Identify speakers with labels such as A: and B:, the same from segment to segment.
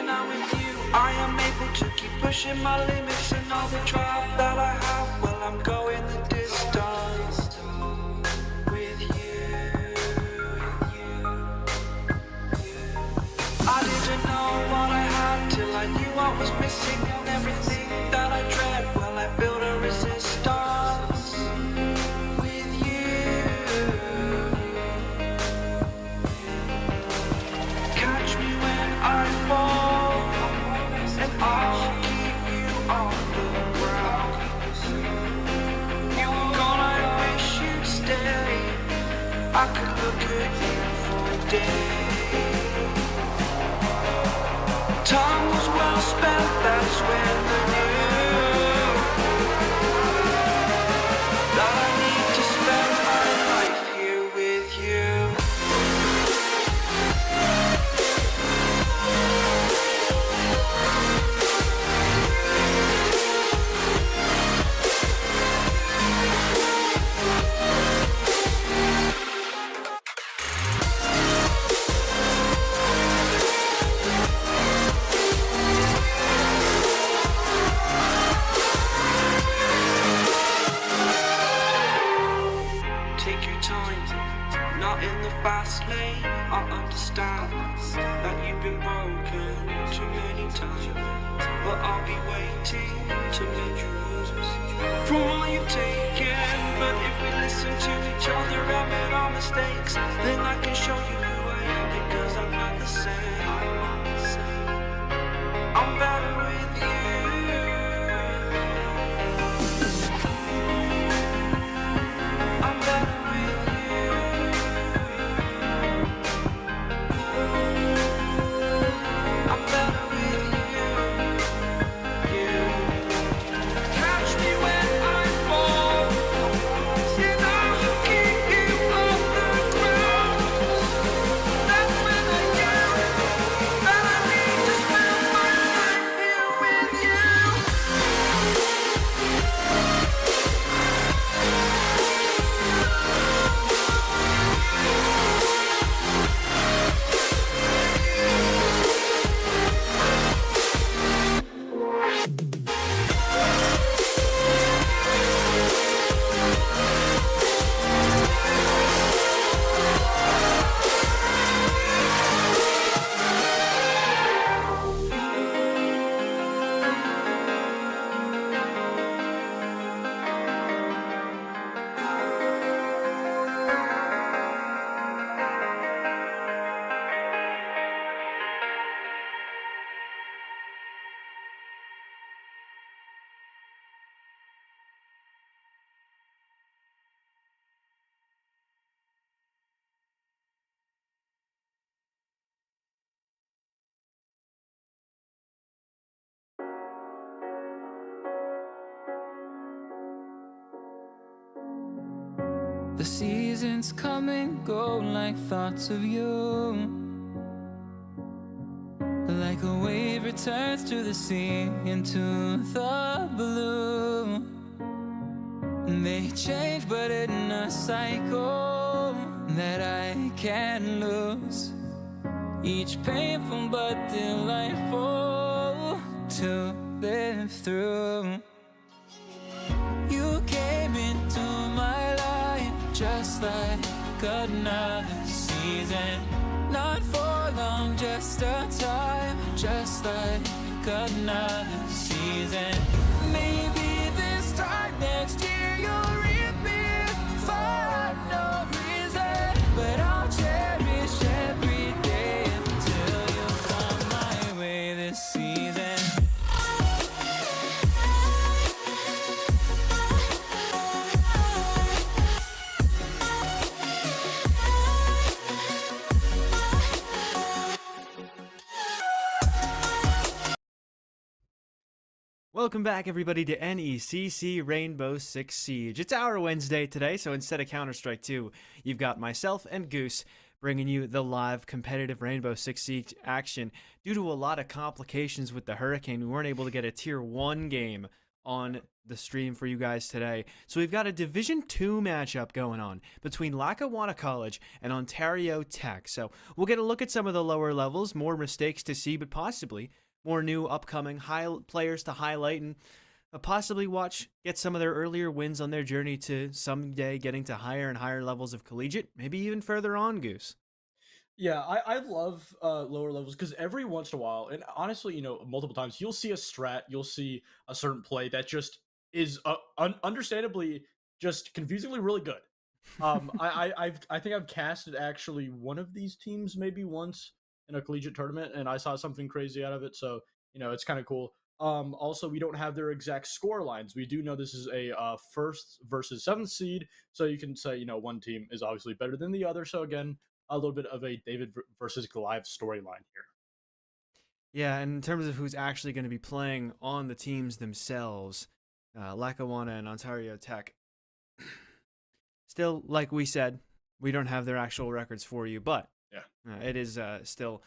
A: when I'm with you. I am able to keep pushing my limits, and all the drive that I have, well, I'm going the distance with you. I didn't know what I had till I knew I was missing, and everything that I dread, well, I built a resistance with you. Catch me when I fall, and I'll keep you on the ground. You were gone, I wish you'd stay. I could look at you for days. Time was well spent, that's when I knew that I need to spend my life here with you. Take your time, not in the fast lane. I understand that you've been broken too many times, but I'll be waiting to mend your wounds from all you've taken. But if we listen to each other and admit our mistakes, then I can show you who I am, because I'm not the same. I'm better with you. I'm better with you. I'm better with you. Catch me when I fall, and I'll keep you off the ground. That's when I knew that I need to spend my life here with you.
B: The seasons come and go like thoughts of you. Like a wave returns to the sea into the blue. They change but in a cycle that I can't lose. Each painful but delightful to live through. You came into my life just like another season. Not for long, just a time, just like another season. Maybe this time next year you'll reappear for no reason, but I'll cherish every day until you come my way this season.
C: Welcome back, everybody, to NECC Rainbow Six Siege. It's our Wednesday today, so instead of Counter-Strike 2, you've got myself and Goose bringing you the live competitive Rainbow Six Siege action. Due to a lot of complications with the hurricane, we weren't able to get a Tier 1 game on the stream for you guys today. So we've got a Division 2 matchup going on between Lackawanna College and Ontario Tech. So we'll get a look at some of the lower levels, more mistakes to see, but possibly more new upcoming players to highlight, and possibly get some of their earlier wins on their journey to someday getting to higher and higher levels of collegiate, maybe even further on, Goose.
D: Yeah, I love lower levels because every once in a while, and honestly, multiple times, you'll see a strat, you'll see a certain play that just is understandably just confusingly really good. I think I've casted actually one of these teams maybe once in a collegiate tournament, and I saw something crazy out of it. So it's kind of cool. Also, we don't have their exact score lines. We do know this is a first versus seventh seed, so you can say one team is obviously better than the other. So again, a little bit of a David versus Goliath storyline here.
C: Yeah, and in terms of who's actually going to be playing on the teams themselves, Lackawanna and Ontario Tech. Still, like we said, we don't have their actual records for you, but
D: yeah,
C: it is still.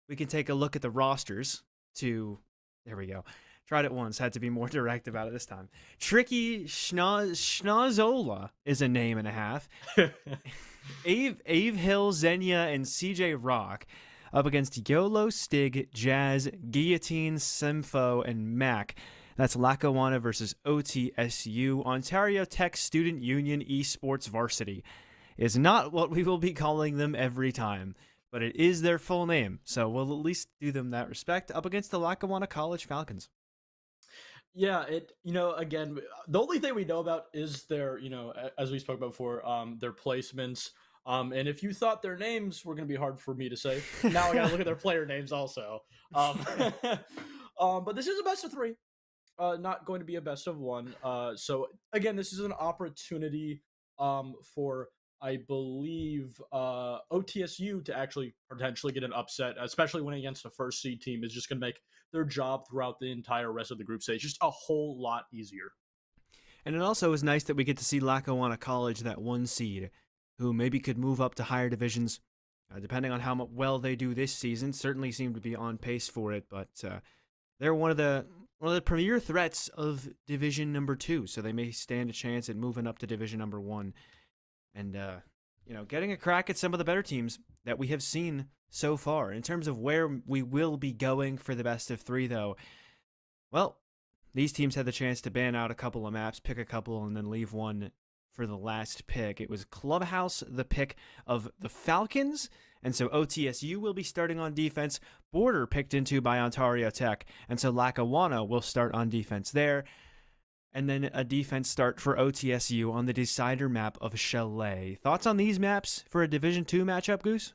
C: We can take a look at the rosters to. There we go. Tried it once, had to be more direct about it this time. Tricky Schnazola is a name and a half. Ave Hill, Xenia, and CJ Rock up against YOLO, Stig, Jazz, Guillotine, Simfo, and Mac. That's Lackawanna versus OTSU. Ontario Tech Student Union Esports Varsity is not what we will be calling them every time, but it is their full name, so we'll at least do them that respect, up against the Lackawanna College Falcons.
D: Yeah, again, the only thing we know about is their, as we spoke about before, their placements. And if you thought their names were going to be hard for me to say, now I got to look at their player names also. But this is a best of three, not going to be a best of one. So again, this is an opportunity for, I believe, OTSU to actually potentially get an upset, especially when against a first seed team, is just going to make their job throughout the entire rest of the group stage just a whole lot easier.
C: And it also is nice that we get to see Lackawanna College, that one seed, who maybe could move up to higher divisions, depending on how well they do this season. Certainly seem to be on pace for it, but they're one of the premier threats of Division number 2, so they may stand a chance at moving up to Division number 1. And, getting a crack at some of the better teams that we have seen so far. In terms of where we will be going for the best of 3, though, well, these teams had the chance to ban out a couple of maps, pick a couple, and then leave one for the last pick. It was Clubhouse, the pick of the Falcons, and so OTSU will be starting on defense. Border picked into by Ontario Tech, and so Lackawanna will start on defense there. And then a defense start for OTSU on the decider map of Chalet. Thoughts on these maps for a Division 2 matchup, Goose?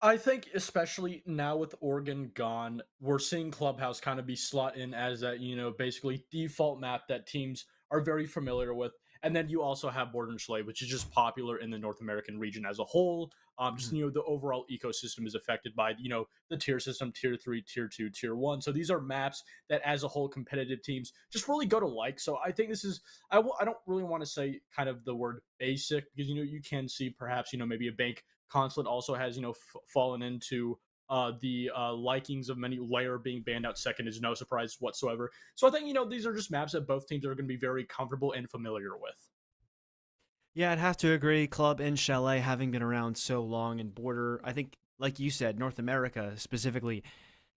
D: I think especially now with Oregon gone, we're seeing Clubhouse kind of be slot in as that, basically default map that teams are very familiar with. And then you also have Border and Chalet, which is just popular in the North American region as a whole. The overall ecosystem is affected by, the tier system, tier 3, tier 2, tier 1. So these are maps that as a whole competitive teams just really go to like. So I think this is, I don't really want to say kind of the word basic because, you can see perhaps, maybe a bank consulate also has, fallen into the likings of many. Layer being banned out second is no surprise whatsoever. So I think, these are just maps that both teams are going to be very comfortable and familiar with.
C: Yeah, I'd have to agree. Club and Chalet having been around so long, and Border, I think, like you said, North America specifically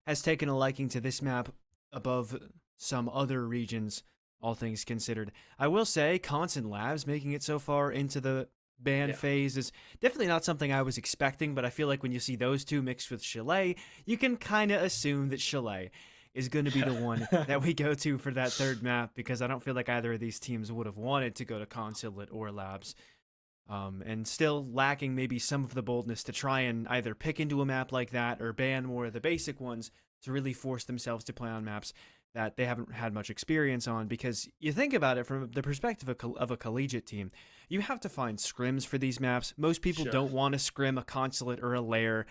C: has taken a liking to this map above some other regions, all things considered. I will say, Constant Labs making it so far into the ban phase is definitely not something I was expecting, but I feel like when you see those two mixed with Chalet, you can kind of assume that Chalet is going to be the one that we go to for that third map, because I don't feel like either of these teams would have wanted to go to Consulate or Labs. And still lacking maybe some of the boldness to try and either pick into a map like that or ban more of the basic ones to really force themselves to play on maps that they haven't had much experience on. Because you think about it from the perspective of a collegiate team, you have to find scrims for these maps. Most people don't want to scrim a Consulate or a Lair,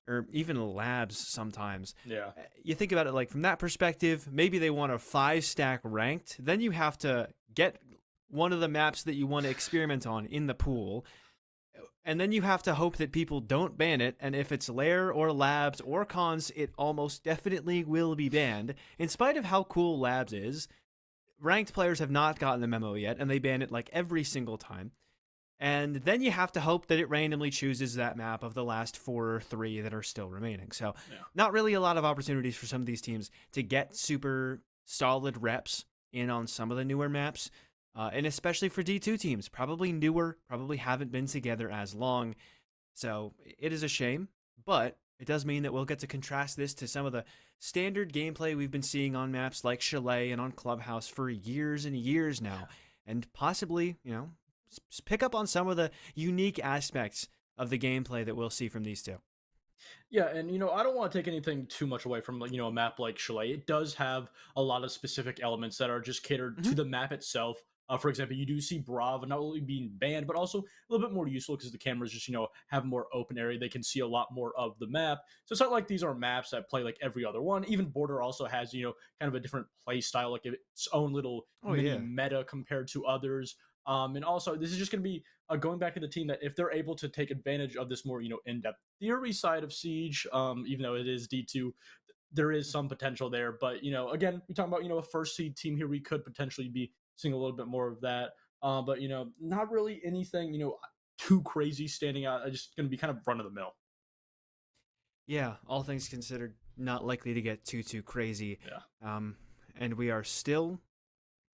C: or even Labs sometimes.
D: Yeah.
C: You think about it like from that perspective, maybe they want a 5-stack ranked. Then you have to get one of the maps that you want to experiment on in the pool. And then you have to hope that people don't ban it. And if it's Lair or Labs or Cons, it almost definitely will be banned. In spite of how cool Labs is, ranked players have not gotten the memo yet, and they ban it like every single time. And then you have to hope that it randomly chooses that map of the last 4 or 3 that are still remaining. So, not really a lot of opportunities for some of these teams to get super solid reps in on some of the newer maps. And especially for D2 teams, probably newer, probably haven't been together as long. So, it is a shame, but it does mean that we'll get to contrast this to some of the standard gameplay we've been seeing on maps like Chalet and on Clubhouse for years and years now. And possibly, pick up on some of the unique aspects of the gameplay that we'll see from these two.
D: Yeah, and I don't want to take anything too much away from a map like Chalet. It does have a lot of specific elements that are just catered to the map itself. For example, you do see Brava not only being banned, but also a little bit more useful because the cameras just have more open area. They can see a lot more of the map. So it's not like these are maps that play like every other one. Even Border also has kind of a different play style, like its own little mini meta compared to others. And also, this is just going to be going back to the team that if they're able to take advantage of this more, in-depth theory side of Siege, even though it is D2, there is some potential there. But, again, we talk about, a first seed team here. We could potentially be seeing a little bit more of that. But, not really anything, too crazy standing out. Just going to be kind of run of the mill.
C: Yeah, all things considered, not likely to get too crazy.
D: Yeah.
C: And we are still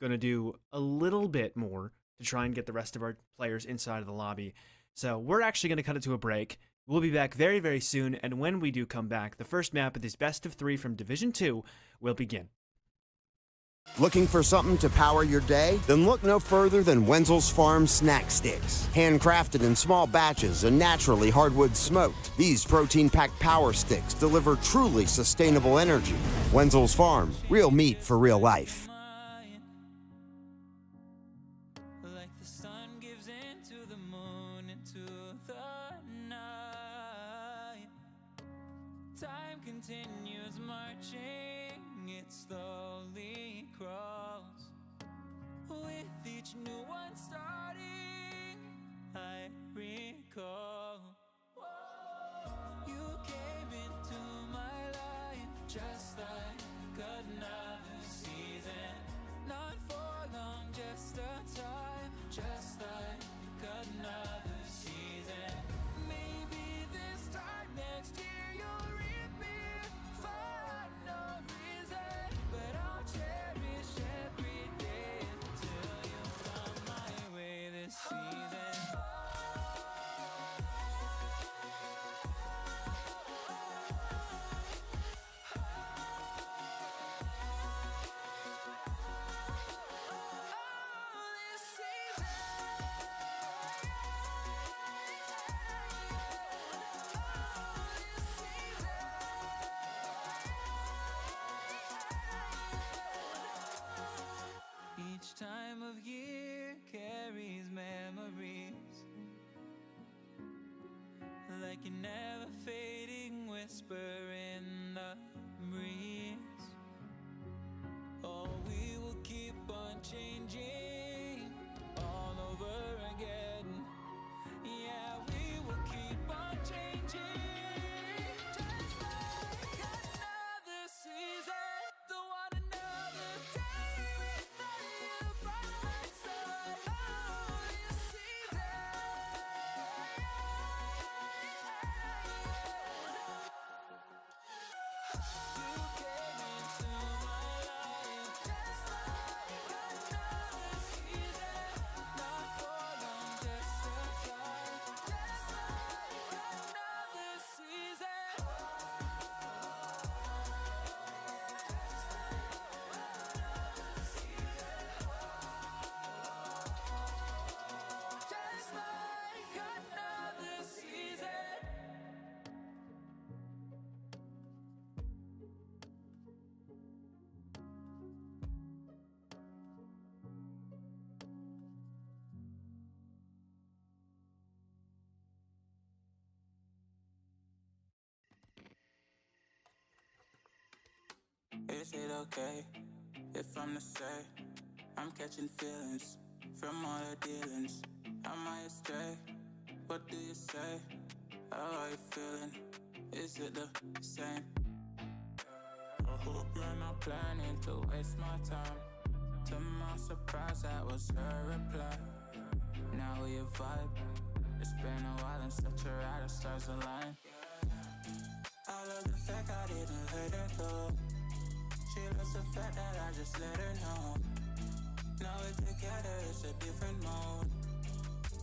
C: going to do a little bit more to try and get the rest of our players inside of the lobby. So we're actually going to cut it to a break. We'll be back very, very soon, and when we do come back, the first map of this best of 3 from Division 2 will begin.
E: Looking for something to power your day? Then look no further than Wenzel's Farm Snack Sticks. Handcrafted in small batches and naturally hardwood smoked, these protein-packed power sticks deliver truly sustainable energy. Wenzel's Farm, real meat for real life.
B: Continues marching, it slowly crawls. With each new one starting, I recall. You came into my life just like another season. Not for long, just a time, just like another season. Maybe this time next year you'll Each time of year carries memories, like a never fading whisper in the breeze. Oh, we will keep on changing all over again. Yeah, we will keep on changing. Just like another season, don't want another day without you by my side. Oh, this season. You came into my life just like another season. Not for long, just a time. Just like another season. Just like another season.
F: Is it okay if I'm to say I'm catching feelings from all the dealings? Am I astray? What do you say? How are you feeling? Is it the same? I hope you're not planning to waste my time. To my surprise, that was her reply. Now we a vibe. It's been a while and such a ride, the stars align. I love the fact I didn't let her go. She loves the fact that I just let her know. Now we're together, it's a different mode.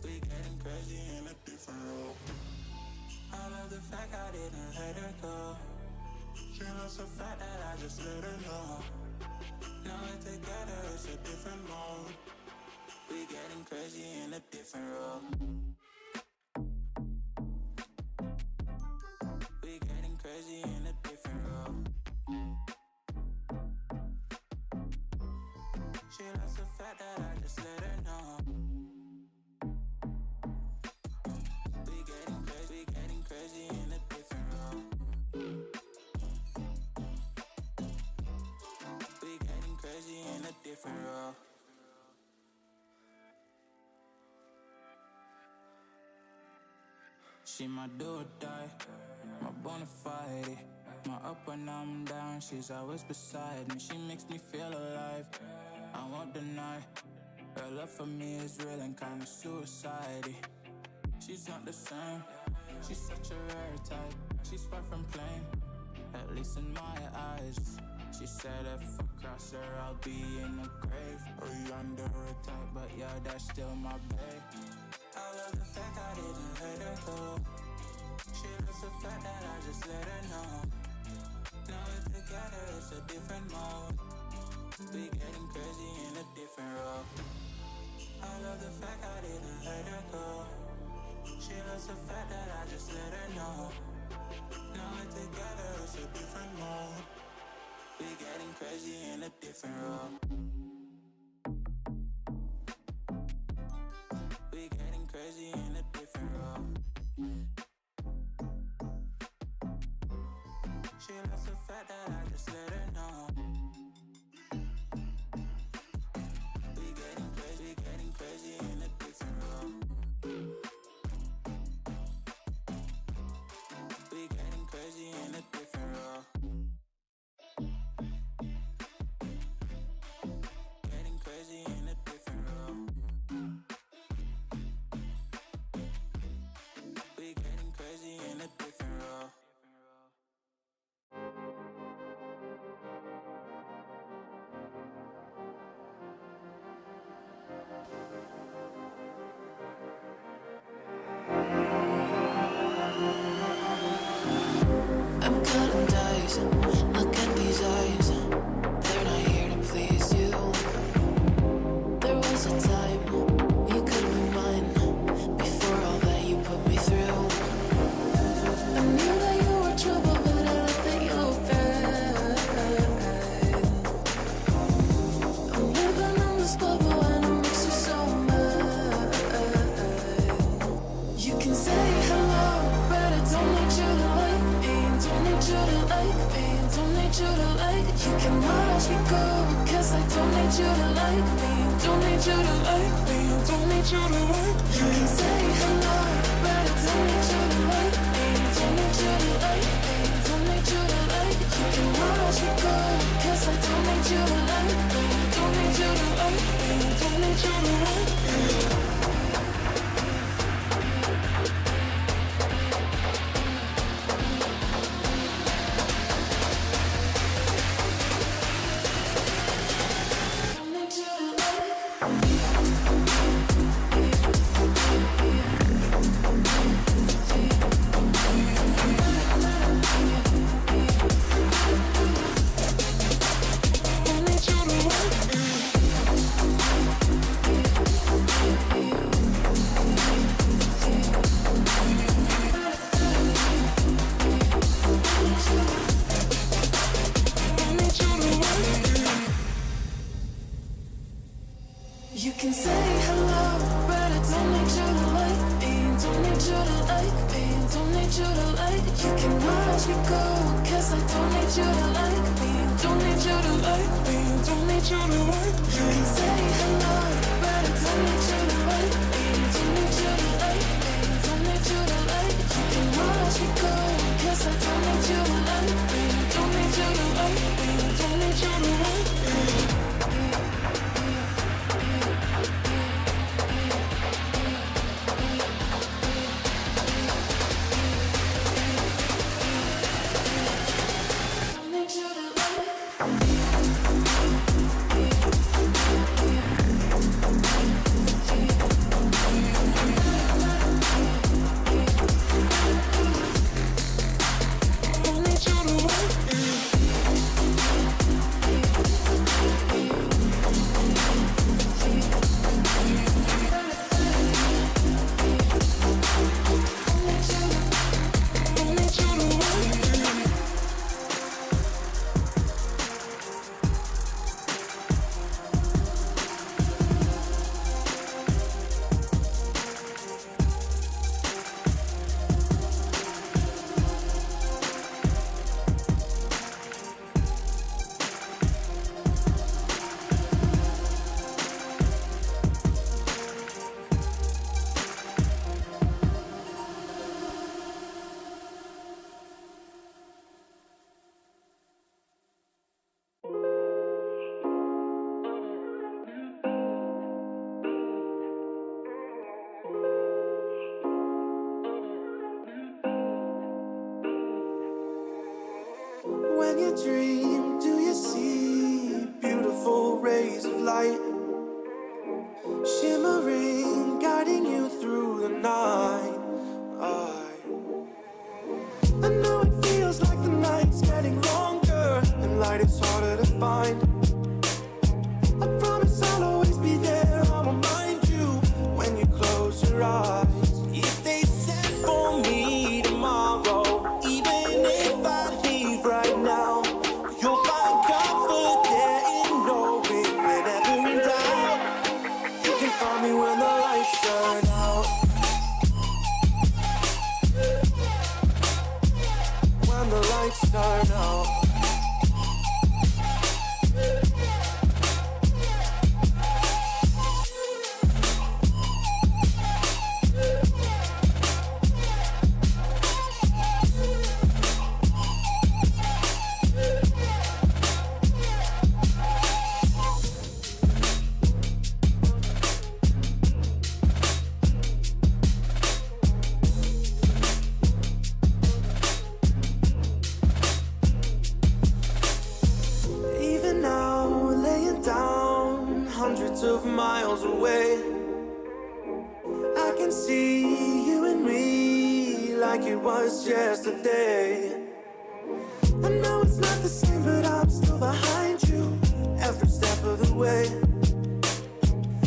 F: We getting crazy in a different role. I love the fact I didn't let her go. She loves the fact that I just let her know. Now we're together, it's a different mode. We getting crazy in a different role. We getting crazy in a different role. She loves the fact that I just let her know. We getting crazy in a different role. We getting crazy in a different role. She my do or die, my bona fide. My up when I'm down, she's always beside me. She makes me feel alive, I won't deny. Her love for me is real and kinda suicide-y. She's not the same, she's such a rare type. She's far from plain, at least in my eyes. She said if I cross her, I'll be in the grave or under her type, but yeah, that's still my babe. I love the fact I didn't let her go. She loves the fact that I just let her know. Now we're together, it's a different mode. We getting crazy in a different role. I love the fact I didn't let her go. She loves the fact that I just let her know. Now we're together, it's a different mode. We getting crazy in a different role. We getting crazy in a different role. She loves the fact that I just let her know. We getting crazy in a different role. We getting crazy in a different role. Getting crazy in a different role. We getting crazy in a different role.
G: I'm cutting dice. Look at these eyes. They're not here to please you. There was a time you could be mine. Before all that you put me through, I knew that you were trouble, but I let that you were bad. I'm living in this bubble and it makes you so mad. You can say hello, but I don't need you to like me. Don't need you to like me. Don't need you to like. You can watch me go, 'cause I don't need you to like me. Don't need you to like me. Don't need you to like. You can say hello, but I don't need you to like me. Don't need you to like me. Don't need you to like. You can watch me go, 'cause I don't need you to like me. Don't need you to like me. Don't need you to like me. Don't need you to like. Don't need you to like. Don't need you to like. You can say hello, but I don't need you to like me. Don't need you to like me. Don't need you to like. You can watch me go, 'cause I don't need you to like me. Don't need you to like me. Don't need you to like. You can say hello, but I don't need you to like me. Don't need you to like me. Don't need you to like. You can watch me go, 'cause I don't need you to like me. Don't need you to like me. Don't need you to like.
H: When you dream, do you see beautiful rays of light shimmering, guiding you through the night? I know it feels like the night's getting longer and light is harder to find. I promise I'll always be there, I'll remind you when you close your eyes. If they send for me tomorrow, even if I leave right now, you'll find comfort there in knowing whenever in doubt, you can find me when the lights turn out. When the lights turn out. Even now, laying down hundreds of miles away, I can see you and me like it was yesterday. I know it's not the same, but I'm still behind you every step of the way.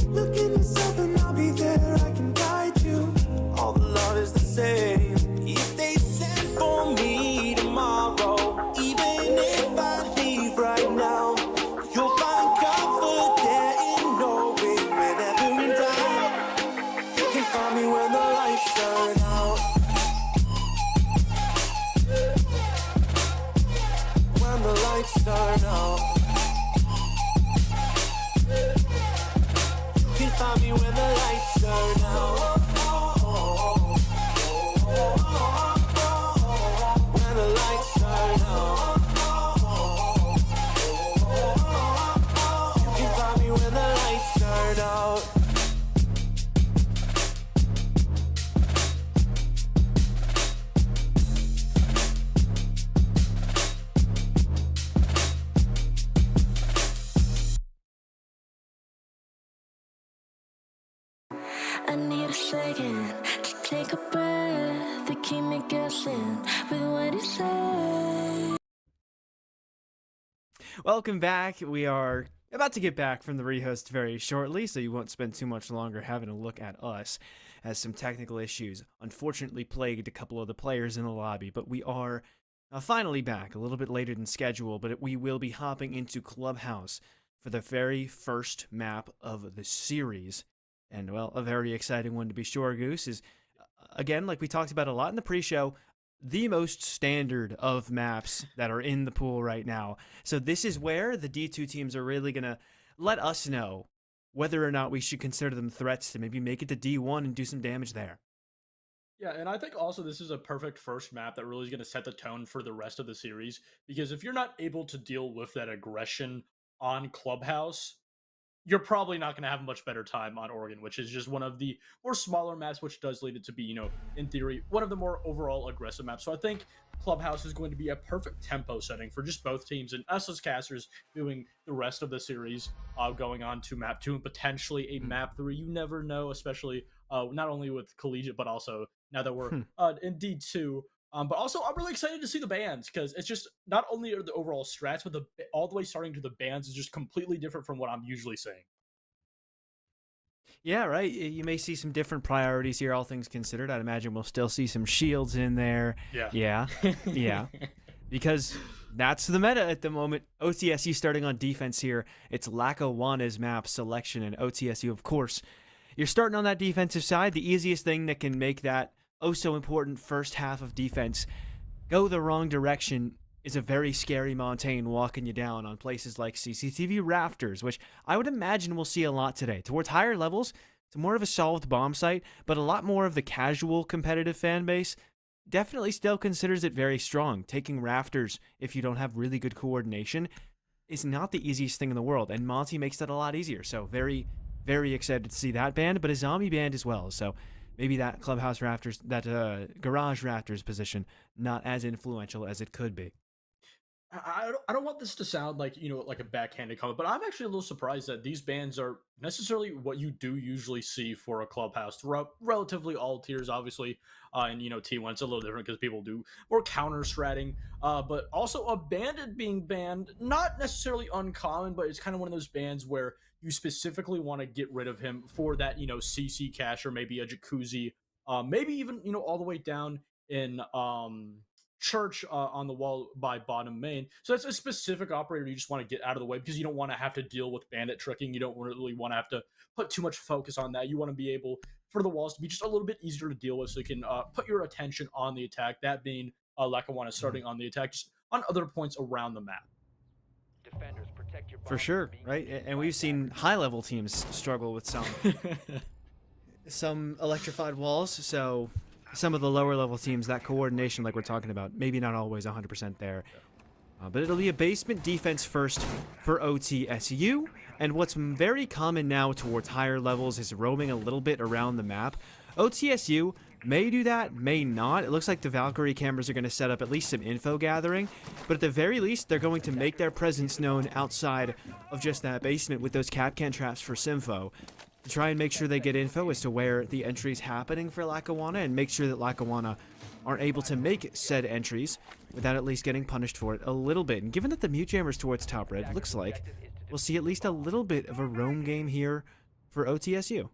H: Look in yourself and I'll be there, I can guide you. All the love is the same. If they send for me tomorrow, even if I leave right now, you'll find comfort there in knowing whenever in doubt, you can find me when the lights turn out. When the lights turn out. You can find me when the lights turn out. When the lights turn out. You can find me when the lights turn out.
G: I need a second to take a breath, to keep me guessing with what you say.
C: Welcome back. We are about to get back from the rehost very shortly, so you won't spend too much longer having a look at us, as some technical issues unfortunately plagued a couple of the players in the lobby. But we are finally back, a little bit later than scheduled, but we will be hopping into Clubhouse for the very first map of the series. And, well, a very exciting one to be sure, Goose, is, again, like we talked about a lot in the pre-show, the most standard of maps that are in the pool right now. So this is where the D2 teams are really going to let us know whether or not we should consider them threats to maybe make it to D1 and do some damage there.
D: Yeah, and I think also this is a perfect first map that really is going to set the tone for the rest of the series, because if you're not able to deal with that aggression on Clubhouse, you're probably not going to have a much better time on Oregon, which is just one of the more smaller maps, which does lead it to be, in theory, one of the more overall aggressive maps. So I think Clubhouse is going to be a perfect tempo setting for just both teams, and us as casters doing the rest of the series, going on to map 2 and potentially a map 3. You never know, especially not only with collegiate, but also now that we're in D2. But also, I'm really excited to see the bans, because it's just not only are the overall strats, but all the way starting to the bans is just completely different from what I'm usually saying.
C: Yeah, right. You may see some different priorities here, all things considered. I'd imagine we'll still see some shields in there.
D: Yeah.
C: Yeah. Because that's the meta at the moment. OTSU starting on defense here. It's Lackawanna's map selection, and OTSU, of course. You're starting on that defensive side. The easiest thing that can make that so important first half of defense go the wrong direction is a very scary Montaigne walking you down on places like CCTV rafters, which I would imagine we'll see a lot today. Towards higher levels, it's more of a solved bomb site, but a lot more of the casual competitive fan base definitely still considers it very strong. Taking rafters, if you don't have really good coordination, is not the easiest thing in the world, and Monty makes that a lot easier. So very, very excited to see that band, but a zombie band as well. So maybe that clubhouse rafters, that garage rafters position, not as influential as it could be.
D: I don't want this to sound like, like a backhanded comment, but I'm actually a little surprised that these bans are necessarily what you do usually see for a clubhouse throughout relatively all tiers, obviously. And T1 it's a little different because people do more counter stratting. But also a bandit being banned, not necessarily uncommon, but it's kind of one of those bans where you specifically want to get rid of him for that, CC cache or maybe a jacuzzi, maybe even all the way down in church on the wall by bottom main. So that's a specific operator you just want to get out of the way because you don't want to have to deal with bandit tricking. You don't really want to have to put too much focus on that. You want to be able for the walls to be just a little bit easier to deal with so you can put your attention on the attack, that being Lackawanna starting on the attack, just on other points around the map.
C: For sure, right? And we've seen high-level teams struggle with some electrified walls, so some of the lower level teams, that coordination like we're talking about, maybe not always 100% there. But it'll be a basement defense first for OTSU, and what's very common now towards higher levels is roaming a little bit around the map. OTSU may do that, may not. It looks like the Valkyrie cameras are going to set up at least some info gathering, but at the very least, they're going to make their presence known outside of just that basement with those Capcan traps for Simfo, to try and make sure they get info as to where the entry's happening for Lackawanna and make sure that Lackawanna aren't able to make said entries without at least getting punished for it a little bit. And given that the mute jammer's towards top red, looks like we'll see at least a little bit of a roam game here for OTSU.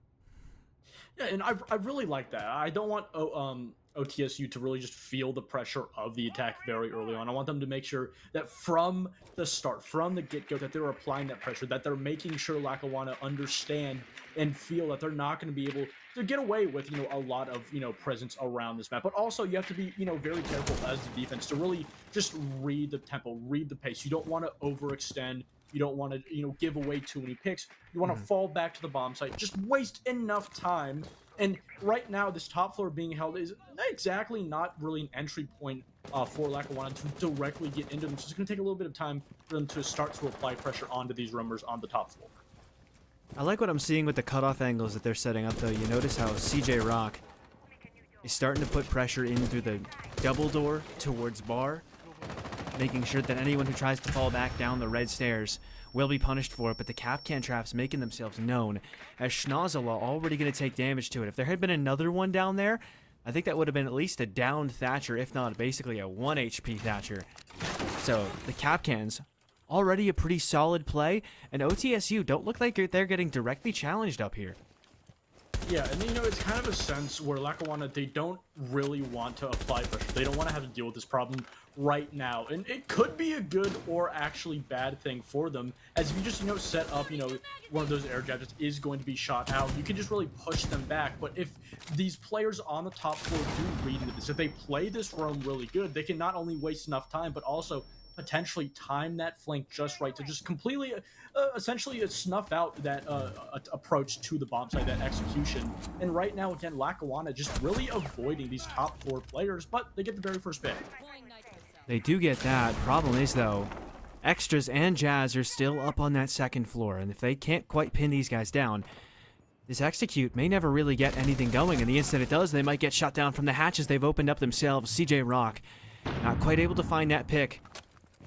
D: Yeah, and I really like that. I don't want OTSU to really just feel the pressure of the attack very early on. I want them to make sure that from the start, from the get-go, that they're applying that pressure, that they're making sure Lackawanna understand and feel that they're not going to be able to get away with, a lot of, presence around this map. But also you have to be, very careful as the defense to really just read the tempo, read the pace. You don't want to overextend. You don't want to, give away too many picks. You want to fall back to the bomb site, just waste enough time. And right now, this top floor being held is not really an entry point for Lackawanna to directly get into them. So it's going to take a little bit of time for them to start to apply pressure onto these roamers on the top floor.
C: I like what I'm seeing with the cutoff angles that they're setting up, though. You notice how CJ Rock is starting to put pressure in through the double door towards bar, making sure that anyone who tries to fall back down the red stairs will be punished for it, but the Capcan traps making themselves known, as Schnozzela already going to take damage to it. If there had been another one down there, I think that would have been at least a downed Thatcher, if not basically a 1 HP Thatcher. So the Capcans, already a pretty solid play, and OTSU don't look like they're getting directly challenged up here.
D: Yeah, and it's kind of a sense where Lackawanna, they don't really want to apply pressure. They don't want to have to deal with this problem right now. And it could be a good or actually bad thing for them, as if you just, set up, one of those air jabs that is going to be shot out, you can just really push them back. But if these players on the top floor do read into this, if they play this roam really good, they can not only waste enough time, but also potentially time that flank just right to just completely essentially snuff out that approach to the bomb site, that execution. And right now, again, Lackawanna just really avoiding these top floor players, but they get the very first pick.
C: They do get that. Problem is, though, Extras and Jazz are still up on that second floor, and if they can't quite pin these guys down, this execute may never really get anything going, and the instant it does, they might get shut down from the hatches they've opened up themselves. CJ Rock not quite able to find that pick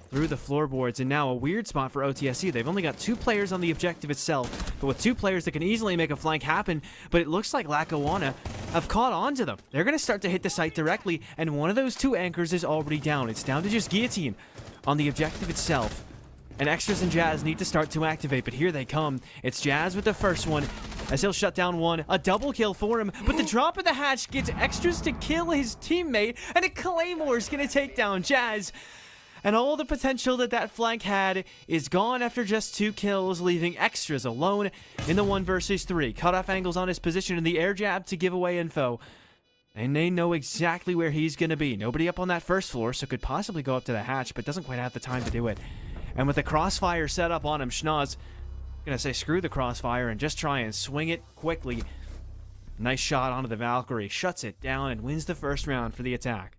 C: through the floorboards, and now a weird spot for OTSU. They've only got 2 players on the objective itself, but with 2 players that can easily make a flank happen, but it looks like Lackawanna have caught on to them. They're going to start to hit the site directly, and one of those 2 anchors is already down. It's down to just Guillotine on the objective itself. And Extras and Jazz need to start to activate, but here they come. It's Jazz with the first one, as he'll shut down one. A double kill for him, but the drop of the hatch gets Extras to kill his teammate, and a Claymore's going to take down Jazz. And all the potential that flank had is gone after just 2 kills, leaving Extras alone in the 1 versus 3. Cutoff angles on his position in the air jab to give away info. And they know exactly where he's going to be. Nobody up on that first floor, so could possibly go up to the hatch, but doesn't quite have the time to do it. And with the crossfire set up on him, Schnoz going to say screw the crossfire and just try and swing it quickly. Nice shot onto the Valkyrie. Shuts it down and wins the first round for the attack.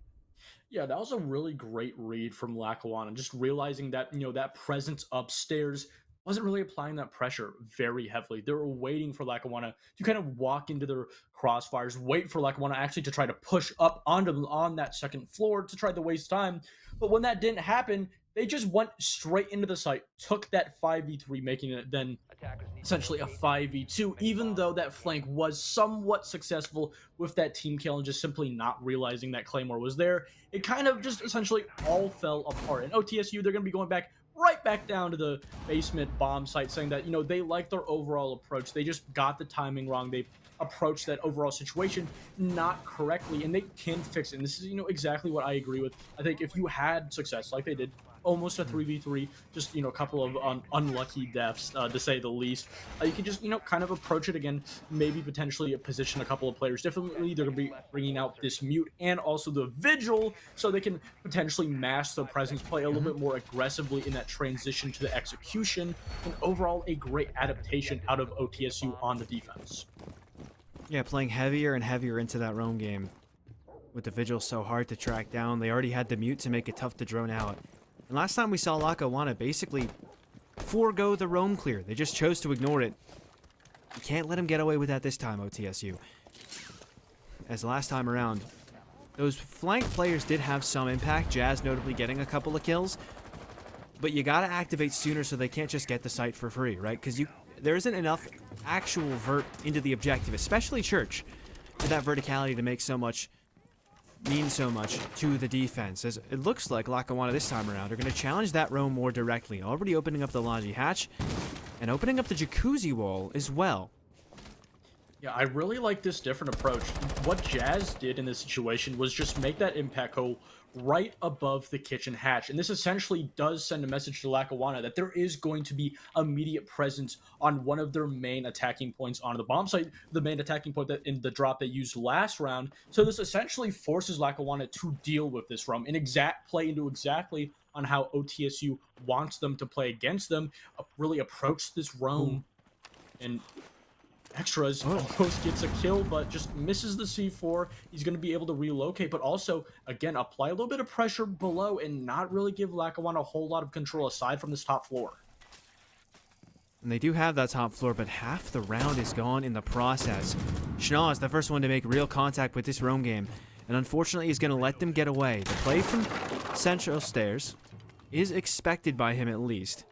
D: Yeah, that was a really great read from Lackawanna. Just realizing that, that presence upstairs wasn't really applying that pressure very heavily. They were waiting for Lackawanna to kind of walk into their crossfires, wait for Lackawanna actually to try to push up onto them on that second floor to try to waste time. But when that didn't happen, They just went straight into the site, took that 5v3, making it then essentially a 5v2, even though that flank was somewhat successful with that team kill and just simply not realizing that Claymore was there. It kind of just essentially all fell apart. And OTSU, they're going to be going back right back down to the basement bomb site, saying that, they like their overall approach. They just got the timing wrong. They approached that overall situation not correctly, and they can fix it. And this is, exactly what I agree with. I think if you had success like they did, almost a 3v3, just, a couple of unlucky deaths, to say the least, you could just, kind of approach it again, maybe potentially position a couple of players differently. They're going to be bringing out this mute and also the vigil, so they can potentially mask their presence, play a little bit more aggressively in that transition to the execution, and overall a great adaptation out of OTSU on the defense.
C: Yeah, playing heavier and heavier into that roam game. With the vigil so hard to track down, they already had the mute to make it tough to drone out. And last time we saw Lackawanna basically forego the roam clear. They just chose to ignore it. You can't let them get away with that this time, OTSU. As last time around, those flank players did have some impact, Jazz notably getting a couple of kills. But you gotta activate sooner so they can't just get the site for free, right? Because there isn't enough actual vert into the objective, especially Church, for that verticality to mean so much to the defense. As it looks like Lackawanna this time around are going to challenge that roam more directly, already opening up the Logi hatch and opening up the jacuzzi wall as well.
D: Yeah, I really like this different approach. What Jazz did in this situation was just make that impact hole right above the kitchen hatch. And this essentially does send a message to Lackawanna that there is going to be immediate presence on one of their main attacking points on the bomb site, the main attacking point that in the drop they used last round. So this essentially forces Lackawanna to deal with this roam and play into exactly on how OTSU wants them to play against them, really approach this roam. And Extras almost gets a kill, but just misses the C4. He's going to be able to relocate, but also, again, apply a little bit of pressure below and not really give Lackawanna a whole lot of control aside from this top floor.
C: And they do have that top floor, but half the round is gone in the process. Schnaw is the first one to make real contact with this roam game, and unfortunately he's going to let them get away. The play from Central Stairs is expected by him at least.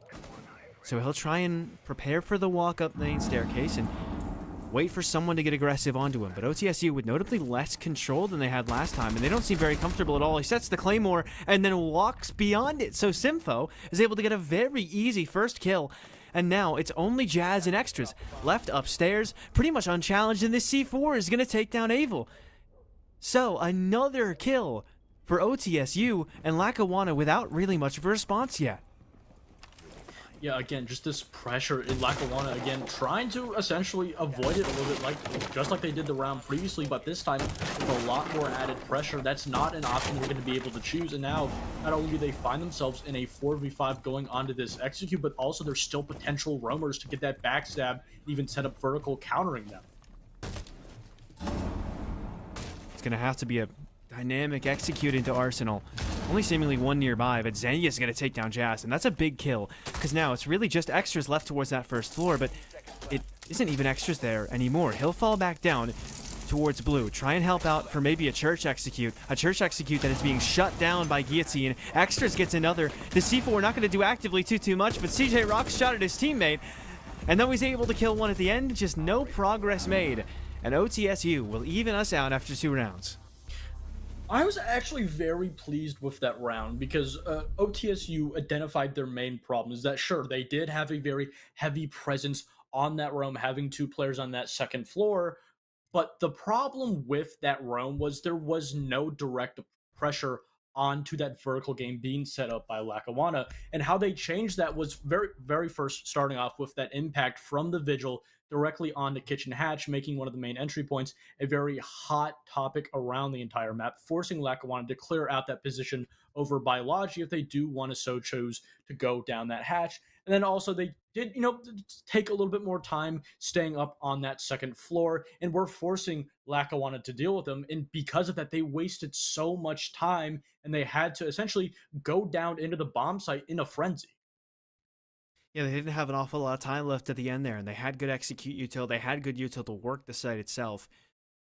C: So he'll try and prepare for the walk up main staircase and wait for someone to get aggressive onto him. But OTSU with notably less control than they had last time, and they don't seem very comfortable at all. He sets the Claymore and then walks beyond it. So Simfo is able to get a very easy first kill. And now it's only Jazz and Extras left upstairs, pretty much unchallenged, and this C4 is going to take down Avel. So another kill for OTSU, and Lackawanna without really much of a response yet.
D: Yeah, again, just this pressure in Lackawanna, again, trying to essentially avoid it a little bit, just like they did the round previously, but this time with a lot more added pressure. That's not an option they're going to be able to choose, and now not only do they find themselves in a 4v5 going onto this execute, but also there's still potential roamers to get that backstab, even set up vertical countering them.
C: It's going to have to be a dynamic execute into Arsenal. Only seemingly one nearby, but Xenia is going to take down Jazz, and that's a big kill, because now it's really just Extras left towards that first floor, but it isn't even Extras there anymore. He'll fall back down towards Blue, try and help out for maybe a Church execute that is being shut down by Guillotine. Extras gets another. The C4 not going to do actively too much, but CJ Rocks shot at his teammate, and then he's able to kill one at the end. Just no progress made, and OTSU will even us out after 2 rounds.
D: I was actually very pleased with that round because OTSU identified their main problems. That sure, they did have a very heavy presence on that roam, having 2 players on that second floor, but the problem with that roam was there was no direct pressure onto that vertical game being set up by Lackawanna, and how they changed that was very first starting off with that impact from the Vigil directly onto Kitchen Hatch, making one of the main entry points a very hot topic around the entire map, forcing Lackawanna to clear out that position over by Logi if they do want to so choose to go down that hatch. And then also they did, take a little bit more time staying up on that second floor, and were forcing Lackawanna to deal with them. And because of that, they wasted so much time, and they had to essentially go down into the bomb site in a frenzy.
C: Yeah, they didn't have an awful lot of time left at the end there, and they had good execute util. They had good util to work the site itself.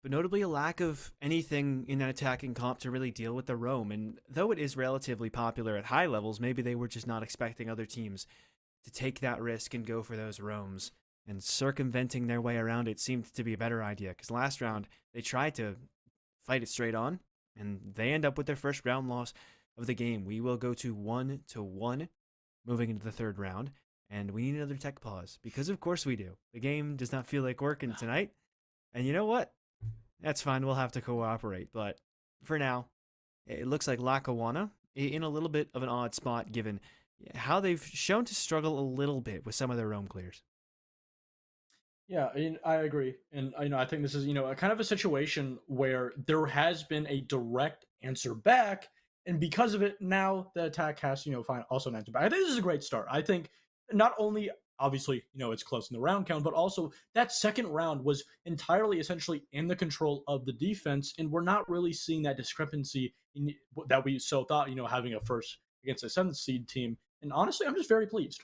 C: but notably a lack of anything in that attacking comp to really deal with the roam. And though it is relatively popular at high levels, maybe they were just not expecting other teams to take that risk and go for those roams. And circumventing their way around it seemed to be a better idea, because last round they tried to fight it straight on, and they end up with their first round loss of the game. We will go to 1-1 moving into the third round, and we need another tech pause, because of course we do. The game does not feel like working tonight, and you know what? That's fine, we'll have to cooperate, but for now, it looks like Lackawanna in a little bit of an odd spot given how they've shown to struggle a little bit with some of their roam clears.
D: Yeah, I agree, and I think this is a kind of a situation where there has been a direct answer back, and because of it, now the attack has to find also an answer back. I think this is a great start. I think not only obviously it's close in the round count, but also that second round was entirely essentially in the control of the defense, and we're not really seeing that discrepancy that we so thought having a first against a 7th seed team. And honestly, I'm just very pleased.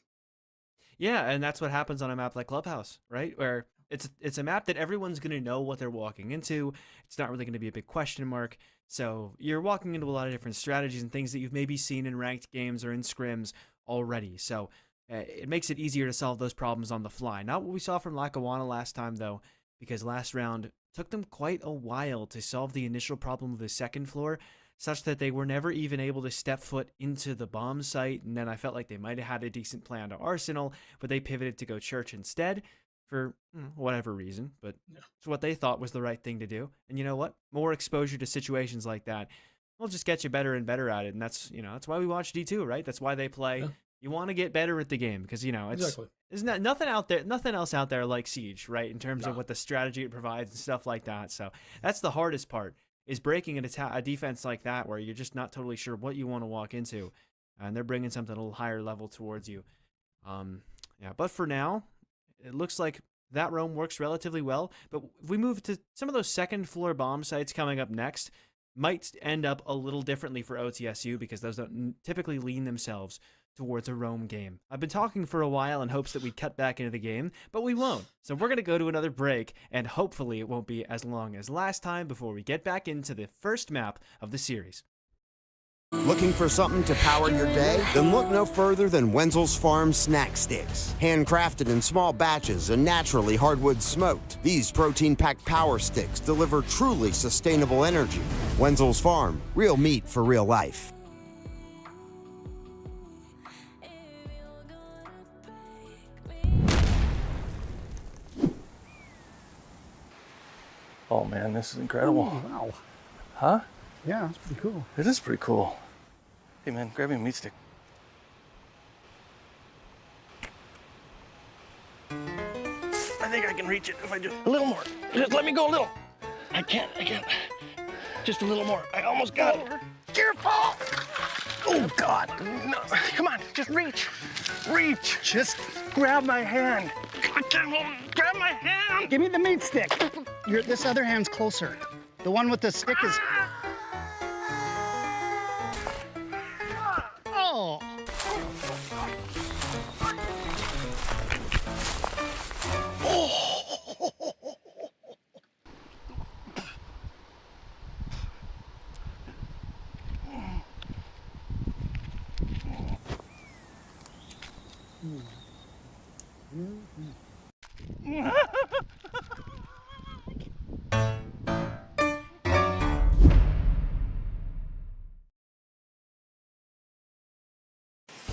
C: Yeah, and that's what happens on a map like Clubhouse, right? Where it's a map that everyone's going to know what they're walking into. It's not really going to be a big question mark. So you're walking into a lot of different strategies and things that you've maybe seen in ranked games or in scrims already. So it makes it easier to solve those problems on the fly. Not what we saw from Lackawanna last time, though, because last round took them quite a while to solve the initial problem of the second floor, such that they were never even able to step foot into the bomb site. And then I felt like they might have had a decent plan to Arsenal, but they pivoted to go Church instead for whatever reason. But it's what they thought was the right thing to do. And you know what? More exposure to situations like that will just get you better and better at it. And that's that's why we watch D2, right? That's why they play. Yeah. You want to get better at the game because there's nothing else out there like Siege, right? In terms of what the strategy it provides and stuff like that. So that's the hardest part, is breaking a defense like that where you're just not totally sure what you want to walk into, and they're bringing something a little higher level towards you. But for now, it looks like that roam works relatively well. But if we move to some of those second floor bomb sites coming up next, might end up a little differently for OTSU, because those don't typically lean themselves towards a roam game. I've been talking for a while in hopes that we'd cut back into the game, but we won't. So we're going to go to another break, and hopefully it won't be as long as last time before we get back into the first map of the series.
E: Looking for something to power your day? Then look no further than Wenzel's Farm Snack Sticks. Handcrafted in small batches and naturally hardwood smoked, these protein-packed power sticks deliver truly sustainable energy. Wenzel's Farm, real meat for real life.
I: Oh man, this is incredible.
J: Oh, wow.
I: Huh?
J: Yeah, that's pretty cool.
I: It is pretty cool. Hey man, grab me a meat stick. I think I can reach it if I just a little more. Just let me go a little. I can't. Just a little more. I almost got it. Careful! Oh God! No, come on, just reach. Just grab my hand. I can't hold it. Grab my hand.
J: Give me the meat stick. This other hand's closer. The one with the stick is... Oh!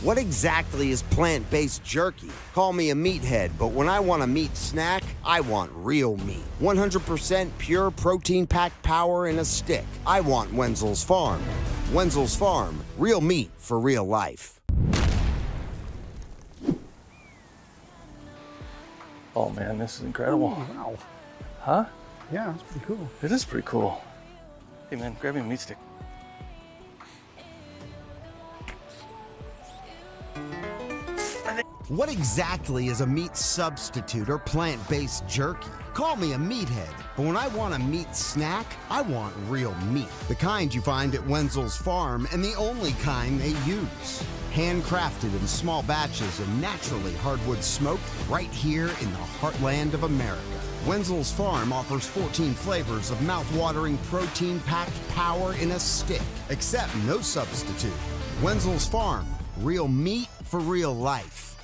E: What exactly is plant-based jerky? Call me a meathead, but when I want a meat snack, I want real meat. 100% pure protein-packed power in a stick. I want Wenzel's Farm. Wenzel's Farm, real meat for real life.
I: Oh man, this is incredible.
J: Oh, wow.
I: Huh?
J: Yeah, that's pretty cool.
I: It is pretty cool. Hey man, grab me a meat stick.
E: What exactly is a meat substitute or plant-based jerky? Call me a meathead, but when I want a meat snack, I want real meat. The kind you find at Wenzel's Farm, and the only kind they use. Handcrafted in small batches and naturally hardwood smoked right here in the heartland of America. Wenzel's Farm offers 14 flavors of mouth-watering protein-packed power in a stick, except no substitute. Wenzel's Farm, real meat for real life.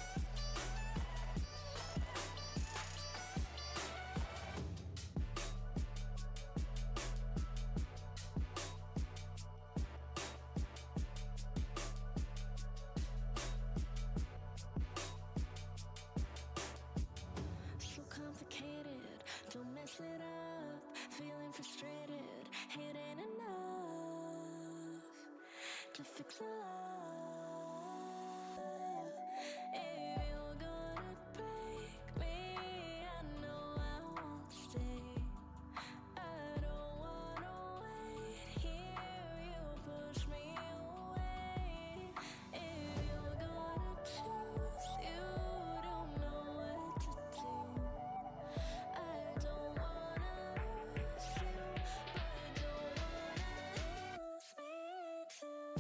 G: So complicated, don't mess it up. Feeling frustrated, it ain't enough to fix a love. If you're gonna break me, I know I won't stay. I don't wanna wait here, you push me away. If you're gonna choose, you don't know what to do. I don't wanna lose you, but don't wanna lose me too.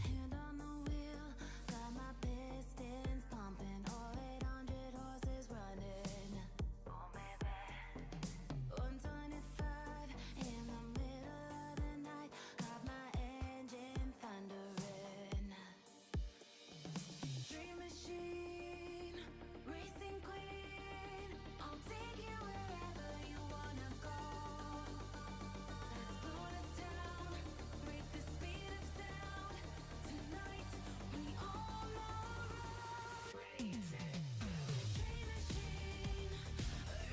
G: Hand on the wheel, got my pistons pumping, all 800 horses running. Oh baby, 125 in the middle of the night, got my engine thundering. Dream machine, racing queen, I'll take you wherever you wanna go. Let's slow us down, break the speed of sound. Tonight we all know racing. Dream machine,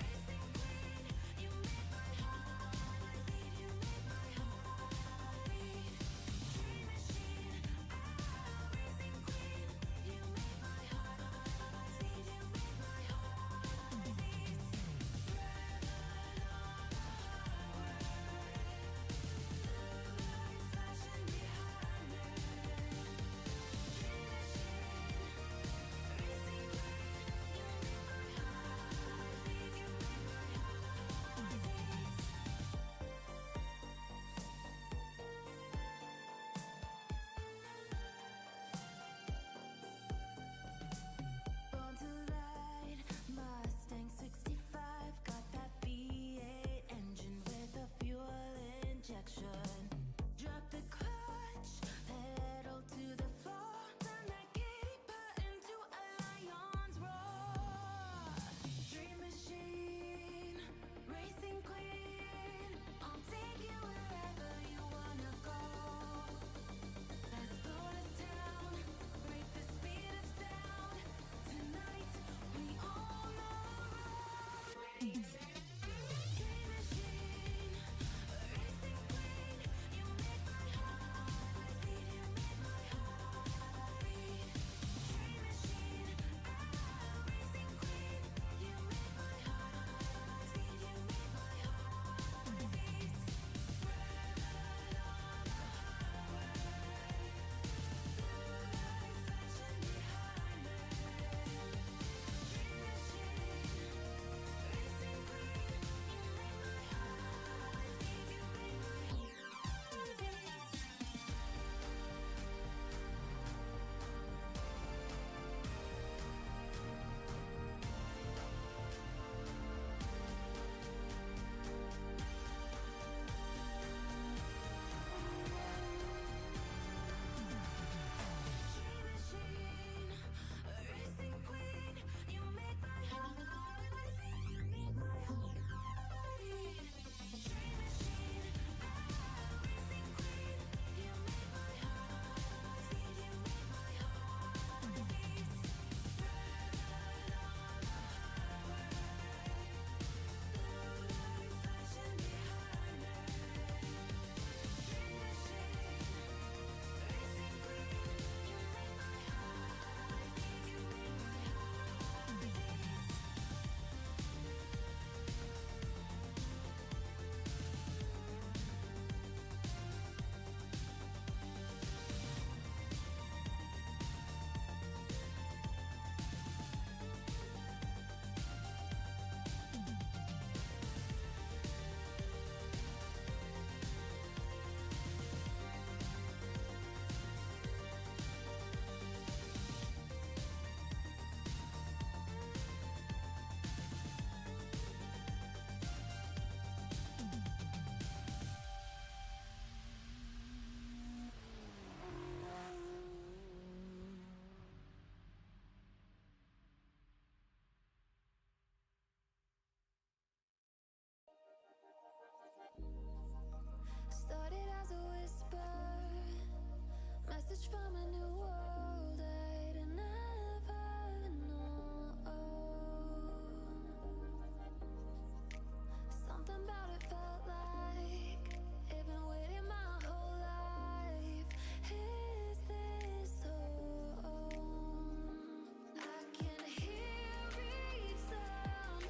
G: racing queen, you make my heart beat. You make my heart beat. Dream machine, racing queen, you make my heart beat. You make my heart beat. Driving on the highway, flashing behind me. Dream machine, racing queen, you make my heart beat. You make my heart beat. Born to ride, Mustang 65, got that V8 engine with a fuel injection. Drop the clutch, pedal to the floor, turn that giddy button to a lion's roar. Dream machine, racing queen, I'll take you wherever you wanna go. Let's slow us down, break the speed of sound. Tonight we all know racing. Dream machine, racing queen, you make my heart beat. You make my heart beat. Dream machine, racing queen, you make my heart beat. You make my heart beat. Driving on the highway, flashing behind me. Dream machine, racing queen, message from a new world I'd never known. Something about it felt like it'd been waiting my whole life. Is this home? I can hear each sound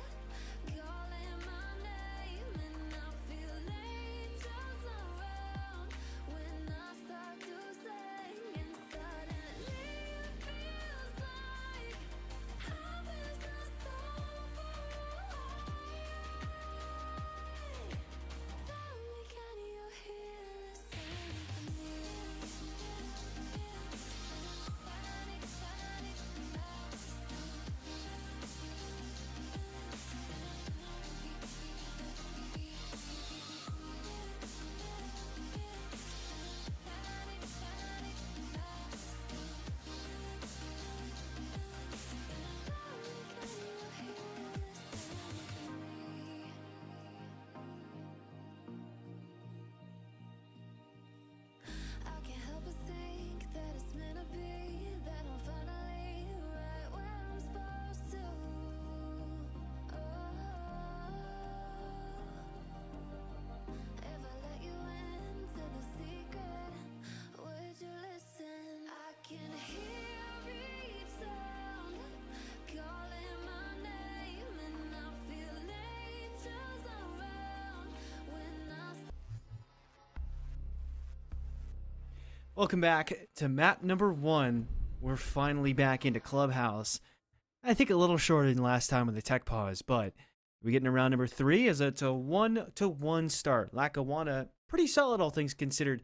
G: calling my name, and I feel angels around when I start to sing, and suddenly it feels like heaven's not so far away. Tell me, can you hear the symphony? I can't help but think that it's meant to be, that I'm finally right where I'm supposed to. If I let you into the secret, would you listen? I can hear each sound calling my name, and I feel angels around when I
C: Welcome back to map number 1. We're finally back into Clubhouse. I think a little shorter than last time with the tech pause, but we get into round number 3 as it's a 1-1 start. Lackawanna, pretty solid all things considered,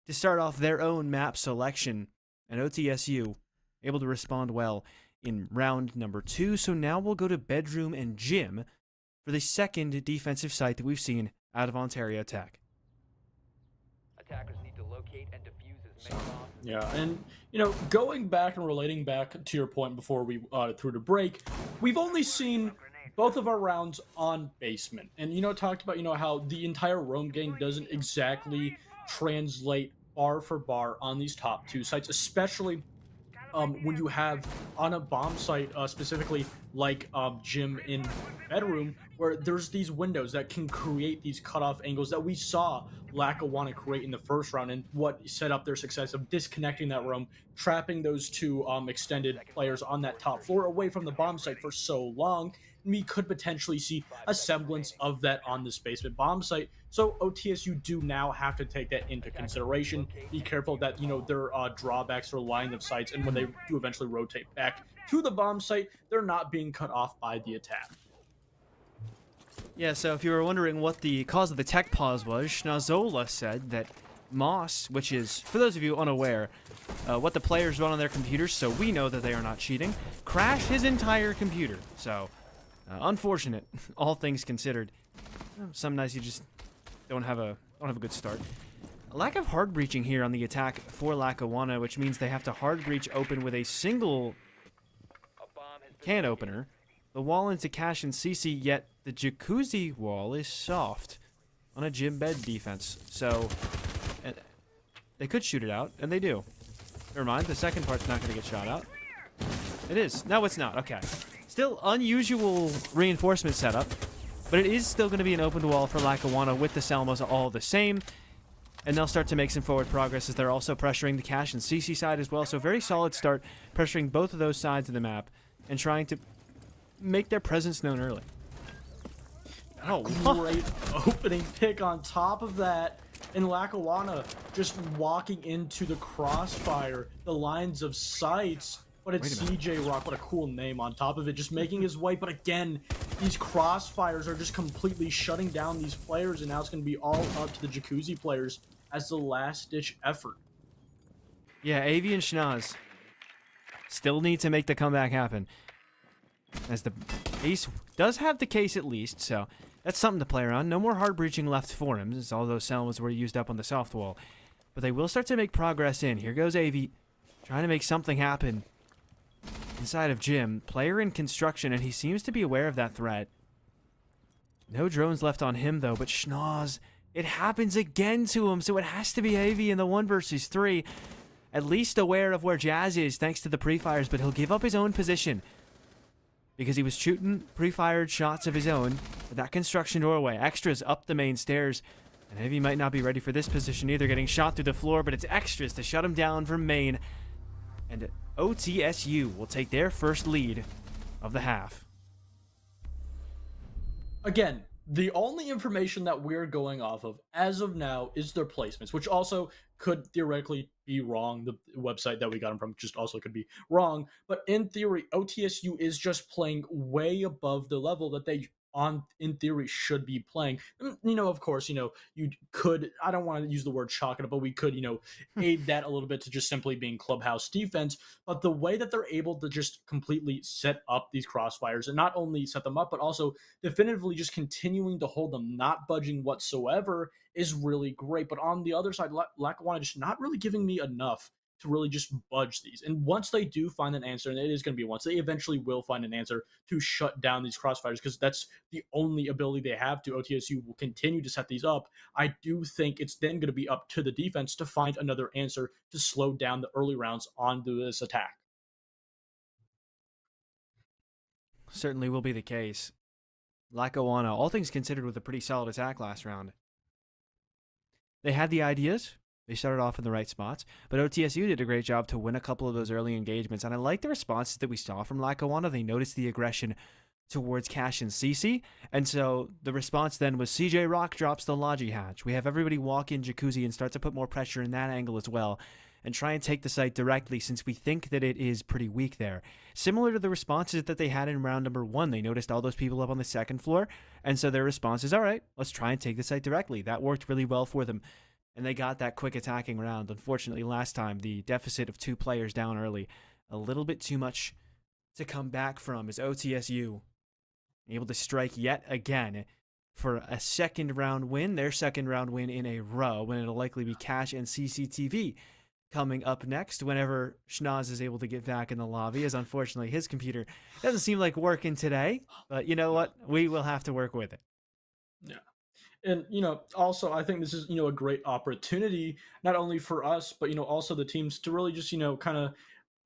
C: to start off their own map selection. And OTSU able to respond well in round number 2. So now we'll go to bedroom and gym for the second defensive site that we've seen out of Ontario Tech.
K: Attackers need to locate and defuse as many bombs.
D: Yeah, and going back and relating back to your point before we threw to break, we've only seen both of our rounds on basement, and talked about how the entire roam game doesn't exactly translate bar for bar on these top 2 sites, especially when you have on a bomb site, specifically like gym in bedroom, where there's these windows that can create these cutoff angles that we saw Lackawanna create in the first round, and what set up their success of disconnecting that room, trapping those 2 extended players on that top floor away from the bomb site for so long. We could potentially see a semblance of that on this basement bomb site. So OTSU do now have to take that into consideration. Be careful that there are drawbacks for line of sights, and when they do eventually rotate back to the bomb site, they're not being cut off by the attack.
C: Yeah, so if you were wondering what the cause of the tech pause was, Schnazola said that Moss, which is, for those of you unaware, what the players run on their computers, so we know that they are not cheating, crashed his entire computer. So, unfortunate, all things considered. Some nights you just don't have a good start. A lack of hard breaching here on the attack for Lackawanna, which means they have to hard breach open with a single can opener. The wall into Cash and CC, yet the jacuzzi wall is soft on a gym bed defense. So they could shoot it out, and they do. Never mind, the second part's not going to get shot out. It is. No, it's not. Okay. Still unusual reinforcement setup, but it is still going to be an open wall for Lackawanna with the Salmos all the same. And they'll start to make some forward progress as they're also pressuring the Cash and CC side as well. So very solid start, pressuring both of those sides of the map and trying to make their presence known early.
D: Oh, great opening pick on top of that. And Lackawanna just walking into the crossfire, the lines of sights. But it's CJ Rock, what a cool name on top of it, just making his way. But again, these crossfires are just completely shutting down these players, and now it's going to be all up to the Jacuzzi players as the last-ditch effort.
C: Yeah, Avi and Schnaz still need to make the comeback happen, as the Ace does have the case at least, so that's something to play around. No more hard breaching left for him, as all those Selmas were used up on the soft wall. But they will start to make progress in. Here goes Avi, trying to make something happen inside of Jim. Player in construction, and he seems to be aware of that threat. No drones left on him, though, but Schnoz, it happens again to him, so it has to be Avi in the 1 versus 3. at least aware of where Jazz is thanks to the pre-fires, but he'll give up his own position because he was shooting pre-fired shots of his own at that construction doorway. Extras up the main stairs, and Heavy might not be ready for this position either, getting shot through the floor, but it's Extras to shut him down from main. And OTSU will take their first lead of the half.
D: Again, the only information that we're going off of as of now is their placements, which also could theoretically be wrong. The website that we got them from just also could be wrong. But in theory, OTSU is just playing way above the level that they in theory should be playing. Of course, you could, I don't want to use the word chalk it up, but we could, aid that a little bit to just simply being clubhouse defense. But the way that they're able to just completely set up these crossfires, and not only set them up, but also definitively just continuing to hold them, not budging whatsoever, is really great. But on the other side, Lackawanna just not really giving me enough to really just budge these. And once they do find an answer, and it is going to be once, they eventually will find an answer to shut down these crossfires, because that's the only ability they have to. OTSU will continue to set these up. I do think it's then going to be up to the defense to find another answer to slow down the early rounds onto this attack.
C: Certainly will be the case. Lackawanna, all things considered, with a pretty solid attack last round. They had the ideas. They started off in the right spots, but OTSU did a great job to win a couple of those early engagements, and I like the responses that we saw from Lackawanna. They noticed the aggression towards Cash and CC, and so the response then was CJ Rock drops the Logi hatch. We have everybody walk in Jacuzzi and start to put more pressure in that angle as well, and try and take the site directly, since we think that it is pretty weak there. Similar to the responses that they had in round number 1, they noticed all those people up on the second floor, and so their response is, all right, let's try and take the site directly. That worked really well for them, and they got that quick attacking round. Unfortunately, last time, the deficit of 2 players down early, a little bit too much to come back from, as OTSU able to strike yet again for a second round win, their second round win in a row, when it'll likely be Cash and CCTV coming up next whenever Schnoz is able to get back in the lobby, as unfortunately his computer doesn't seem like working today, but you know what? We will have to work with it.
D: Yeah. And, also I think this is, a great opportunity, not only for us, but, also the teams to really just, kind of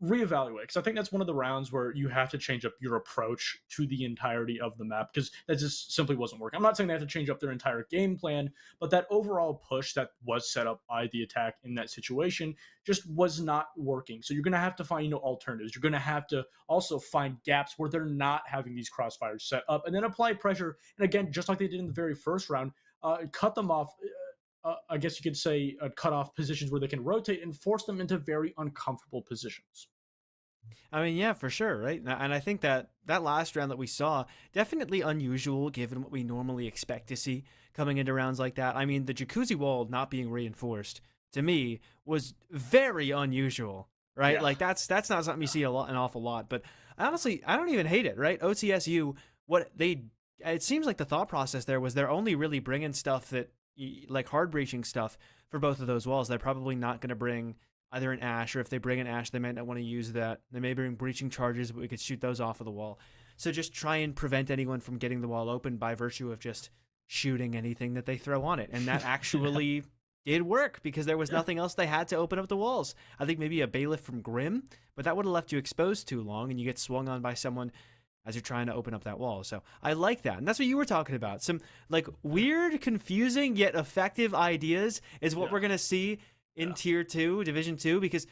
D: reevaluate. Because I think that's one of the rounds where you have to change up your approach to the entirety of the map, because that just simply wasn't working. I'm not saying they have to change up their entire game plan, but that overall push that was set up by the attack in that situation just was not working. So you're going to have to find, alternatives. You're going to have to also find gaps where they're not having these crossfires set up, and then apply pressure. And again, just like they did in the very first round, cut them off. I guess you could say cut off positions where they can rotate and force them into very uncomfortable positions.
C: I mean, yeah, for sure, right? And I think that last round that we saw, definitely unusual given what we normally expect to see coming into rounds like that. I mean, the Jacuzzi wall not being reinforced, to me, was very unusual, right?
D: Yeah.
C: Like, that's not something you see an awful lot. But honestly, I don't even hate it, right? OTSU, it seems like the thought process there was they're only really bringing stuff that, like hard breaching stuff for both of those walls. They're probably not going to bring either an Ash, or if they bring an Ash, they might not want to use that. They may bring breaching charges, but we could shoot those off of the wall. So just try and prevent anyone from getting the wall open by virtue of just shooting anything that they throw on it. And that actually did work, because there was nothing else they had to open up the walls. I think maybe a bailiff from Grim, but that would have left you exposed too long, and you get swung on by someone as you're trying to open up that wall. So I like that. And that's what you were talking about. Some like weird, confusing, yet effective ideas is what we're going to see in Tier 2, Division 2, because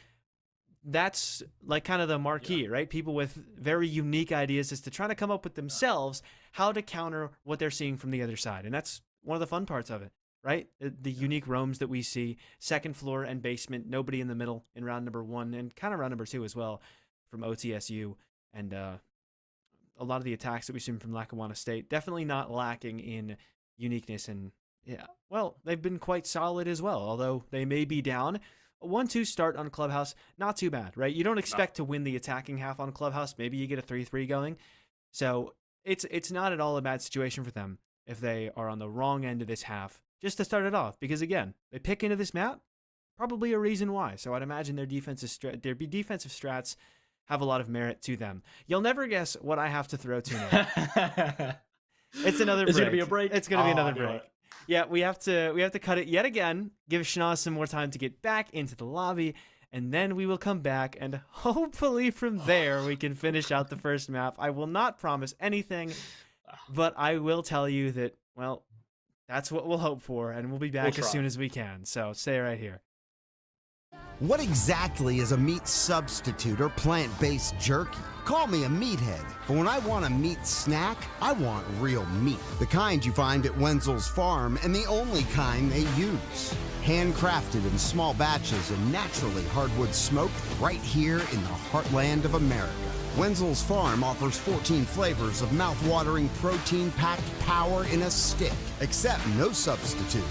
C: that's like kind of the marquee, right? People with very unique ideas as to trying to come up with themselves how to counter what they're seeing from the other side. And that's one of the fun parts of it, right? The unique roams that we see, second floor and basement, nobody in the middle in round number 1, and kind of round number 2 as well from OTSU. And a lot of the attacks that we've seen from Lackawanna State, definitely not lacking in uniqueness. And yeah, well, they've been quite solid as well, although they may be down. A 1-2 start on Clubhouse, not too bad, right? You don't expect to win the attacking half on Clubhouse. Maybe you get a 3-3 going. So it's not at all a bad situation for them if they are on the wrong end of this half, just to start it off. Because again, they pick into this map, probably a reason why. So I'd imagine their defensive strats have a lot of merit to them. You'll never guess what I have to throw to now. It's another break.
D: Is it going to be a break?
C: It's going to be another break. Yeah, we have to cut it yet again, give Schnoz some more time to get back into the lobby, and then we will come back, and hopefully from there we can finish out the first map. I will not promise anything, but I will tell you that, well, that's what we'll hope for, and we'll be back
D: We'll
C: as soon
D: try.
C: as we can. So stay right here.
E: What exactly is a meat substitute or plant-based jerky? Call me a meathead, but when I want a meat snack, I want real meat. The kind you find at Wenzel's Farm and the only kind they use. Handcrafted in small batches and naturally hardwood smoked right here in the heartland of America. Wenzel's Farm offers 14 flavors of mouth-watering protein-packed power in a stick, except no substitute.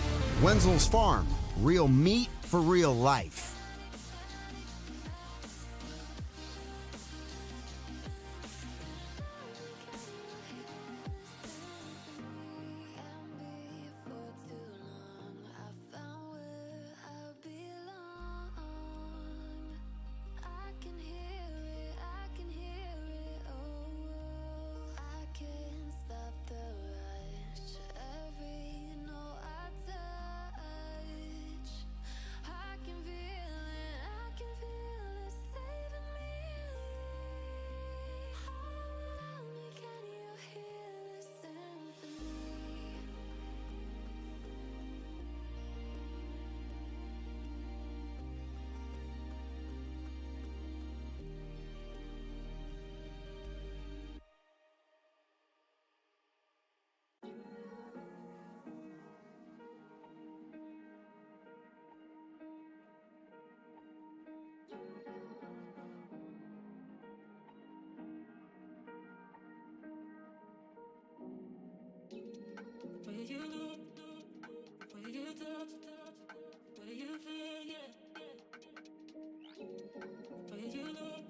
E: Wenzel's Farm, real meat for real life.
G: Where you look, where you touch, where you feel, yeah. Where you look,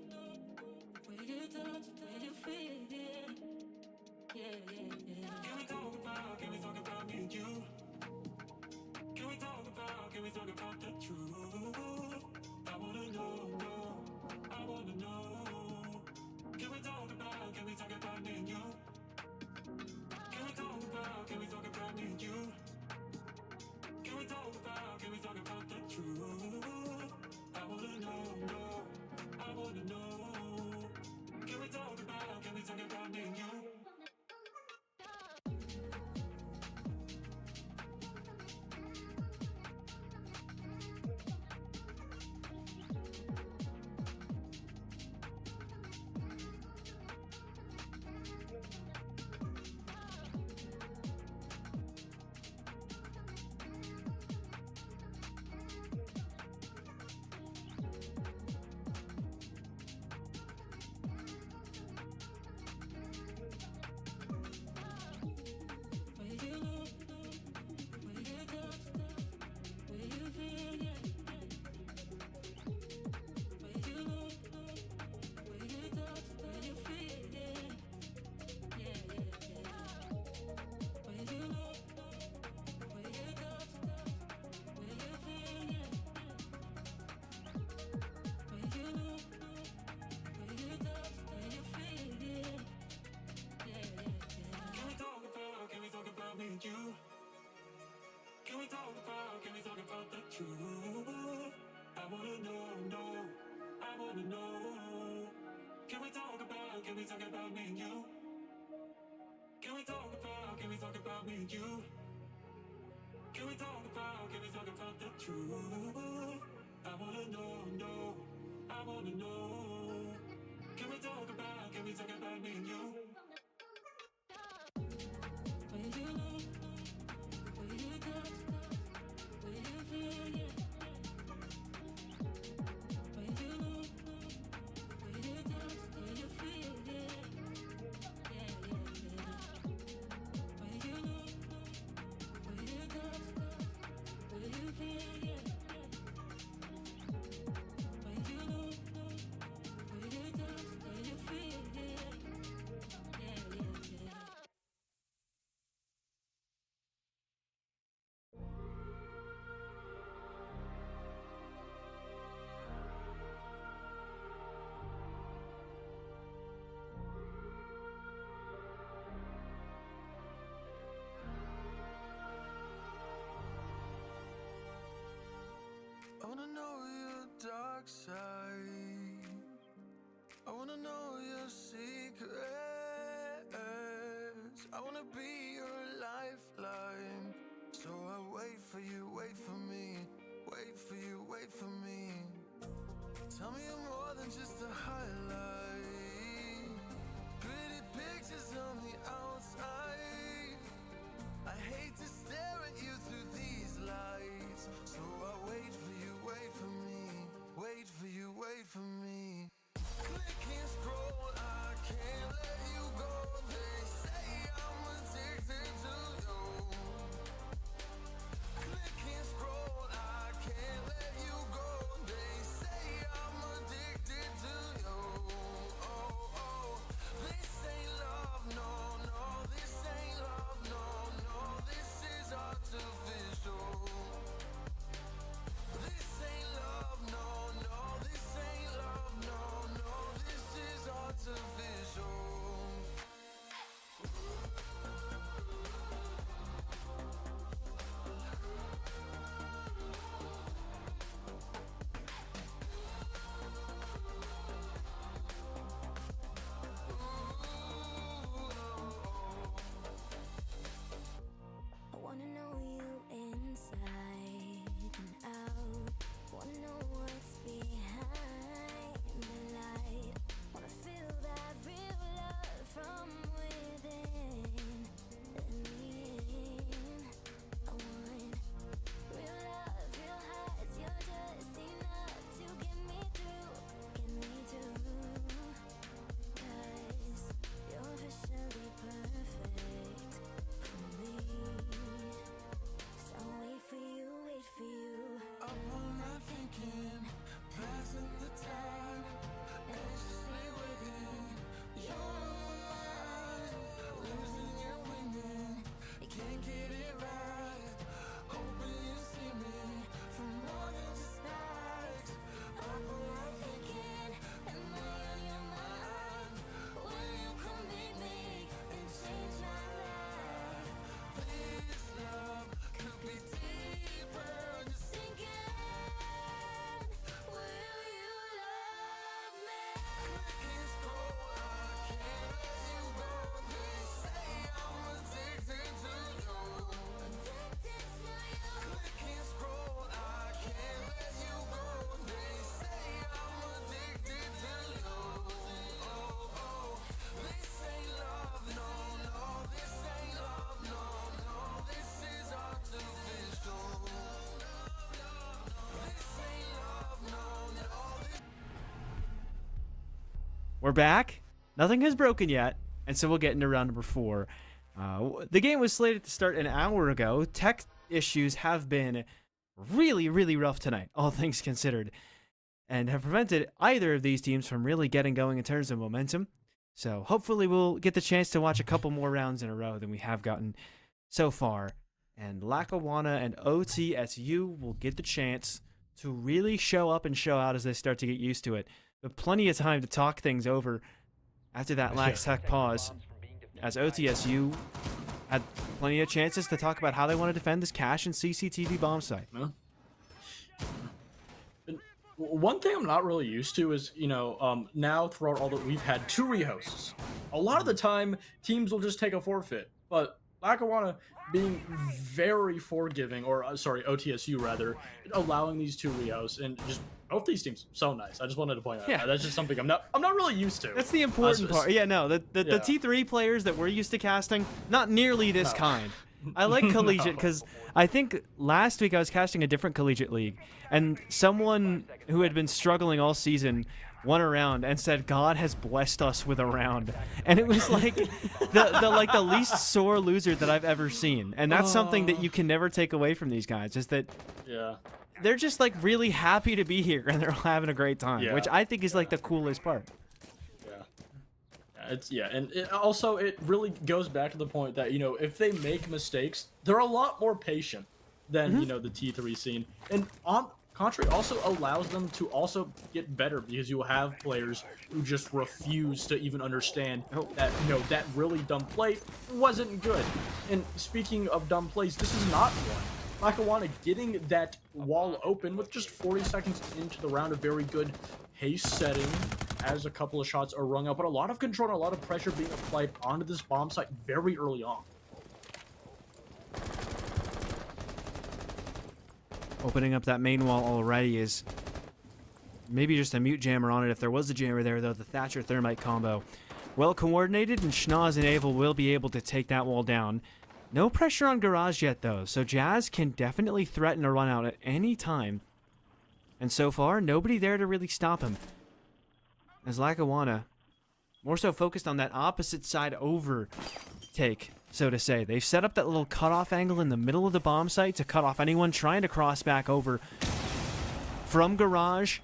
G: where you touch, where you feel, yeah. Can we talk about me and you? Can we talk about the truth? I wanna know, I wanna know. Can we talk about me and you? Can we talk about me and you? Can we talk about the truth? I wanna know, I wanna know. Can we talk about me and you? Me and you? Can we talk about the truth? I wanna know, I wanna know. Can we talk about me and you? Can we talk about me and you? Can we talk about the truth? I wanna know, I wanna know. Can we talk about me and you? Where you look, where you touch, where you feel, yeah. Where you look, where you touch, where you feel, yeah. Where you look, where you touch, where
H: wanna be your lifeline. So I wait for you, wait for me, wait for you, wait for me. Tell me you're more than just a highlight. Pretty pictures on the outside. I hate to stare at you through these lights. So I wait for you, wait for me, wait for you, wait for me. Click and scroll, I can't let you go. They say I'm addicted to you. Click and scroll, I can't let you go. They say I'm addicted to you. Oh, oh, this ain't love, no, no, this ain't love, no, no, this is artificial. This ain't love, no, no, this ain't love, no, no, this is artificial.
G: I wanna know you inside and out. Wanna know what's behind the light. Wanna feel that real love from within. Let me in. I want real love, real heights. You're just enough to get me through. 'Cause you're officially perfect for me. So wait for you, wait for you.
H: Up all night thinking, passing the time, anxiously waiting. You're mine, losing and winning. You can't get it right. Hoping you see me for more than just that. Up all night thinking,
G: Am I on your mind? Will you come meet me and change my life?
H: this love could be deeper. Just
G: Sink in. Will you love me?
H: click and scroll, I can't let you go. They say I'm addicted to you.
G: Addicted to you.
H: Click and scroll, I can't let you go. They say I'm addicted to you. Oh, oh, this ain't love, no, no, this ain't love, no, no, this is artificial. This ain't love, no, no, this
C: We're back. Nothing has broken yet, and so we'll get into round number 4. The game was slated to start an hour ago. Tech issues have been really, really rough tonight, all things considered, and have prevented either of these teams from really getting going in terms of momentum. So hopefully we'll get the chance to watch a couple more rounds in a row than we have gotten so far. And Lackawanna and OTSU will get the chance to really show up and show out as they start to get used to it. But plenty of time to talk things over after that Lax Tech pause, as OTSU had plenty of chances to talk about how they want to defend this cache and CCTV bomb site.
D: And one thing I'm not really used to is, now throughout all that we've had 2 rehosts. A lot of the time, teams will just take a forfeit, but Lackawanna being very forgiving, or OTSU rather, allowing these 2 rehosts, and just both these teams so nice. I just wanted to point out that's just something I'm not really used to.
C: That's the important part. Yeah, no, the T3 players that we're used to casting, not nearly this kind. I like collegiate because I think last week I was casting a different collegiate league, and someone who had been struggling all season won a round and said, "God has blessed us with a round," and it was like the least sore loser that I've ever seen, and that's something that you can never take away from these guys. Is that they're just like really happy to be here and they're having a great time, which I think is like the coolest part.
D: And it really goes back to the point that, if they make mistakes, they're a lot more patient than the T3 scene, and on contrary also allows them to also get better, because you will have players who just refuse to even understand that that really dumb play wasn't good. And speaking of dumb plays, this is not one. Lackawanna getting that wall open with just 40 seconds into the round. A very good pace setting as a couple of shots are rung out, but a lot of control and a lot of pressure being applied onto this bomb site very early on.
C: Opening up that main wall already is maybe just a mute jammer on it. If there was a jammer there, though, the Thatcher Thermite combo. Well coordinated, and Schnoz and Avel will be able to take that wall down. No pressure on Garage yet, though, so Jazz can definitely threaten a run out at any time. And so far, nobody there to really stop him. As Lackawanna, more so focused on that opposite side overtake, so to say. They've set up that little cutoff angle in the middle of the bomb site to cut off anyone trying to cross back over from Garage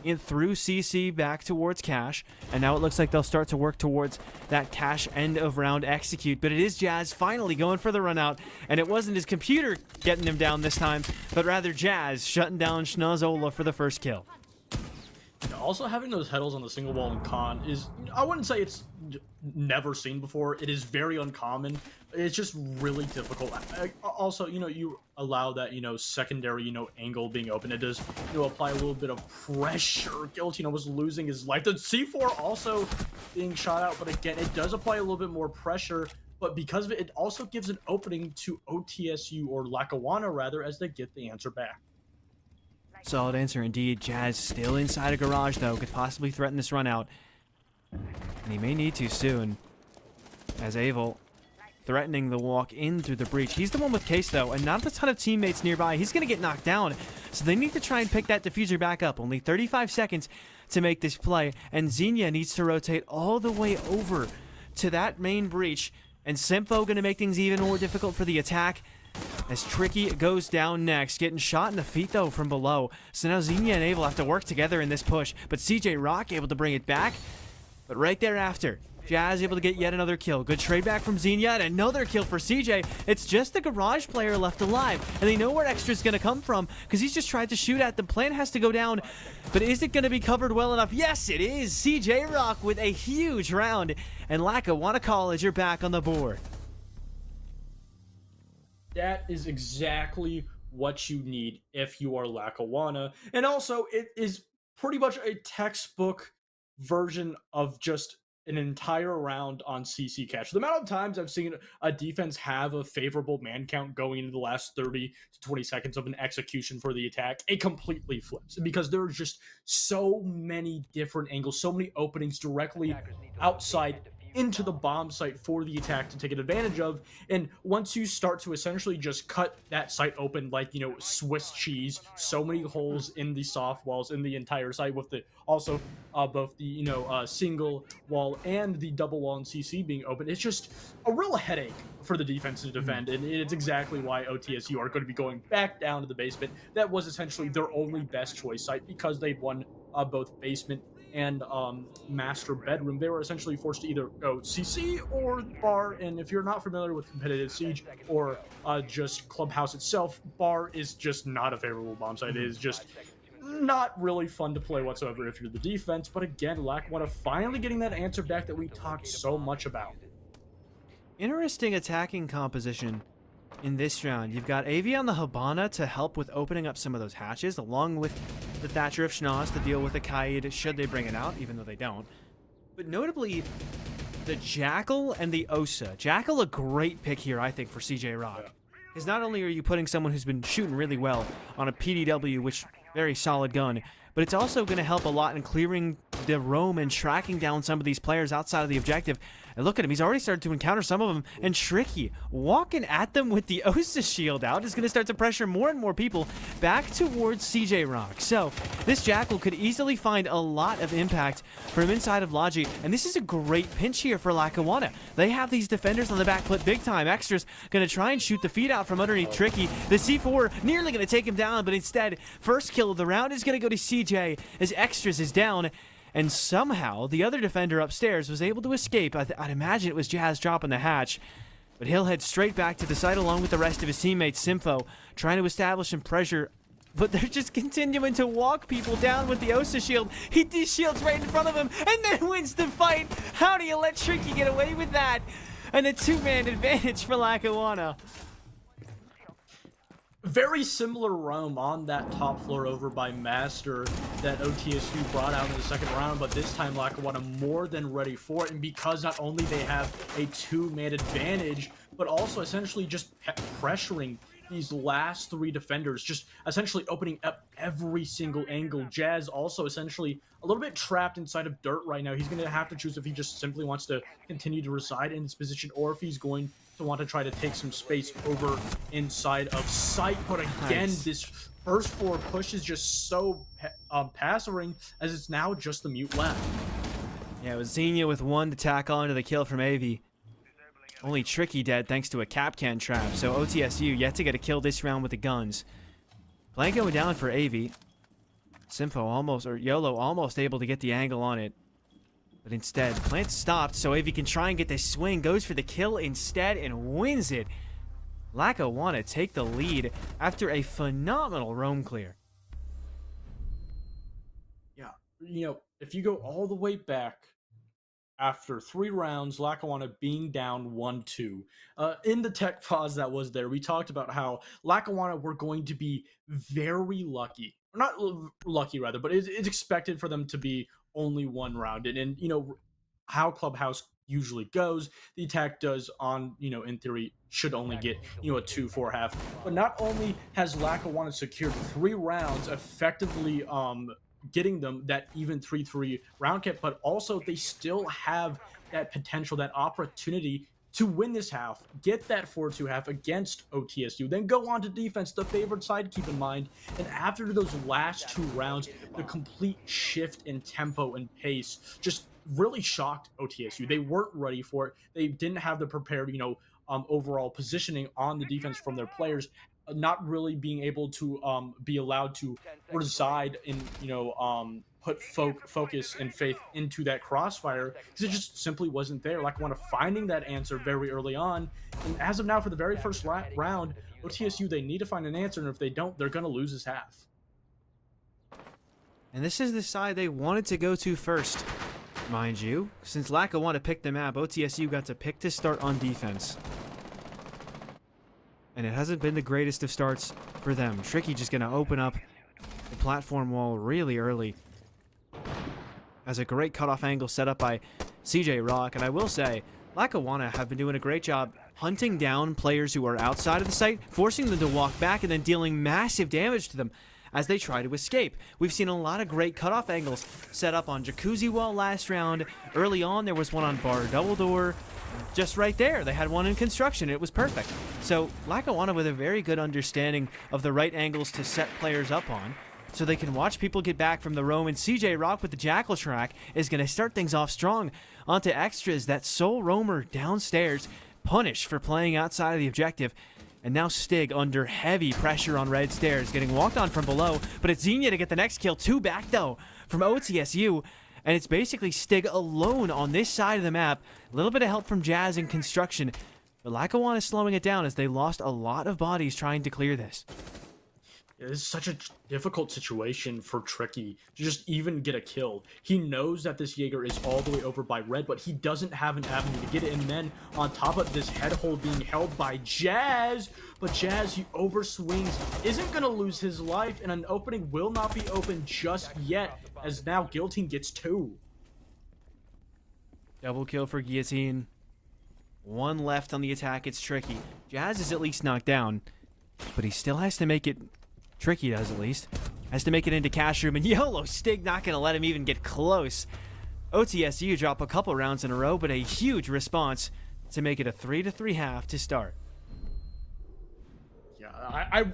C: in through CC back towards Cash, and now it looks like they'll start to work towards that Cash end of round execute, but it is Jazz finally going for the run out, and it wasn't his computer getting him down this time, but rather Jazz shutting down Schnozola for the first kill.
D: Also, having those heddles on the single wall in Con is, I wouldn't say it's never seen before. It is very uncommon. It's just really difficult. Also, you allow that, secondary, angle being open. It does, apply a little bit of pressure. Guilt, was losing his life. The C4 also being shot out, but again, it does apply a little bit more pressure. But because of it, it also gives an opening to OTSU, or Lackawanna rather, as they get the answer back.
C: Solid answer indeed. Jazz still inside a Garage, though. Could possibly threaten this run out. And he may need to soon. As Avel threatening the walk in through the breach. He's the one with Case, though, and not a ton of teammates nearby. He's going to get knocked down. So they need to try and pick that diffuser back up. Only 35 seconds to make this play. And Xenia needs to rotate all the way over to that main breach. And Sympho going to make things even more difficult for the attack. As Tricky goes down next, getting shot in the feet, though, from below. So now Xenia and Avel have to work together in this push, but CJ Rock able to bring it back. But right thereafter, Jazz able to get yet another kill. Good trade back from Xenia, and another kill for CJ. It's just the Garage player left alive, and they know where Extra's going to come from, because he's just tried to shoot at them. Plan has to go down, but is it going to be covered well enough? Yes, it is! CJ Rock with a huge round, and Lackawanna College are back on the board.
D: That is exactly what you need if you are Lackawanna. And also, it is pretty much a textbook version of just an entire round on CC Cash. The amount of times I've seen a defense have a favorable man count going into the last 30 to 20 seconds of an execution for the attack, it completely flips. Because there are just so many different angles, so many openings directly outside into the bomb site for the attack to take advantage of. And once you start to essentially just cut that site open like, Swiss cheese, so many holes in the soft walls in the entire site, with the also both the single wall and the double wall and CC being open, it's just a real headache for the defense to defend. And it's exactly why OTSU are going to be going back down to the basement. That was essentially their only best choice site, because they'd won both basement and master bedroom. They were essentially forced to either go CC or bar. And if you're not familiar with competitive siege or just clubhouse itself, bar is just not a favorable bomb site. It is just not really fun to play whatsoever if you're the defense. But again, Lackawanna finally getting that answer back that we talked so much about.
C: Interesting attacking composition in this round. You've got AV on the Habana to help with opening up some of those hatches, along with the Thatcher of Schnoz to deal with the Kaid should they bring it out, even though they don't. But notably, the Jackal and the Osa. Jackal, a great pick here, I think, for CJ Rock. Because not only are you putting someone who's been shooting really well on a PDW, which very solid gun, but it's also going to help a lot in clearing the roam and tracking down some of these players outside of the objective. And look at him, he's already started to encounter some of them, and Tricky walking at them with the Osa shield out is going to start to pressure more and more people back towards CJ Rock. So this Jackal could easily find a lot of impact from inside of Logi, and this is a great pinch here for Lackawanna. They have these defenders on the back foot big time. Extra's going to try and shoot the feed out from underneath Tricky. The C4 nearly going to take him down, but instead, first kill of the round is going to go to CJ as Extras is down. And somehow, the other defender upstairs was able to escape. I'd imagine it was Jazz dropping the hatch. But he'll head straight back to the site along with the rest of his teammates. Sympho trying to establish some pressure. But they're just continuing to walk people down with the Osa shield. He de-shields right in front of him and then wins the fight. How do you let Tricky get away with that? And a two-man advantage for Lackawanna.
D: very similar roam on that top floor over by Master that OTSU brought out in the second round, but this time Lackawanna more than ready for it, and because not only they have a two-man advantage, but also essentially just pressuring these last three defenders, just essentially opening up every single angle. Jazz also essentially a little bit trapped inside of dirt right now. He's going to have to choose if he just simply wants to continue to reside in his position or if he's going to want to try to take some space over inside of sight. But again, this first floor push is just so passive as it's now just the mute left.
C: Yeah, it was Xenia with one to tack on to the kill from AV. Only Tricky dead thanks to a Capcan trap, so OTSU yet to get a kill this round with the guns. Plan going down for AV. YOLO almost able to get the angle on it. But instead, Plant stopped, so AV can try and get this swing, goes for the kill instead and wins it. Lackawanna take the lead after a phenomenal roam clear.
D: Yeah, you know, if you go all the way back, after 3 rounds, Lackawanna being down 1-2. In the tech pause that was there, we talked about how Lackawanna were going to be very lucky. Or not lucky, rather, but it's expected for them to be only 1 round. And, you know, how Clubhouse usually goes, the attack does on, you know, in theory, should only get, you know, a 2-4 half. But not only has Lackawanna secured 3 rounds, effectively getting them that even 3-3 round kit, but also they still have that potential, that opportunity to win this half, get that 4-2 half against OTSU, then go on to defense, the favored side, keep in mind. And after those last 2 rounds, the complete shift in tempo and pace just really shocked OTSU. They weren't ready for it. They didn't have the prepared, you know, overall positioning on the defense from their players, not really being able to be allowed to reside in, you know, put focus and faith into that crossfire, because it just simply wasn't there. Lackawanna finding that answer very early on, and as of now, for the very first round, OTSU, they need to find an answer, and if they don't, they're going to lose this half.
C: And this is the side they wanted to go to first, mind you. Since Lackawanna picked the map, OTSU got to pick to start on defense. And it hasn't been the greatest of starts for them. Tricky just going to open up the platform wall really early. As a great cutoff angle set up by CJ Rock. And I will say, Lackawanna have been doing a great job hunting down players who are outside of the site, forcing them to walk back and then dealing massive damage to them as they try to escape. We've seen a lot of great cutoff angles set up on Jacuzzi Wall last round. Early on, there was one on Bar Double Door. Just right there, they had one in construction. It was perfect. So Lackawanna with a very good understanding of the right angles to set players up on, so they can watch people get back from the roam. And CJ Rock with the Jackal track is going to start things off strong. Onto extras, that sole roamer downstairs, punished for playing outside of the objective. And now Stig under heavy pressure on red stairs, getting walked on from below. But it's Xenia to get the next kill. 2 back, though, from OTSU. And it's basically Stig alone on this side of the map. A little bit of help from Jazz in construction. But Lackawanna is slowing it down as they lost a lot of bodies trying to clear this.
D: This is such a difficult situation for Tricky to just even get a kill. He knows that this Jaeger is all the way over by red, but he doesn't have an avenue to get it. And then on top of this, head hold being held by Jazz. But Jazz, he overswings, isn't going to lose his life, and an opening will not be open just yet, as now Guillotine gets 2.
C: Double kill for Guillotine. 1 left on the attack. It's Tricky. Jazz is at least knocked down, but he still has to make it. Tricky does, at least. Has to make it into cash room, and YOLO Stig not going to let him even get close. OTSU drop a couple rounds in a row, but a huge response to make it a 3-3 half to start.
D: Yeah,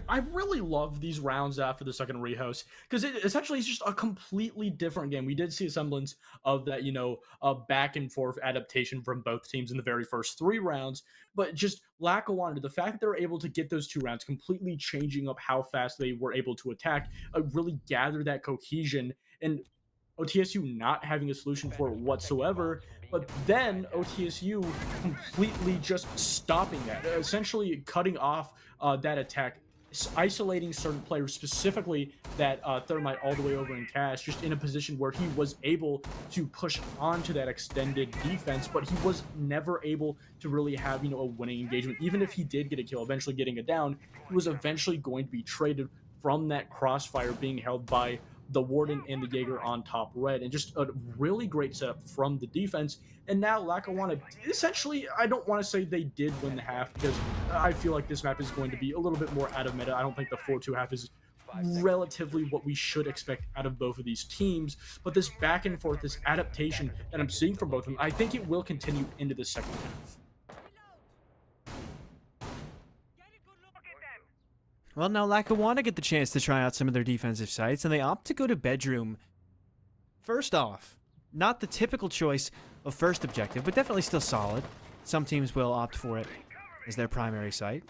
D: I really love these rounds after the second rehost, because it essentially is just a completely different game. We did see a semblance of that, you know, a back and forth adaptation from both teams in the very first 3 rounds, but just Lackawanna, the fact that they were able to get those 2 rounds, completely changing up how fast they were able to attack, really gather that cohesion, and OTSU not having a solution for it whatsoever, but then OTSU completely just stopping that, essentially cutting off that attack isolating certain players, specifically that Thermite all the way over in Cash, just in a position where he was able to push onto that extended defense, but he was never able to really have, a winning engagement. Even if he did get a kill, eventually getting it down, he was eventually going to be traded from that crossfire being held by the Warden and the Jaeger on top red, and just a really great setup from the defense. And now Lackawanna, essentially, I don't want to say they did win the half, because I feel like this map is going to be a little bit more out of meta. I don't think the 4-2 half is relatively what we should expect out of both of these teams, but this back and forth, this adaptation that I'm seeing from both of them, I think it will continue into the second half.
C: Well, now Lackawanna get the chance to try out some of their defensive sites, and they opt to go to bedroom. First off, not the typical choice of first objective, but definitely still solid. Some teams will opt for it as their primary site.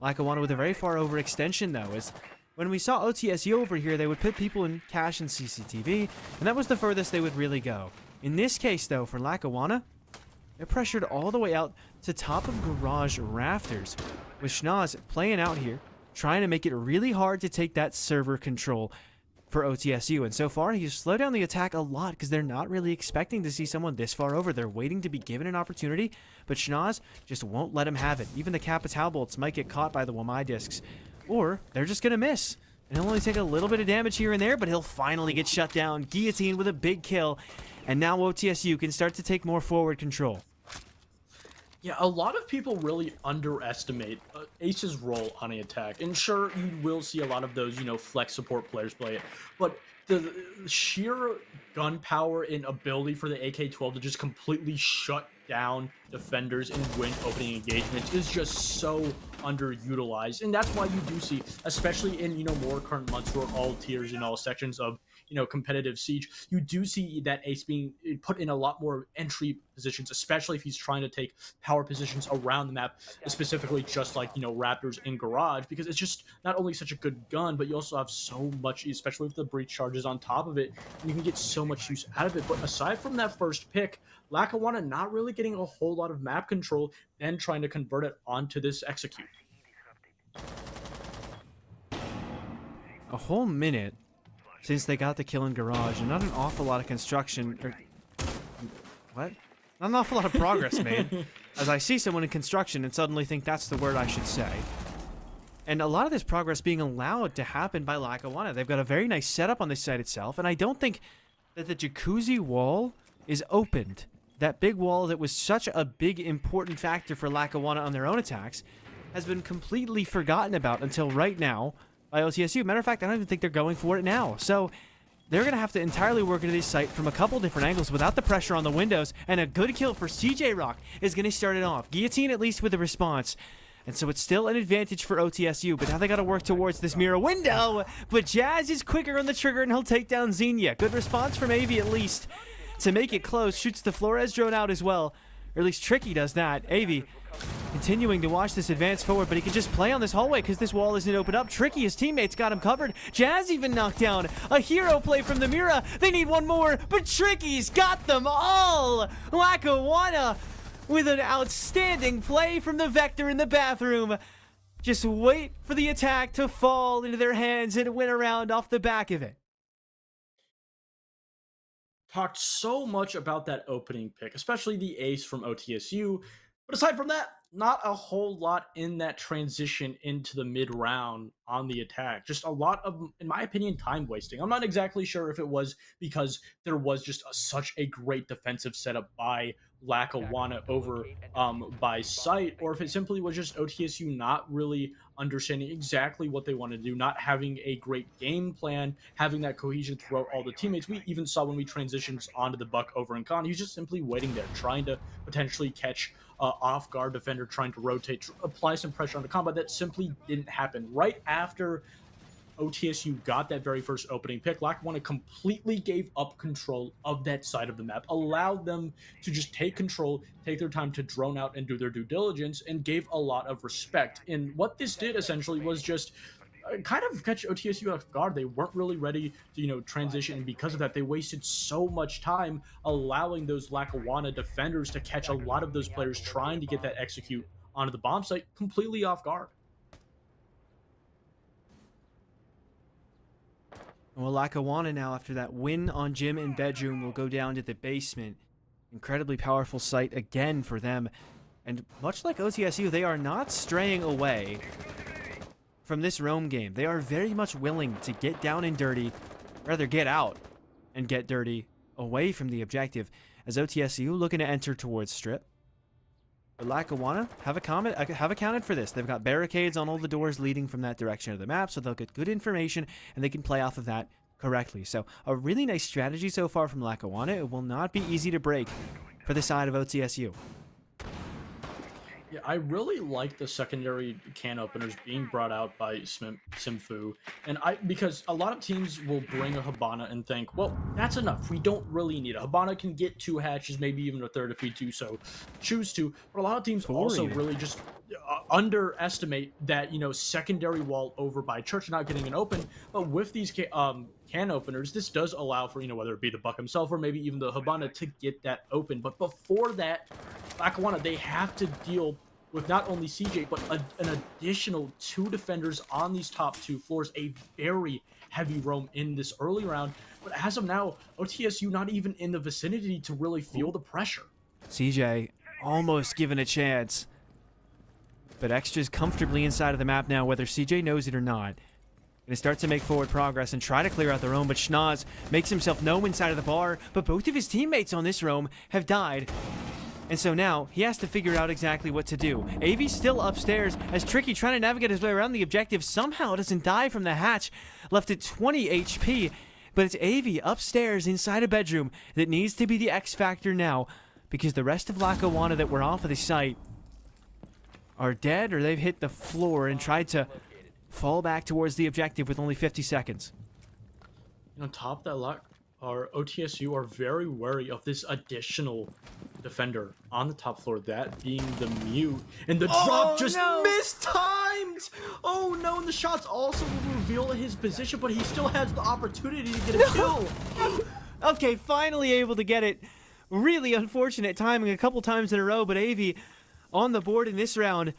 C: Lackawanna with a very far overextension, though, is when we saw OTSU over here, they would put people in cache and CCTV, and that was the furthest they would really go. In this case, though, for Lackawanna, they're pressured all the way out to top of garage rafters, with Schnoz playing out here, trying to make it really hard to take that server control for OTSU. And so far, he's slowed down the attack a lot because they're not really expecting to see someone this far over. They're waiting to be given an opportunity, but Schnoz just won't let him have it. Even the Capital bolts might get caught by the Wamai discs, or they're just going to miss. And he'll only take a little bit of damage here and there, but he'll finally get shut down. Guillotine with a big kill, and now OTSU can start to take more forward control.
D: Yeah, a lot of people really underestimate Ace's role on the attack. And sure, you will see a lot of those, flex support players play it. But the sheer gunpowder and ability for the AK-12 to just completely shut down defenders and win opening engagements is just so underutilized. And that's why you do see, especially in, more current months where all tiers and all sections of competitive Siege, you do see that Ace being put in a lot more entry positions, especially if he's trying to take power positions around the map, specifically just like, Raptors in Garage, because it's just not only such a good gun, but you also have so much, especially with the breach charges on top of it, and you can get so much use out of it. But aside from that first pick, Lackawanna not really getting a whole lot of map control and trying to convert it onto this execute.
C: A whole minute since they got the kill in Garage, and not an awful lot of construction, what? Not an awful lot of progress made, as I see someone in construction and suddenly think that's the word I should say. And a lot of this progress being allowed to happen by Lackawanna. They've got a very nice setup on this site itself, and I don't think that the jacuzzi wall is opened. That big wall that was such a big important factor for Lackawanna on their own attacks has been completely forgotten about until right now by OTSU. Matter of fact, I don't even think they're going for it now. So they're going to have to entirely work into this site from a couple different angles without the pressure on the windows, and a good kill for CJ Rock is going to start it off. Guillotine at least with a response. And so it's still an advantage for OTSU, but now they got to work towards this mirror window. But Jazz is quicker on the trigger, and he'll take down Xenia. Good response from Avi at least to make it close. Shoots the Flores drone out as well. Or at least Tricky does that. Avi continuing to watch this advance forward, but he can just play on this hallway because this wall isn't opened up. Tricky, his teammates got him covered. Jazz even knocked down. A hero play from the Mira. They need one more, but Tricky's got them all. Lackawanna with an outstanding play from the Vector in the bathroom. Just wait for the attack to fall into their hands and win a round off the back of it.
D: Talked so much about that opening pick, especially the ace from OTSU. But aside from that, not a whole lot in that transition into the mid-round on the attack. Just a lot of, in my opinion, time wasting. I'm not exactly sure if it was because there was just such a great defensive setup by Lackawanna over by site, or if it simply was just OTSU not really understanding exactly what they want to do, not having a great game plan, having that cohesion throughout all the teammates. We even saw when we transitioned onto the Buck over in Con, he was just simply waiting there, trying to potentially catch off-guard defender, trying to rotate, apply some pressure on the combat. That simply didn't happen. Right after OTSU got that very first opening pick, Lackawanna completely gave up control of that side of the map, allowed them to just take control, take their time to drone out and do their due diligence, and gave a lot of respect. And what this did essentially was just kind of catch OTSU off guard. They weren't really ready to, transition, and because of that, they wasted so much time allowing those Lackawanna defenders to catch a lot of those players trying to get that execute onto the bomb site completely off guard.
C: Well, Lackawanna now, after that win on Gym and Bedroom, will go down to the basement. Incredibly powerful site again for them. And much like OTSU, they are not straying away from this roam game. They are very much willing to get down and dirty, rather get out and get dirty away from the objective, as OTSU looking to enter towards Strip. But Lackawanna have accounted for this. They've got barricades on all the doors leading from that direction of the map, so they'll get good information and they can play off of that correctly. So a really nice strategy so far from Lackawanna. It will not be easy to break for the side of OTSU.
D: Yeah, I really like the secondary can openers being brought out by Simfu, and because a lot of teams will bring a Habana and think, well, that's enough. We don't really need a Habana. Can get 2 hatches, maybe even a third if we choose to. But a lot of teams also really just underestimate that, you know, secondary wall over by Church not getting an open. But with these can openers, this does allow for, you know, whether it be the Buck himself or maybe even the Habana to get that open. But before that, Lackawanna, they have to deal with not only CJ, but an additional 2 defenders on these top 2 floors, a very heavy roam in this early round. But as of now, OTSU not even in the vicinity to really feel the pressure.
C: CJ almost given a chance, but Extra's comfortably inside of the map now, whether CJ knows it or not. Gonna start to make forward progress and try to clear out the roam, but Schnoz makes himself known inside of the bar, but both of his teammates on this roam have died. And so now, he has to figure out exactly what to do. AV's still upstairs, as Tricky trying to navigate his way around the objective somehow doesn't die from the hatch, left at 20 HP. But it's AV upstairs inside a bedroom that needs to be the X factor now, because the rest of Lackawanna that were off of the site are dead, or they've hit the floor and tried to fall back towards the objective with only 50 seconds.
D: And on top of that, our OTSU are very wary of this additional defender on the top floor, that being the Mute. And the drop just mistimed! Oh no, and the shots also will reveal his position, but he still has the opportunity to get a kill.
C: Okay, finally able to get it. Really unfortunate timing a couple times in a row, but AV on the board in this round.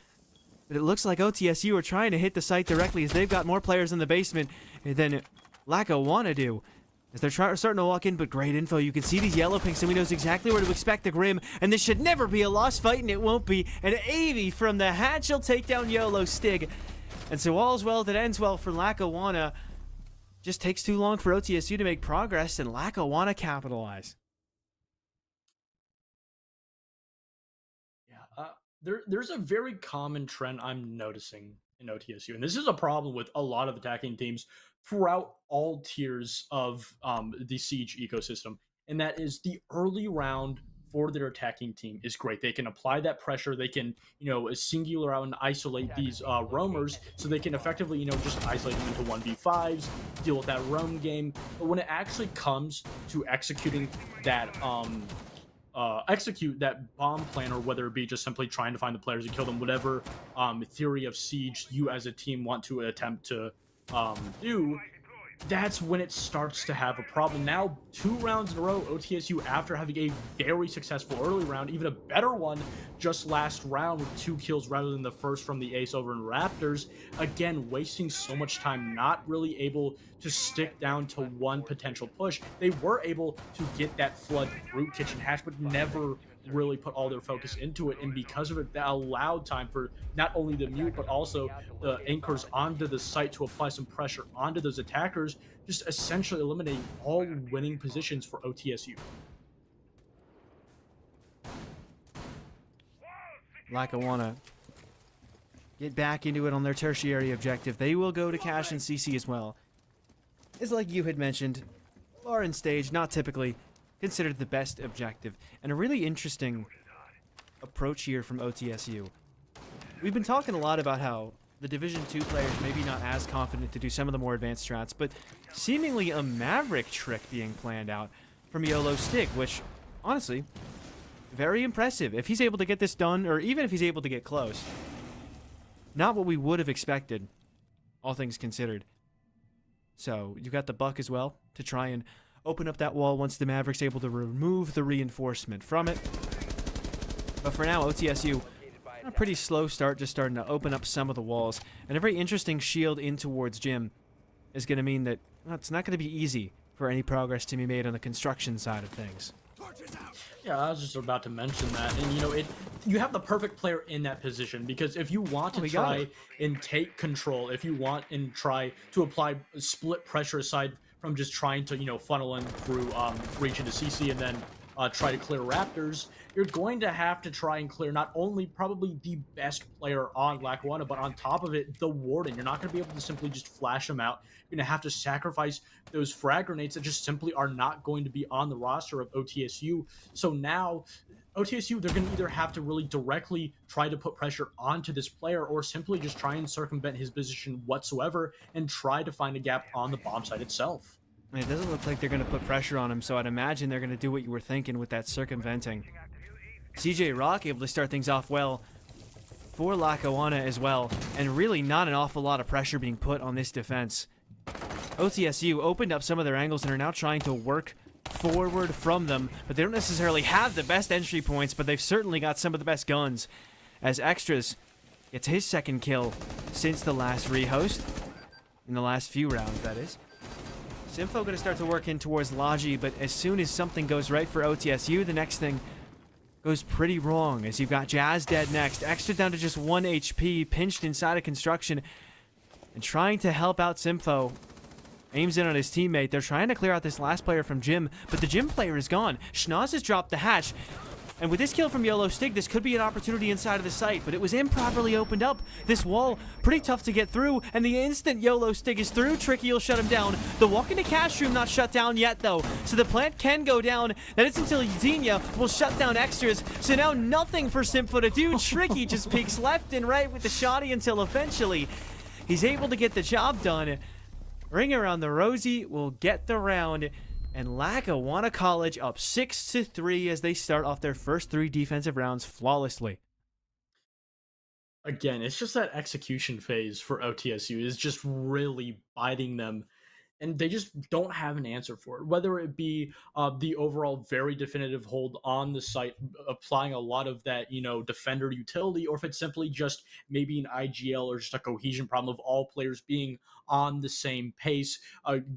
C: But it looks like OTSU are trying to hit the site directly, as they've got more players in the basement than Lackawanna do. As they're starting to walk in, but great info. You can see these yellow pinks, and we knows exactly where to expect the Grim. And this should never be a lost fight, and it won't be. And AV from the hatch will take down YOLO Stig. And so all's well that ends well for Lackawanna. Just takes too long for OTSU to make progress, and Lackawanna capitalize.
D: Yeah, there's a very common trend I'm noticing in OTSU, and this is a problem with a lot of attacking teams throughout all tiers of the Siege ecosystem, and that is the early round for their attacking team is great. They can apply that pressure. They can, you know, singular out and isolate these roamers, so they can effectively, you know, just isolate them into 1v5s, deal with that roam game. But when it actually comes to executing that execute that bomb plan, or whether it be just simply trying to find the players and kill them, whatever theory of Siege you as a team want to attempt to do, that's when it starts to have a problem. Now, 2 rounds in a row, OTSU, after having a very successful early round, even a better one just last round with 2 kills rather than the first from the Ace over in Raptors, again, wasting so much time, not really able to stick down to one potential push. They were able to get that flood through Kitchen Hatch, but never really put all their focus into it, and because of it, that allowed time for not only the Mute but also the anchors onto the site to apply some pressure onto those attackers, just essentially eliminating all winning positions for OTSU.
C: Lackawanna get back into it on their tertiary objective. They will go to Cash and CC as well. It's like you had mentioned, bar and stage, not typically considered the best objective, and a really interesting approach here from OTSU. We've been talking a lot about how the Division 2 players maybe not as confident to do some of the more advanced strats, but seemingly a Maverick trick being planned out from YOLO Stig, which, honestly, very impressive. If he's able to get this done, or even if he's able to get close, not what we would have expected, all things considered. So, you've got the Buck as well to try and open up that wall once the Maverick's able to remove the reinforcement from it. But for now, OTSU, a pretty slow start, just starting to open up some of the walls. And a very interesting shield in towards Jim is going to mean that it's not going to be easy for any progress to be made on the construction side of things.
D: Yeah, I was just about to mention that, and you have the perfect player in that position, because if you want to try and take control, if you want and try to apply split pressure aside from just trying to funnel in through reach into CC and then try to clear Raptors, you're going to have to try and clear not only probably the best player on Lackawanna, but on top of it, the Warden. You're not going to be able to simply just flash him out. You're going to have to sacrifice those frag grenades that just simply are not going to be on the roster of OTSU. So now, OTSU, they're going to either have to really directly try to put pressure onto this player, or simply just try and circumvent his position whatsoever and try to find a gap on the bomb site itself.
C: It doesn't look like they're going to put pressure on him, so I'd imagine they're going to do what you were thinking with that circumventing. CJ Rock able to start things off well for Lackawanna as well, and really not an awful lot of pressure being put on this defense. OTSU opened up some of their angles and are now trying to work forward from them, but they don't necessarily have the best entry points, but they've certainly got some of the best guns, as Extras gets his second kill since the last rehost, in the last few rounds, that is. Simfo going to start to work in towards Logi, but as soon as something goes right for OTSU, the next thing goes pretty wrong, as you've got Jazz dead next. Extra down to just 1 HP, pinched inside of construction, and trying to help out Simfo. Aims in on his teammate. They're trying to clear out this last player from Jim, but the Jim player is gone. Schnoz has dropped the hatch. And with this kill from Yolo Stig, this could be an opportunity inside of the site, but it was improperly opened up. This wall, pretty tough to get through, and the instant Yolo Stig is through, Tricky will shut him down. The walk into cash room not shut down yet, though, so the plant can go down. Then it's until Xenia will shut down Extras, so now nothing for Simfo to do. Tricky just peeks left and right with the shoddy until eventually he's able to get the job done. Ring around the Rosie will get the round, and Lackawanna College up 6-3 as they start off their first 3 defensive rounds flawlessly.
D: Again, it's just that execution phase for OTSU is just really biting them, and they just don't have an answer for it. Whether it be the overall very definitive hold on the site, applying a lot of that, defender utility, or if it's simply just maybe an IGL or just a cohesion problem of all players being on the same pace,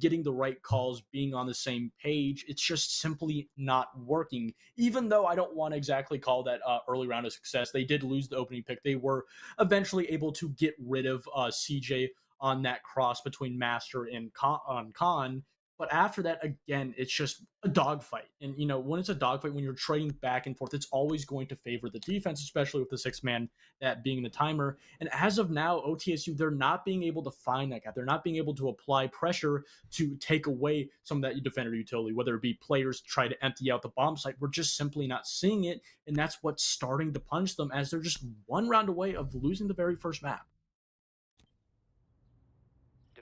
D: getting the right calls, being on the same page. It's just simply not working. Even though I don't want to exactly call that early round a success, they did lose the opening pick. They were eventually able to get rid of CJ on that cross between Master and Khan. But after that, again, it's just a dogfight. And, when it's a dogfight, when you're trading back and forth, it's always going to favor the defense, especially with the 6-man, that being the timer. And as of now, OTSU, they're not being able to find that gap. They're not being able to apply pressure to take away some of that defender utility, whether it be players try to empty out the bomb site. We're just simply not seeing it. And that's what's starting to punch them, as they're just one round away of losing the very first map.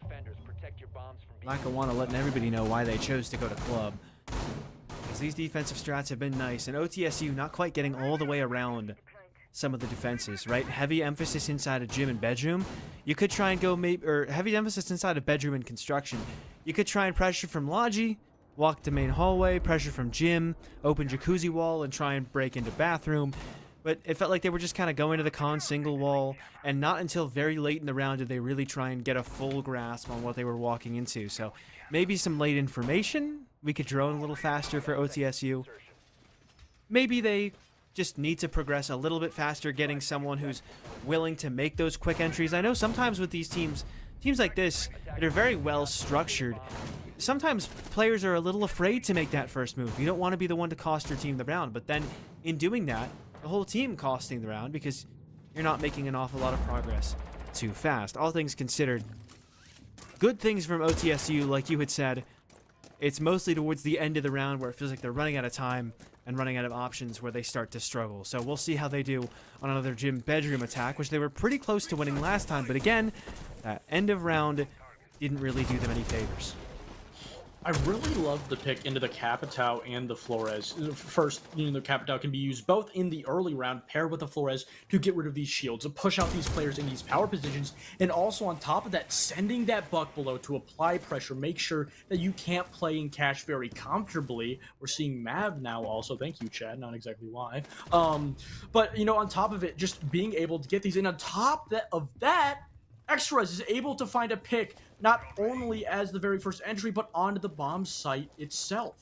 K: Defenders, protect your bombs from being
C: Lackawanna letting everybody know why they chose to go to club, because these defensive strats have been nice, and OTSU not quite getting all the way around some of the defenses, right? Heavy emphasis inside of gym and bedroom. You could try and go heavy emphasis inside of bedroom and construction. You could try and pressure from Logi, walk to main hallway, pressure from gym, open jacuzzi wall, and try and break into bathroom. But it felt like they were just kind of going to the con single wall, and not until very late in the round did they really try and get a full grasp on what they were walking into. So maybe some late information. We could drone a little faster for OTSU. Maybe they just need to progress a little bit faster, getting someone who's willing to make those quick entries. I know sometimes with these teams like this that are very well structured, sometimes players are a little afraid to make that first move. You don't want to be the one to cost your team the round, but then in doing that, the whole team costing the round, because you're not making an awful lot of progress too fast. All things considered, good things from OTSU, like you had said. It's mostly towards the end of the round where it feels like they're running out of time and running out of options, where they start to struggle. So we'll see how they do on another gym bedroom attack, which they were pretty close to winning last time. But again, that end of round didn't really do them any favors.
D: I really love the pick into the Capitao and the Flores. First, the Capitao can be used both in the early round paired with the Flores to get rid of these shields, to push out these players in these power positions, and also on top of that, sending that buck below to apply pressure, make sure that you can't play in cash very comfortably. We're seeing Mav now also. Thank you, Chad. Not exactly why. But, on top of it, just being able to get these in. On top of that, Extras is able to find a pick not only as the very first entry, but onto the bomb site itself.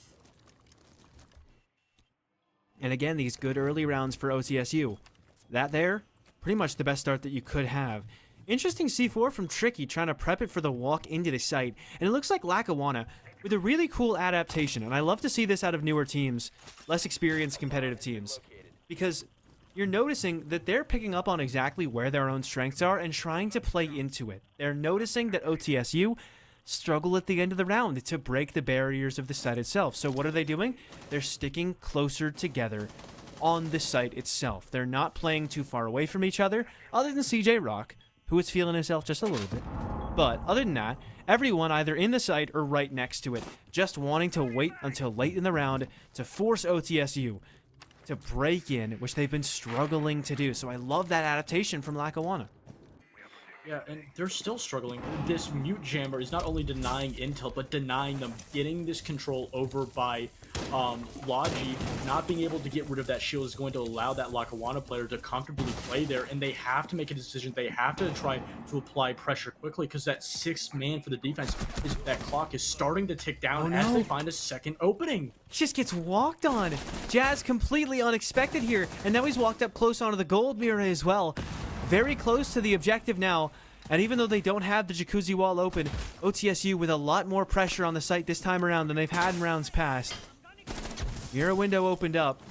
C: And again, these good early rounds for OTSU. That there, pretty much the best start that you could have. Interesting C4 from Tricky trying to prep it for the walk into the site. And it looks like Lackawanna with a really cool adaptation. And I love to see this out of newer teams, less experienced competitive teams. Because you're noticing that they're picking up on exactly where their own strengths are and trying to play into it. They're noticing that OTSU struggle at the end of the round to break the barriers of the site itself. So what are they doing? They're sticking closer together on the site itself. They're not playing too far away from each other, other than CJ Rock, who is feeling himself just a little bit. But other than that, everyone either in the site or right next to it, just wanting to wait until late in the round to force OTSU to break in, which they've been struggling to do. So I love that adaptation from Lackawanna.
D: Yeah, and they're still struggling. This mute jammer is not only denying intel, but denying them getting this control over by Logi. Not being able to get rid of that shield is going to allow that Lackawanna player to comfortably play there, and they have to make a decision. They have to try to apply pressure quickly, because that 6th man for the defense, that clock is starting to tick down as they find a second opening.
C: Just gets walked on. Jazz completely unexpected here, and now he's walked up close onto the gold mirror as well. Very close to the objective now, and even though they don't have the jacuzzi wall open, OTSU with a lot more pressure on the site this time around than they've had in rounds past. Mirror window opened up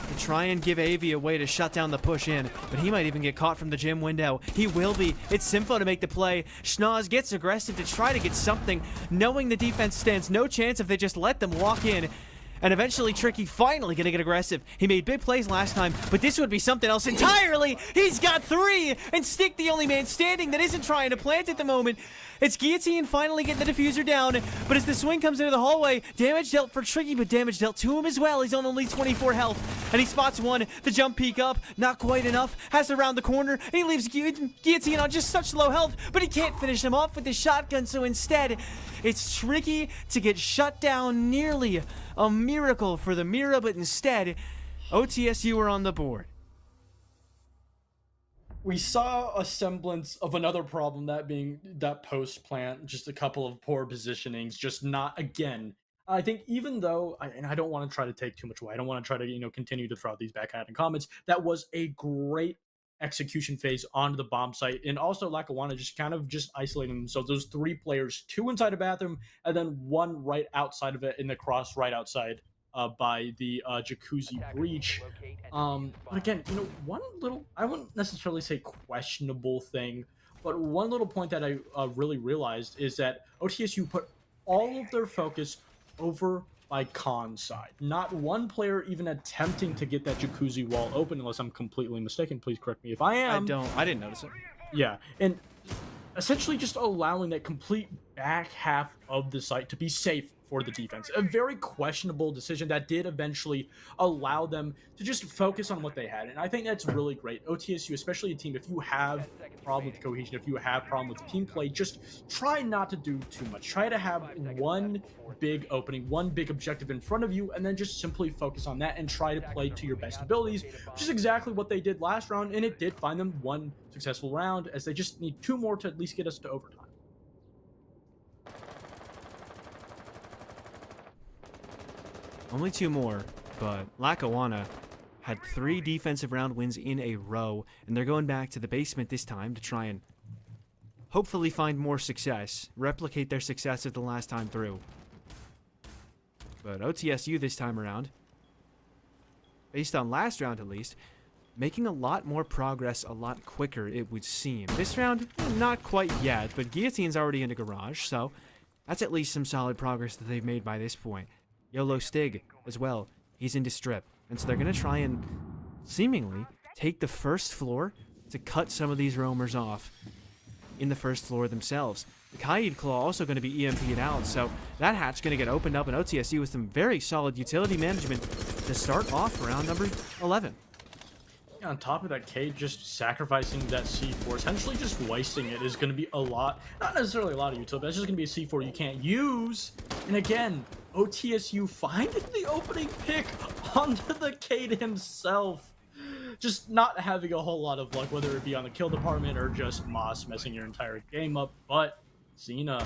C: to try and give Avi a way to shut down the push in, but he might even get caught from the gym window. He will be. It's Simfo to make the play. Schnoz gets aggressive to try to get something, knowing the defense stands no chance if they just let them walk in. And eventually, Tricky finally gonna get aggressive. He made big plays last time, but this would be something else entirely. He's got 3, and Stick the only man standing that isn't trying to plant at the moment. It's Guillotine finally getting the diffuser down, but as the swing comes into the hallway, damage dealt for Tricky, but damage dealt to him as well. He's on only 24 health, and he spots one. The jump peek up, not quite enough. Has to round the corner, and he leaves Guillotine on just such low health, but he can't finish him off with his shotgun, so instead, it's Tricky to get shut down. Nearly a miracle for the Mira, but instead, OTSU are on the board.
D: We saw a semblance of another problem, that being that post plant, just a couple of poor positionings, just not, again, I think even though, and I don't want to try to take too much away, I don't want to try to, continue to throw out these backhanded comments, that was a great execution phase onto the bomb site, and also Lackawanna just kind of just isolating themselves. Those 3 players, 2 inside a bathroom, and then 1 right outside of it in the cross right outside by the jacuzzi breach. But again, one little, I wouldn't necessarily say questionable thing, but one little point that I really realized is that OTSU put all of their focus over by Khan's side. Not one player even attempting to get that jacuzzi wall open, unless I'm completely mistaken. Please correct me if I am.
C: I didn't notice it.
D: Yeah, and essentially just allowing that complete back half of the site to be safe for the defense. A very questionable decision that did eventually allow them to just focus on what they had. And I think that's really great. OTSU, especially a team, if you have a problem with cohesion, if you have a problem with team play, just try not to do too much. Try to have one big opening, one big objective in front of you, and then just simply focus on that and try to play to your best abilities, which is exactly what they did last round. And it did find them 1 successful round, as they just need 2 more to at least get us to overtime.
C: Only 2 more, but Lackawanna had 3 defensive round wins in a row, and they're going back to the basement this time to try and hopefully find more success, replicate their success of the last time through. But OTSU this time around, based on last round at least, making a lot more progress a lot quicker, it would seem. This round, not quite yet, but Guillotine's already in the garage, so that's at least some solid progress that they've made by this point. YOLO Stig as well, he's into strip, and so they're going to try and seemingly take the first floor to cut some of these roamers off in the first floor themselves. The Kaid Claw also going to be EMP'd out, so that hatch going to get opened up, and OTSU with some very solid utility management to start off round number 11.
D: On top of that, Cade just sacrificing that C4, essentially just wasting it, is going to be a lot, not necessarily a lot of utility, but it's just going to be a C4 you can't use. And again, OTSU finding the opening pick onto the Cade himself. Just not having a whole lot of luck, whether it be on the kill department or just Moss messing your entire game up. But Xena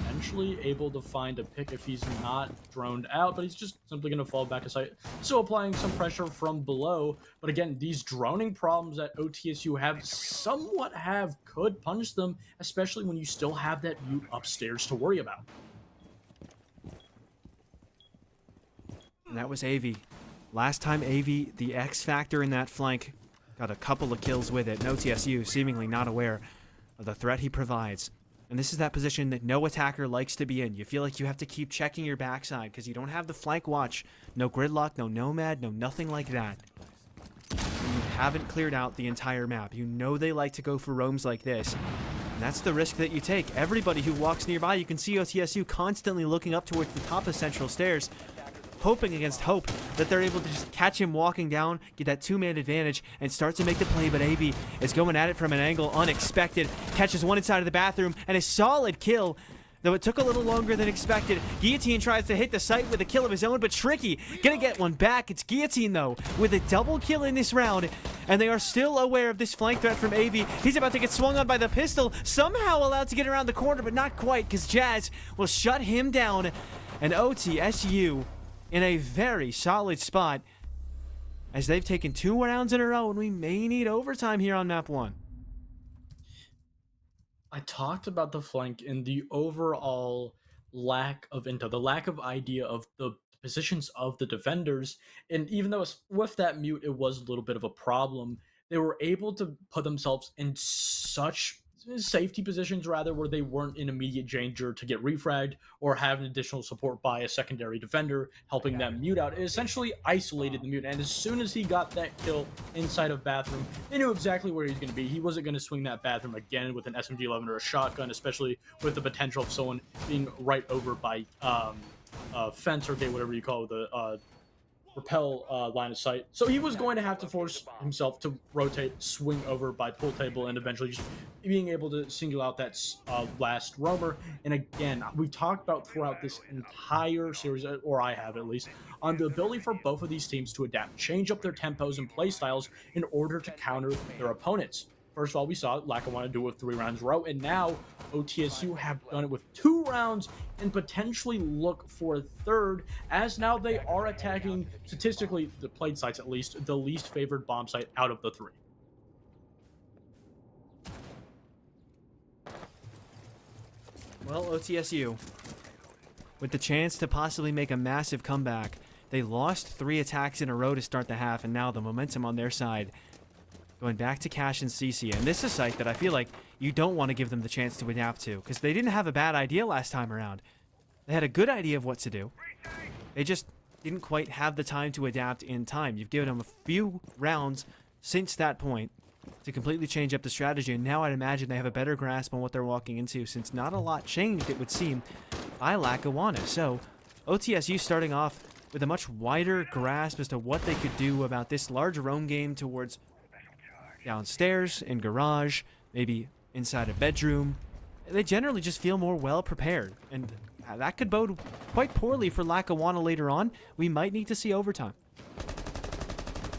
D: eventually able to find a pick if he's not droned out, but he's just simply going to fall back aside. So applying some pressure from below. But again, these droning problems that OTSU could punish them, especially when you still have that mute upstairs to worry about.
C: And that was AV. Last time AV, the X factor in that flank, got a couple of kills with it. And OTSU seemingly not aware of the threat he provides. And this is that position that no attacker likes to be in. You feel like you have to keep checking your backside because you don't have the flank watch. No gridlock, no nomad, no nothing like that. And you haven't cleared out the entire map. You know they like to go for roams like this. And that's the risk that you take. Everybody who walks nearby, you can see OTSU constantly looking up towards the top of Central Stairs, hoping against hope that they're able to just catch him walking down, get that two-man advantage, and start to make the play. But AV is going at it from an angle unexpected, catches one inside of the bathroom, and a solid kill, though it took a little longer than expected. Guillotine tries to hit the site with a kill of his own, but Tricky gonna get one back. It's Guillotine, though, with a double kill in this round, and they are still aware of this flank threat from AV. He's about to get swung on by the pistol, somehow allowed to get around the corner, but not quite, because Jazz will shut him down, and OTSU in a very solid spot as they've taken 2 rounds in a row, and we may need overtime here on map 1.
D: I talked about the flank and the overall lack of intel, the lack of idea of the positions of the defenders. And even though with that mute, it was a little bit of a problem, they were able to put themselves in such safety positions rather where they weren't in immediate danger to get refragged or have an additional support by a secondary defender helping them mute out. It essentially isolated the mute, and as soon as he got that kill inside of bathroom, they knew exactly where he was going to be. He wasn't going to swing that bathroom again with an SMG-11 or a shotgun, especially with the potential of someone being right over by fence or gate, whatever you call it, the repel line of sight. So he was going to have to force himself to rotate, swing over by pool table, and eventually just being able to single out that last roamer. And again, we've talked about throughout this entire series, or I have at least, on the ability for both of these teams to adapt, change up their tempos and play styles in order to counter their opponents. First of all, we saw Lackawanna do it with 3 rounds in a row, and now OTSU have done it with 2 rounds and potentially look for a third, as now they are attacking, statistically, the played sites at least, the least favored bomb site out of the 3.
C: Well, OTSU, with the chance to possibly make a massive comeback, they lost 3 attacks in a row to start the half, and now the momentum on their side going back to Cash and CC. And this is a site that I feel like you don't want to give them the chance to adapt to, because they didn't have a bad idea last time around. They had a good idea of what to do. They just didn't quite have the time to adapt in time. You've given them a few rounds since that point to completely change up the strategy, and now I'd imagine they have a better grasp on what they're walking into, since not a lot changed, it would seem, by Lackawanna. So OTSU starting off with a much wider grasp as to what they could do about this large roam game towards downstairs, in garage, maybe inside a bedroom. They generally just feel more well prepared, and that could bode quite poorly for Lackawanna later on. We might need to see overtime.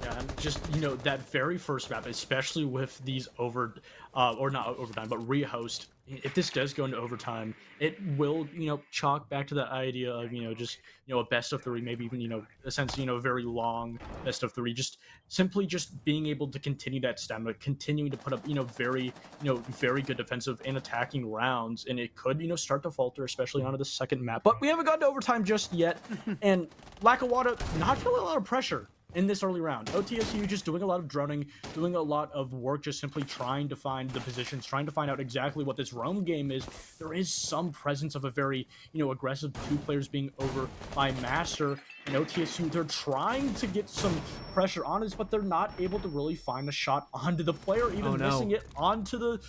D: Yeah, and just, that very first map, especially with these or not overtime, but rehost, if this does go into overtime, it will, chalk back to that idea of, just, a best of 3, maybe even, a sense, a very long best of 3, just simply just being able to continue that stamina, continuing to put up, very good defensive and attacking rounds, and it could, start to falter, especially onto the second map. But we haven't gotten to overtime just yet, and Lackawanna not feeling a lot of pressure in this early round. OTSU just doing a lot of droning, doing a lot of work, just simply trying to find the positions, trying to find out exactly what this roam game is. There is some presence of a very, aggressive 2 players being over by Master, and OTSU, they're trying to get some pressure on us, but they're not able to really find a shot onto the player, even missing it onto the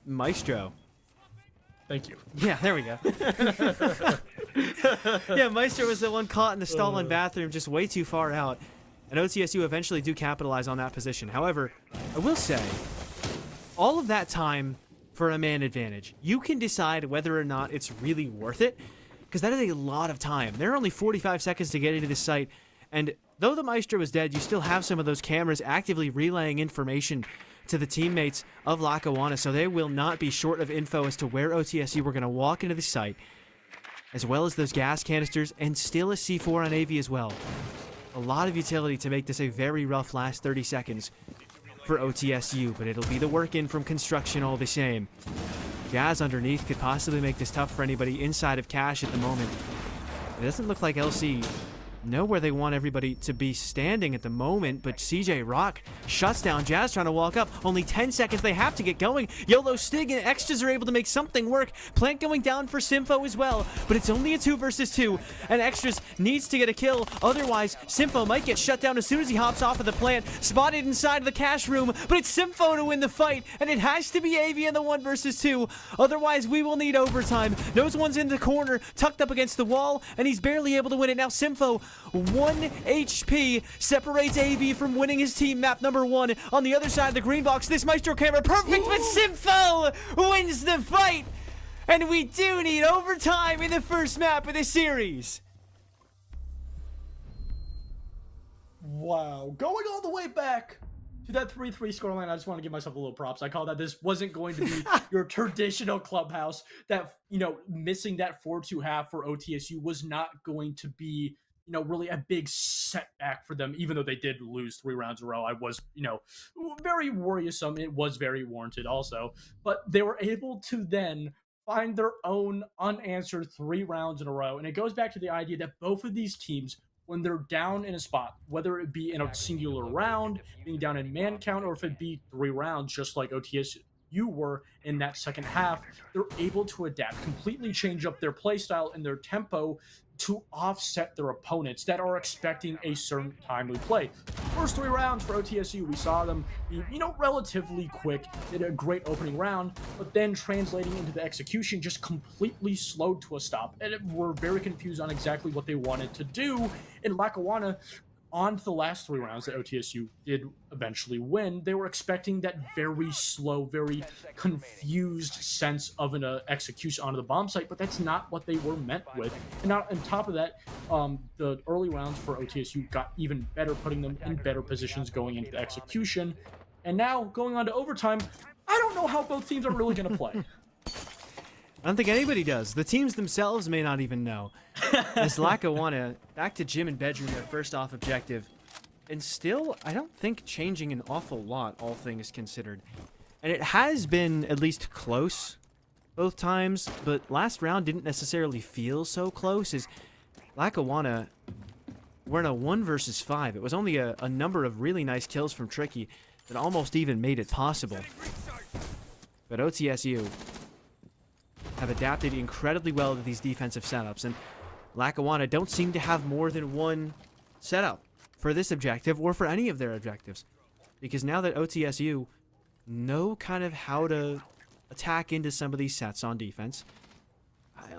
C: Maestro.
D: Thank you.
C: Yeah, there we go. Yeah, Meister was the one caught in the stolen bathroom just way too far out. And OTSU eventually do capitalize on that position. However, I will say, all of that time for a man advantage, you can decide whether or not it's really worth it, because that is a lot of time. There are only 45 seconds to get into this site, and though the Maestro is dead, you still have some of those cameras actively relaying information to the teammates of Lackawanna, so they will not be short of info as to where OTSU were going to walk into the site, as well as those gas canisters, and still a C4 on AV as well. A lot of utility to make this a very rough last 30 seconds for OTSU, but it'll be the work in from construction all the same. Jazz underneath could possibly make this tough for anybody inside of Cash at the moment. It doesn't look like LC know where they want everybody to be standing at the moment, but CJ Rock shuts down Jazz trying to walk up. Only 10 seconds, they have to get going. YOLO Stig and Extras are able to make something work. Plant going down for Sympho as well, but it's only a 2 versus 2, and Extras needs to get a kill. Otherwise, Sympho might get shut down as soon as he hops off of the plant. Spotted inside the Cash room, but it's Sympho to win the fight, and it has to be AV in the 1 versus 2. Otherwise, we will need overtime. Those ones in the corner, tucked up against the wall, and he's barely able to win it. Now Sympho, 1 HP separates AV from winning his team map number 1. On the other side of the green box, this Maestro camera, perfect, but Sympho wins the fight! And we do need overtime in the first map of the series.
D: Wow. Going all the way back to that 3-3 scoreline, I just want to give myself a little props. I call that this wasn't going to be your traditional clubhouse. That, missing that 4-2 half for OTSU was not going to be, really a big setback for them, even though they did lose 3 rounds in a row. I was, very worrisome. It was very warranted also. But they were able to then find their own unanswered 3 rounds in a row. And it goes back to the idea that both of these teams, when they're down in a spot, whether it be in a singular round, being down in man count, or if it be 3 rounds, just like OTSU were in that second half, they're able to adapt, completely change up their play style and their tempo to offset their opponents that are expecting a certain timely play. First 3 rounds for OTSU, we saw them be, relatively quick, did a great opening round, but then translating into the execution just completely slowed to a stop, and we're very confused on exactly what they wanted to do. In Lackawanna, on to the last 3 rounds that OTSU did eventually win, they were expecting that very slow, very confused sense of an execution onto the bomb site, but that's not what they were meant with. And now, on top of that, the early rounds for OTSU got even better, putting them in better positions going into the execution. And now, going on to overtime, I don't know how both teams are really going to play.
C: I don't think anybody does. The teams themselves may not even know. As Lackawanna, back to gym and bedroom, their first off objective. And still, I don't think changing an awful lot, all things considered. And it has been at least close both times, but last round didn't necessarily feel so close, as Lackawanna were in a 1 versus 5. It was only a number of really nice kills from Tricky that almost even made it possible. But OTSU have adapted incredibly well to these defensive setups, and Lackawanna don't seem to have more than one setup for this objective or for any of their objectives, because now that OTSU know kind of how to attack into some of these sets on defense,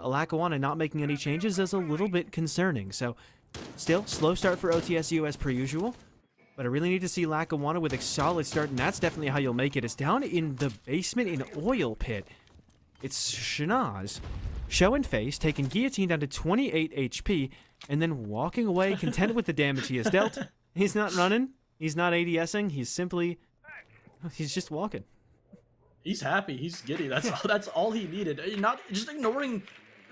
C: Lackawanna not making any changes is a little bit concerning. So still, slow start for OTSU as per usual, but I really need to see Lackawanna with a solid start, and that's definitely how you'll make it. It's down in the basement in Oil Pit. It's Shanaz, showing face, taking Guillotine down to 28 HP, and then walking away, content with the damage he has dealt. He's not running. He's not ADSing. He's just walking.
D: He's happy. He's giddy. That's all he needed. Not just ignoring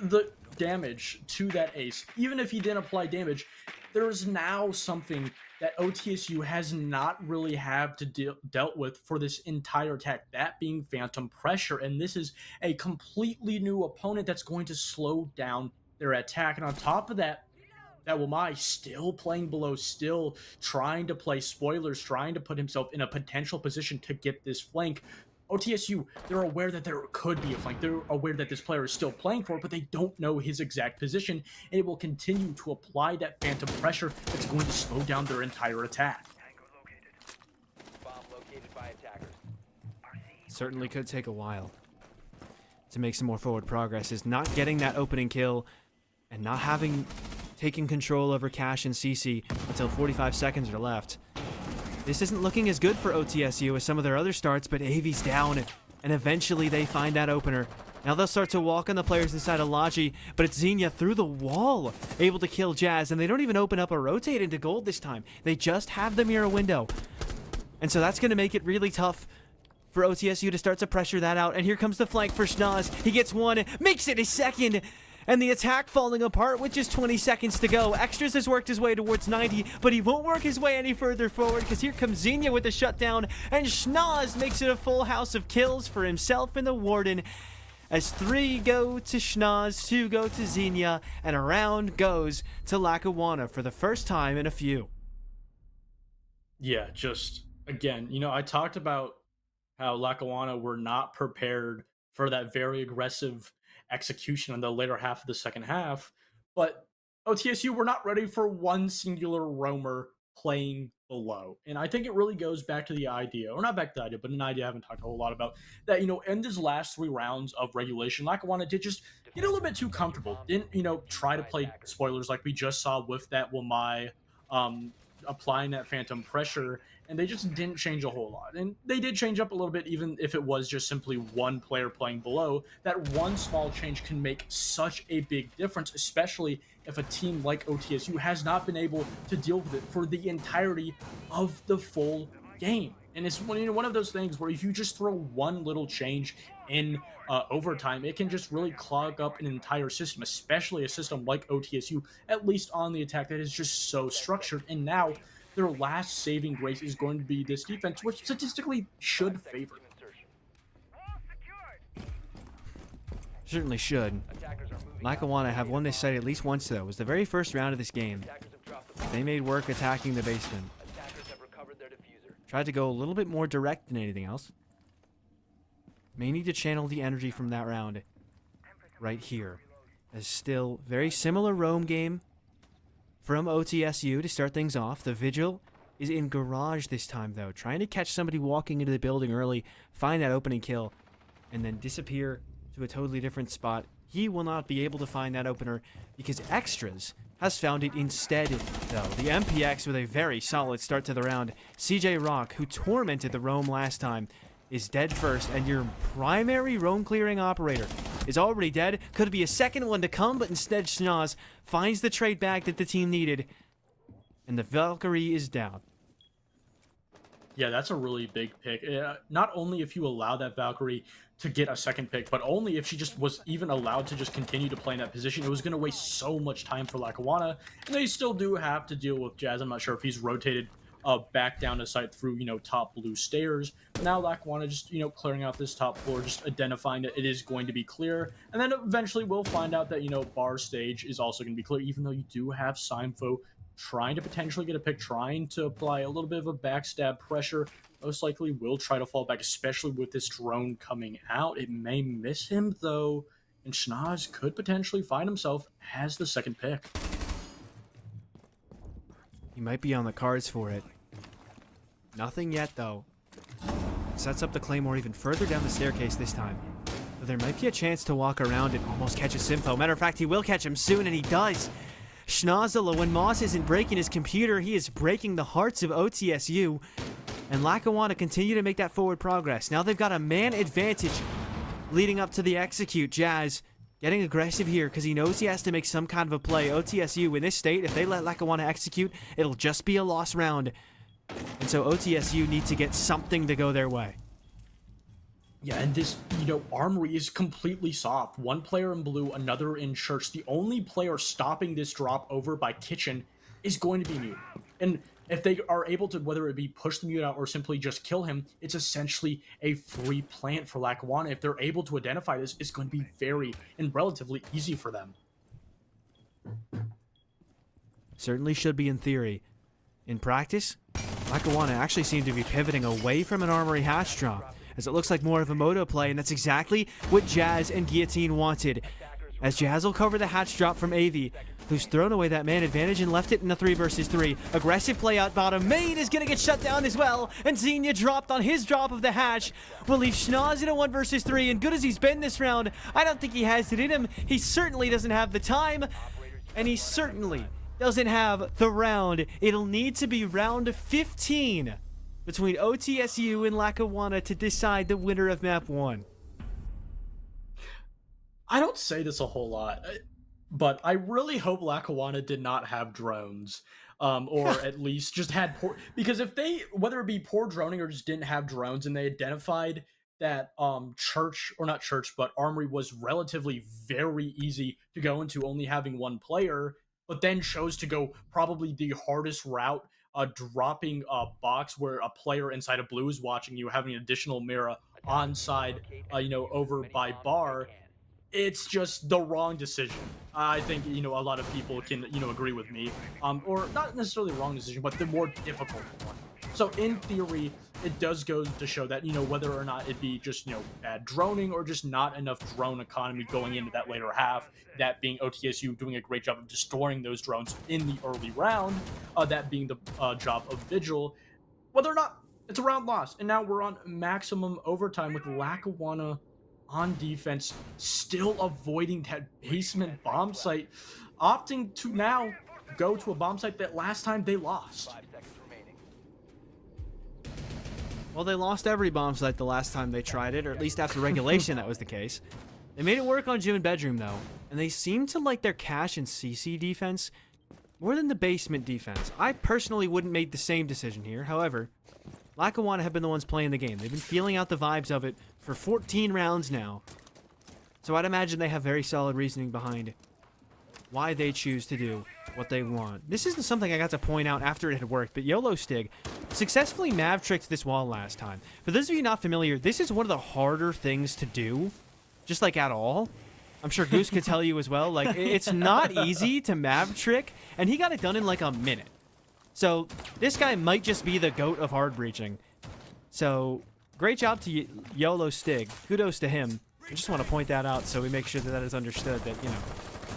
D: the damage to that ace. Even if he didn't apply damage, there's now something that OTSU has not really had to dealt with for this entire attack, that being phantom pressure. And this is a completely new opponent that's going to slow down their attack. And on top of that, Wamai still playing below, still trying to play spoilers, trying to put himself in a potential position to get this flank. OTSU, they're aware that there could be a flank. They're aware that this player is still playing for it, but they don't know his exact position, and it will continue to apply that phantom pressure that's going to slow down their entire attack.
K: Bomb located by attackers.
C: Certainly could take a while to make some more forward progress, is not getting that opening kill and not taking control over Cash and CC until 45 seconds are left. This isn't looking as good for OTSU as some of their other starts, but AV's down, and eventually they find that opener. Now they'll start to walk on the players inside of Logi, but it's Xenia through the wall, able to kill Jazz, and they don't even open up a rotate into gold this time. They just have the mirror window. And so that's going to make it really tough for OTSU to start to pressure that out. And here comes the flank for Schnoz. He gets one, makes it a second. And the attack falling apart with just 20 seconds to go. Extras has worked his way towards 90, but he won't work his way any further forward because here comes Xenia with the shutdown, and Schnoz makes it a full house of kills for himself and the Warden. As 3 go to Schnoz, 2 go to Xenia, and a round goes to Lackawanna for the first time in a few.
D: Yeah, just again, I talked about how Lackawanna were not prepared for that very aggressive execution in the later half of the second half, but OTSU were not ready for one singular roamer playing below. And I think it really goes back to the idea, or not back to the idea, but an idea I haven't talked a whole lot about, that, in these last 3 rounds of regulation, Lackawanna did just get a little bit too comfortable. Didn't, try to play spoilers like we just saw with that Wamai applying that phantom pressure, and they just didn't change a whole lot. And they did change up a little bit, even if it was just simply one player playing below. That one small change can make such a big difference, especially if a team like OTSU has not been able to deal with it for the entirety of the full game. And it's one of those things where if you just throw one little change in overtime, it can just really clog up an entire system, especially a system like OTSU, at least on the attack, that is just so structured. And now their last saving grace is going to be this defense, which statistically should favor.
C: Certainly should. Lackawanna have won this site at least once, though. It was the very first round of this game. They made work attacking the basement. Tried to go a little bit more direct than anything else. May need to channel the energy from that round right here. As still very similar roam game from OTSU to start things off. The Vigil is in garage this time, though, trying to catch somebody walking into the building early, find that opening kill, and then disappear to a totally different spot. He will not be able to find that opener because Extras has found it instead, though. The MPX with a very solid start to the round. CJ Rock, who tormented the roam last time, is dead first, and your primary roam clearing operator is already dead. Could be a second one to come, but instead Schnoz finds the trade back that the team needed, and the Valkyrie is down.
D: Yeah, that's a really big pick. Not only if you allow that Valkyrie to get a second pick, but only if she just was even allowed to just continue to play in that position. It was going to waste so much time for Lackawanna, and they still do have to deal with Jazz. I'm not sure if he's rotated back down to site through, top blue stairs. But now Lackawanna just, clearing out this top floor, just identifying that it is going to be clear. And then eventually we'll find out that, bar stage is also going to be clear, even though you do have Simfo trying to potentially get a pick, trying to apply a little bit of a backstab pressure. Most likely will try to fall back, especially with this drone coming out. It may miss him, though, and Schnoz could potentially find himself as the second pick.
C: He might be on the cards for it. Nothing yet, though. Sets up the Claymore even further down the staircase this time. But there might be a chance to walk around and almost catch a Simfo. Matter of fact, he will catch him soon, and he does. Schnozzle, when Moss isn't breaking his computer, he is breaking the hearts of OTSU. And Lackawanna continue to make that forward progress. Now they've got a man advantage leading up to the execute. Jazz getting aggressive here because he knows he has to make some kind of a play. OTSU in this state, if they let Lackawanna execute, it'll just be a lost round. And so OTSU need to get something to go their way.
D: Yeah, and this, Armory is completely soft. One player in blue, another in church. The only player stopping this drop over by Kitchen is going to be Mute. And if they are able to, whether it be push the Mute out or simply just kill him, it's essentially a free plant for Lackawanna. If they're able to identify this, it's going to be very and relatively easy for them.
C: Certainly should be in theory. In practice, Lackawanna actually seemed to be pivoting away from an Armory hatch drop, as it looks like more of a moto play, and that's exactly what Jazz and Guillotine wanted. As Jazz will cover the hatch drop from AV, who's thrown away that man advantage and left it in a 3 versus 3. Aggressive play out bottom. Main is going to get shut down as well, and Xenia dropped on his drop of the hatch. Will leave Schnoz in a 1 versus 3, and good as he's been this round, I don't think he has it in him. He certainly doesn't have the time, and he certainly doesn't have the round. It'll need to be round 15 between OTSU and Lackawanna to decide the winner of map 1.
D: I don't say this a whole lot, but I really hope Lackawanna did not have drones. or at least just had poor, because if they, whether it be poor droning or just didn't have drones, and they identified that church, or not church, but armory was relatively very easy to go into, only having one player, but then chose to go probably the hardest route, dropping a box where a player inside of blue is watching you, having an additional mirror on side, over by bar. It's just the wrong decision. I think, a lot of people can, agree with me, or not necessarily the wrong decision, but the more difficult one. So in theory, it does go to show that, whether or not it be just, bad droning or just not enough drone economy going into that later half, that being OTSU doing a great job of destroying those drones in the early round, that being the job of Vigil, whether or not it's a round loss. And now we're on maximum overtime with Lackawanna on defense, still avoiding that basement bomb site, opting to now go to a bomb site that last time they lost.
K: 5 seconds remaining.
C: Well, they lost every bomb site the last time they tried it, or at least after regulation that was the case. They made it work on gym and bedroom, though, and they seem to like their cache and CC defense more than the basement defense. I personally wouldn't make the same decision here. However, Lackawanna have been the ones playing the game. They've been feeling out the vibes of it for 14 rounds now. So I'd imagine they have very solid reasoning behind why they choose to do what they want. This isn't something I got to point out after it had worked, but YOLO Stig successfully mav tricked this wall last time. For those of you not familiar, this is one of the harder things to do, just like at all. I'm sure Goose could tell you as well. Like, it's not easy to mav trick, and he got it done in like a minute. So this guy might just be the GOAT of hard breaching. So great job to YOLO Stig. Kudos to him. I just want to point that out so we make sure that that is understood that,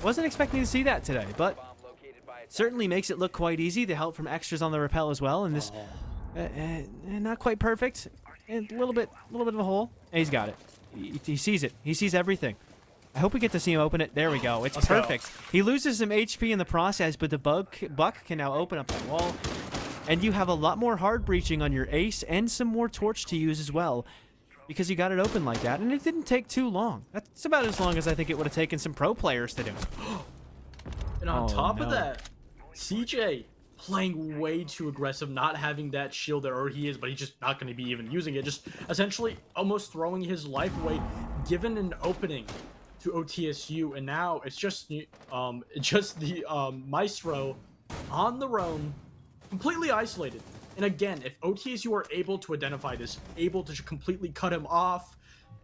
C: wasn't expecting to see that today, but certainly makes it look quite easy. The help from extras on the rappel as well, and this not quite perfect, and a little bit of a hole. And he's got it. He sees it. He sees everything. I hope we get to see him open it. There we go. It's perfect. He loses some HP in the process, but the Buck can now open up that wall. And you have a lot more hard breaching on your ace and some more torch to use as well, because you got it open like that, and it didn't take too long. That's about as long as I think it would have taken some pro players to do.
D: And on top of that, CJ playing way too aggressive, not having that shield there, or he is, but he's just not going to be even using it. Just essentially almost throwing his life away, given an opening to OTSU, and now it's just the Maestro on their own, completely isolated. And again, if OTSU are able to identify this, able to completely cut him off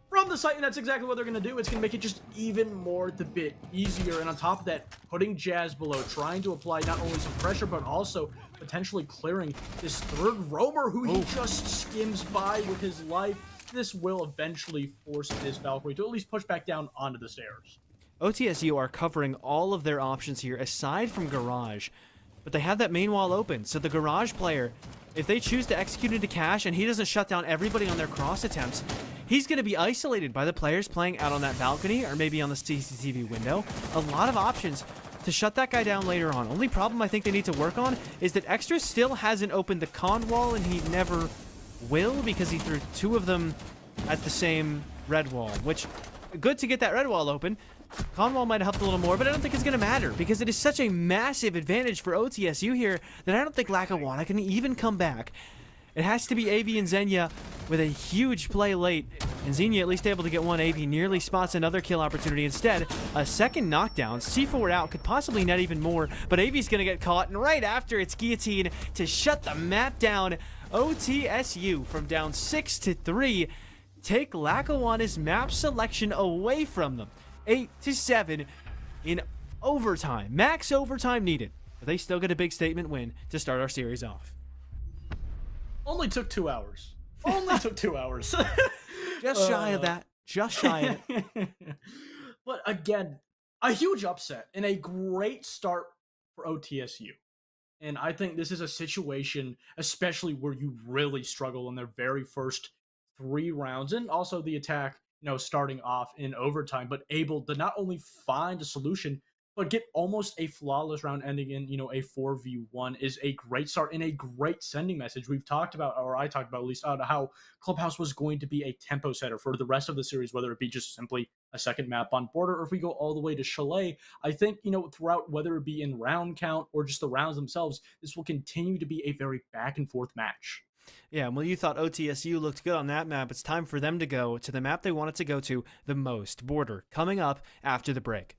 D: from the site, and that's exactly what they're going to do, it's going to make it just even more the bit easier. And on top of that, putting Jazz below, trying to apply not only some pressure, but also potentially clearing this third roamer who he just skims by with his life. This will eventually force this Valkyrie to at least push back down onto the stairs.
C: OTSU are covering all of their options here, aside from Garage. But they have that main wall open, so the Garage player, if they choose to execute into cache and he doesn't shut down everybody on their cross attempts, he's going to be isolated by the players playing out on that balcony or maybe on the CCTV window. A lot of options to shut that guy down later on. Only problem I think they need to work on is that Extra still hasn't opened the con wall, and he never will, because he threw two of them at the same red wall, which, good to get that red wall open. Con wall might have helped a little more, but I don't think it's going to matter, because it is such a massive advantage for OTSU here that I don't think Lackawanna can even come back. It has to be AV and Xenia with a huge play late, and Xenia at least able to get one. AV nearly spots another kill opportunity. Instead, a second knockdown. C4 out, could possibly net even more, but AV's going to get caught, and right after, it's Guillotine to shut the map down. OTSU from down 6-3 take Lackawanna's map selection away from them. 8-7 in overtime. Max overtime needed, but they still get a big statement win to start our series off.
D: Only took 2 hours. Only took 2 hours.
C: Just shy of that. Just shy of it.
D: But again, a huge upset and a great start for OTSU. And I think this is a situation, especially where you really struggle in their very first 3 rounds, and also the attack, starting off in overtime, but able to not only find a solution, but get almost a flawless round ending in, a 4v1 is a great start and a great sending message. We've talked about, or I talked about at least, how Clubhouse was going to be a tempo setter for the rest of the series, whether it be just simply a second map on Border, or if we go all the way to Chalet. I think, throughout, whether it be in round count or just the rounds themselves, this will continue to be a very back and forth match.
C: Yeah, well, you thought OTSU looked good on that map. It's time for them to go to the map they wanted to go to the most, Border, coming up after the break.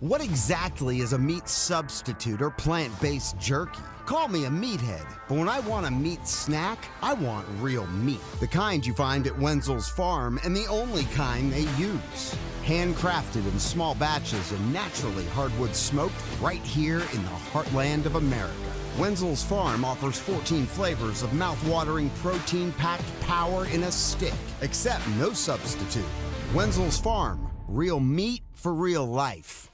E: What exactly is a meat substitute or plant-based jerky? Call me a meathead, but when I want a meat snack, I want real meat. The kind you find at Wenzel's Farm and the only kind they use. Handcrafted in small batches and naturally hardwood smoked right here in the heartland of America. Wenzel's Farm offers 14 flavors of mouth-watering protein-packed power in a stick, except no substitute. Wenzel's Farm, real meat for real life.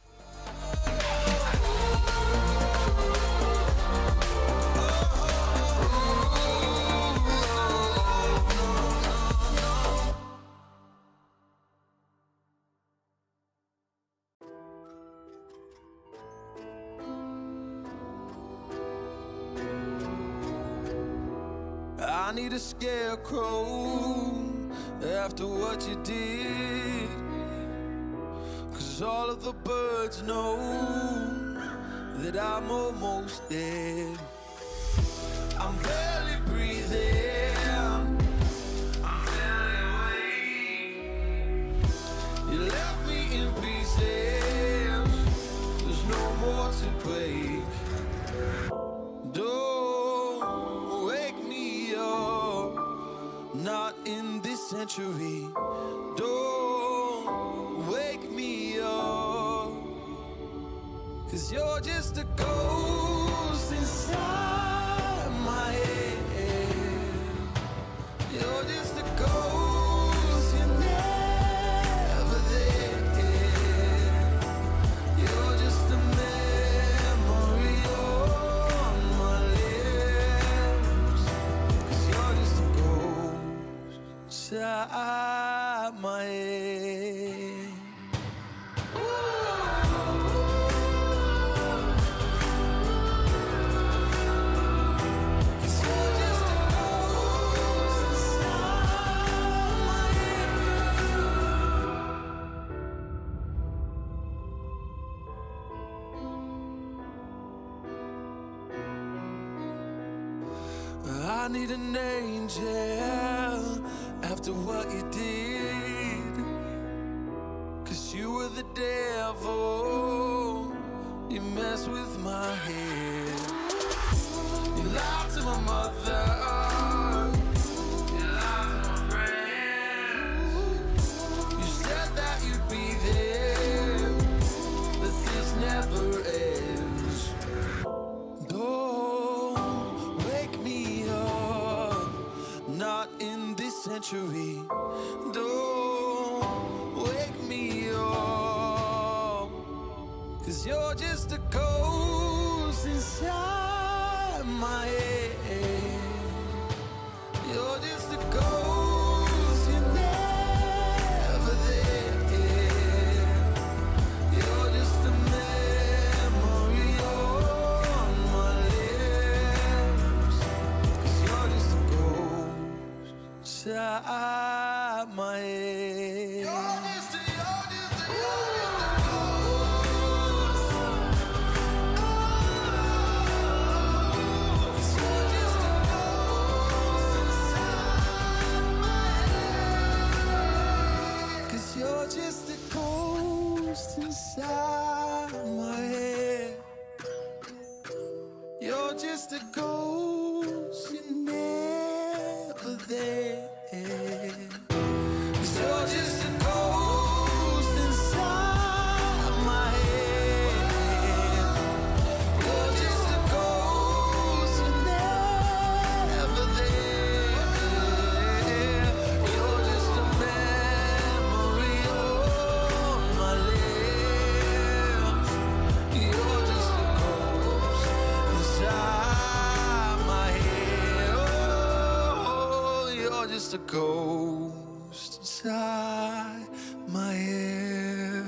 H: I need a scarecrow after what you did, 'cause all of the birds know that I'm almost dead. I'm barely breathing, I'm barely awake. You left me in pieces, there's no more to break. Don't wake me up, not in this century. Don't wake me up, 'cause you're just a ghost inside my head. You're just a ghost, you're never there. You're just a memory on my lips, 'cause you're just a ghost inside my head. I need an angel after what you did, 'cause you were the devil, you messed with my head. You lied to my mother, you lied to my friends. You said that you'd be there, but this never ends. Don't wake me up, not in this century. Don't wake me up, 'cause you're just a ghost inside my head. You're just a ghost, you're never there. You're just a memory on my lips, 'cause you're just a ghost inside my head. You're just a ghost. You're just a ghost inside my head. You're just a ghost, you're never there. 'Cause you're just a ghost inside my head. You're just a ghost, you're never there. You're just a memory on my lips. You're just a ghost inside my head. Oh, you're just a ghost inside my head.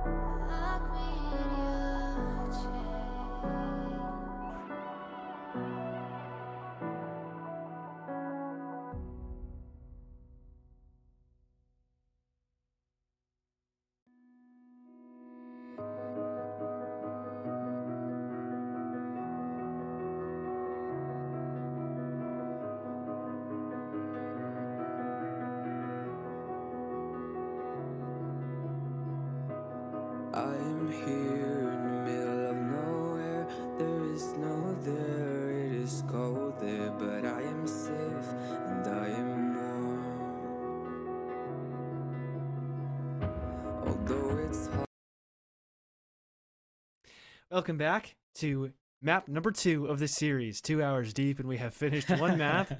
G: Lock me in your chain.
H: I am here in the middle of nowhere. There is no there, it is cold there, but I am safe and I am warm. Although it's hard.
C: Welcome back to map number 2 of the series. 2 hours deep, and we have finished one map.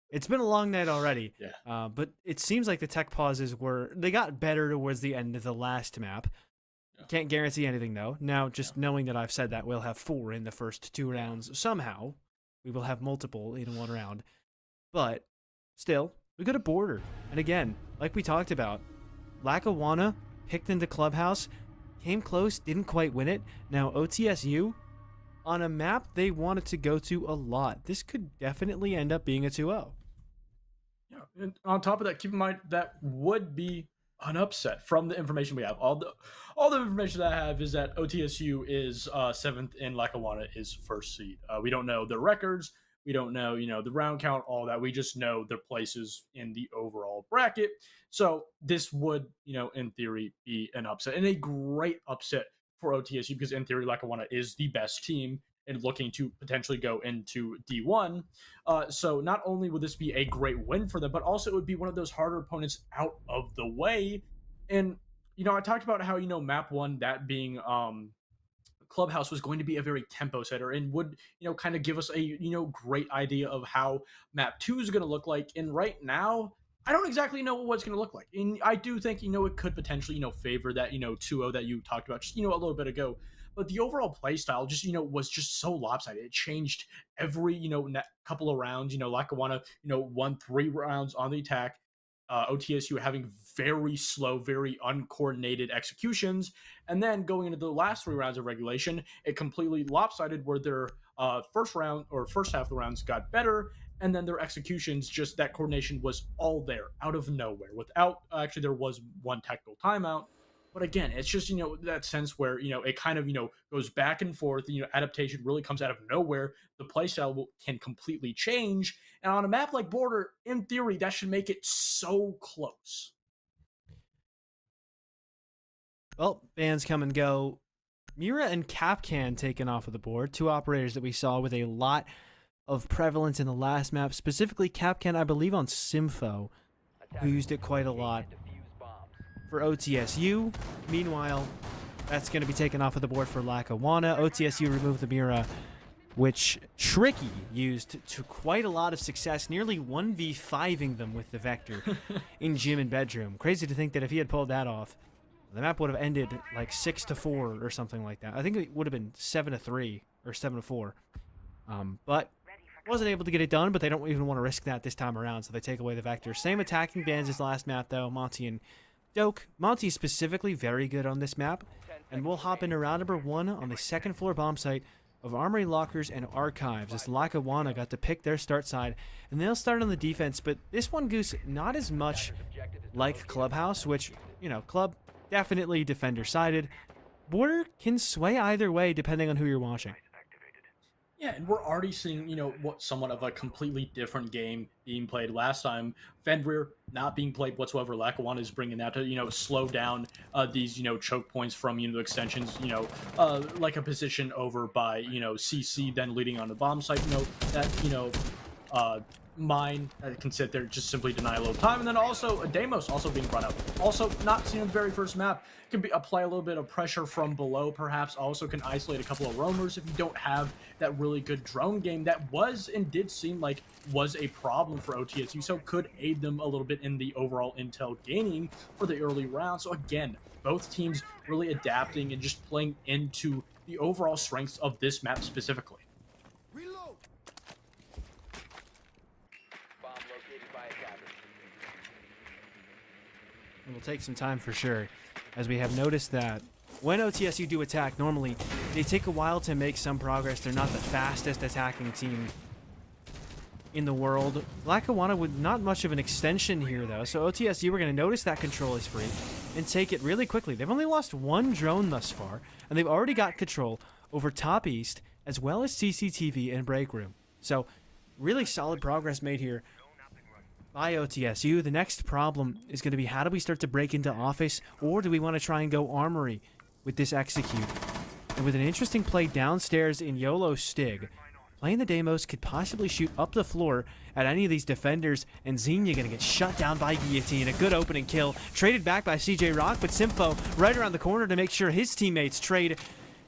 C: It's been a long night already.
D: Yeah.
C: But it seems like the tech pauses they got better towards the end of the last map. Can't guarantee anything though. Now, just knowing that I've said that we'll have 4 in the first 2 rounds, somehow we will have multiple in one round. But still, we got a border. And again, like we talked about, Lackawanna picked into Clubhouse, came close, didn't quite win it. Now OTSU, on a map they wanted to go to a lot. This could definitely end up being a 2-0.
D: Yeah. And on top of that, keep in mind that would be an upset from the information we have. All the information that I have is that OTSU is 7th and Lackawanna is 1st seed. We don't know their records. We don't know, the round count, all that. We just know their places in the overall bracket. So this would, in theory, be an upset, and a great upset for OTSU, because in theory, Lackawanna is the best team and looking to potentially go into D1. So not only would this be a great win for them, but also it would be one of those harder opponents out of the way. And, I talked about how, map 1, that being Clubhouse, was going to be a very tempo setter and would, kind of give us a, great idea of how map 2 is going to look like. And right now, I don't exactly know what it's going to look like. And I do think, it could potentially, favor that, 2-0 that you talked about just, a little bit ago. But the overall play style just, was just so lopsided. It changed every, couple of rounds. Lackawanna, won 3 rounds on the attack. OTSU having very slow, very uncoordinated executions. And then going into the last 3 rounds of regulation, it completely lopsided, where their first round or first half of the rounds got better. And then their executions, just that coordination was all there out of nowhere without, actually there was one technical timeout. But again, it's just, that sense where, it kind of, goes back and forth. Adaptation really comes out of nowhere. The playstyle can completely change. And on a map like Border, in theory, that should make it so close.
C: Well, bans come and go. Mira and Capcan taken off of the board. 2 operators that we saw with a lot of prevalence in the last map. Specifically, Capcan, I believe, on Simfo, who used it quite a lot. For OTSU, meanwhile, that's going to be taken off of the board for Lackawanna. OTSU removed the Mira, which Tricky used to quite a lot of success, nearly 1v5ing them with the Vector in gym and bedroom. Crazy to think that if he had pulled that off, the map would have ended like 6-4 or something like that. I think it would have been 7-3 or 7-4. But wasn't able to get it done, but they don't even want to risk that this time around, so they take away the Vector. Same attacking bans as last map, though. Monty and Doke. Monty specifically very good on this map, and we'll hop into round number 1 on the 2nd floor bomb site of Armory Lockers and Archives, as Lackawanna got to pick their start side, and they'll start on the defense. But this one, Goose, not as much like Clubhouse, which, Club definitely defender sided. Border can sway either way depending on who you're watching.
D: Yeah, and we're already seeing, what somewhat of a completely different game being played. Last time, Fenrir not being played whatsoever. Lackawanna is bringing that to, slow down these, choke points from, the extensions, like a position over by, CC, then leading on the bomb site, that, mine can sit there, just simply deny a little time. And then also Deimos also being brought up, also not seen in the very first map, can apply a little bit of pressure from below, perhaps also can isolate a couple of roamers if you don't have that really good drone game that was and did seem like was a problem for OTSU, so could aid them a little bit in the overall intel gaining for the early round. So again, both teams really adapting and just playing into the overall strengths of this map specifically.
C: It will take some time for sure, as we have noticed that when OTSU do attack, normally they take a while to make some progress. They're not the fastest attacking team in the world. Lackawanna with not much of an extension here, though, so OTSU are going to notice that control is free and take it really quickly. They've only lost one drone thus far, and they've already got control over Top East, as well as CCTV and Break Room. So, really solid progress made here by OTSU. The next problem is going to be, how do we start to break into Office, or do we want to try and go Armory with this execute? And with an interesting play downstairs in YOLO Stig, playing the Deimos could possibly shoot up the floor at any of these defenders, and Xenia going to get shut down by Guillotine. A good opening kill, traded back by CJ Rock, but Simfo right around the corner to make sure his teammates trade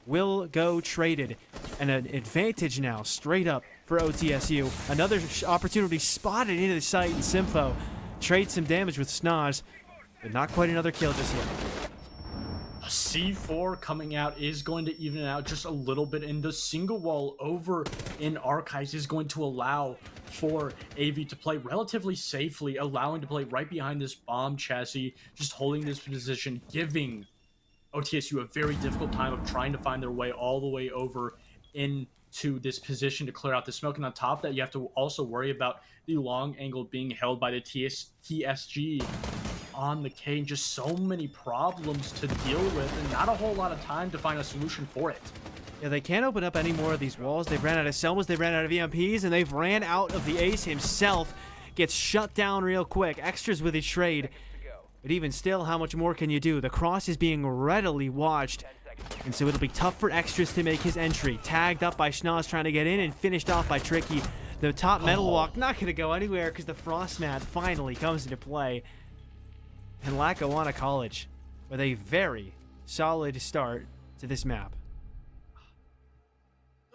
C: will go traded. And an advantage now, straight up for OTSU. Another opportunity spotted into the site, and Simfo trades some damage with Snoz, but not quite another kill just yet.
D: A C4 coming out is going to even it out just a little bit, and the single wall over in Archives is going to allow for AV to play relatively safely, allowing to play right behind this bomb chassis, just holding this position, giving OTSU a very difficult time of trying to find their way all the way over into this position to clear out the smoke. And on top of that, you have to also worry about the long angle being held by the TSG on the K, and just so many problems to deal with, and not a whole lot of time to find a solution for it.
C: Yeah, they can't open up any more of these walls. They've ran out of Selmas, they've ran out of EMPs, and they've ran out of the Ace himself. Gets shut down real quick. Extras with his trade. But even still, how much more can you do? The cross is being readily watched, and so it'll be tough for Extras to make his entry. Tagged up by Schnoz trying to get in, and finished off by Tricky. The top metal walk not going to go anywhere because the frost mat finally comes into play. And Lackawanna College with a very solid start to this map.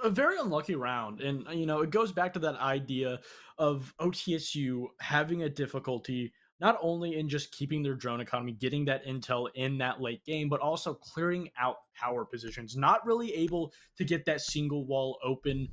D: A very unlucky round, and you know, it goes back to that idea of OTSU having a difficulty not only in just keeping their drone economy, getting that intel in that late game, but also clearing out power positions. Not really able to get that single wall open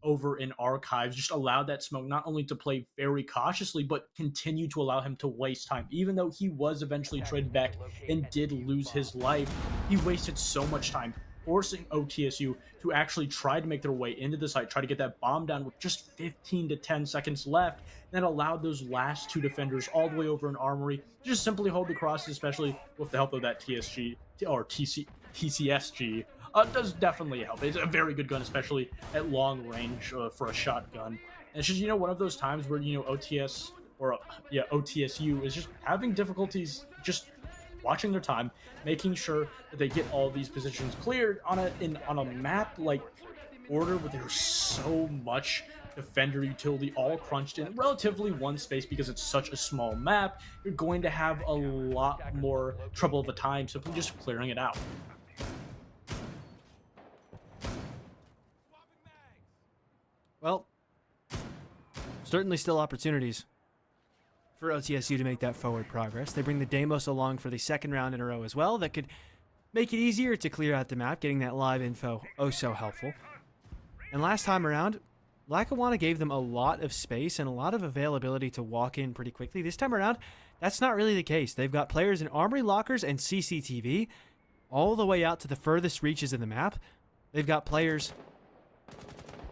D: over in Archives, just allowed that smoke not only to play very cautiously, but continue to allow him to waste time. Even though he was eventually traded back and did lose his life, he wasted so much time, forcing OTSU to actually try to make their way into the site, try to get that bomb down with just 15 to 10 seconds left. That allowed those last two defenders all the way over in Armory to just simply hold the crosses, especially with the help of that TCSG. Does definitely help. It's a very good gun, especially at long range for a shotgun. And it's just, you know, one of those times where, you know, OTSU is just having difficulties just watching their time, making sure that they get all these positions cleared on a map like Order, where there's so much defender utility all crunched in relatively one space. Because it's such a small map, you're going to have a lot more trouble of a time simply just clearing it out.
C: Well, certainly still opportunities for OTSU to make that forward progress. They bring the Deimos along for the second round in a row as well. That could make it easier to clear out the map, getting that live info oh so helpful. And last time around, Lackawanna gave them a lot of space and a lot of availability to walk in pretty quickly. This time around, that's not really the case. They've got players in Armory lockers and CCTV all the way out to the furthest reaches of the map. They've got players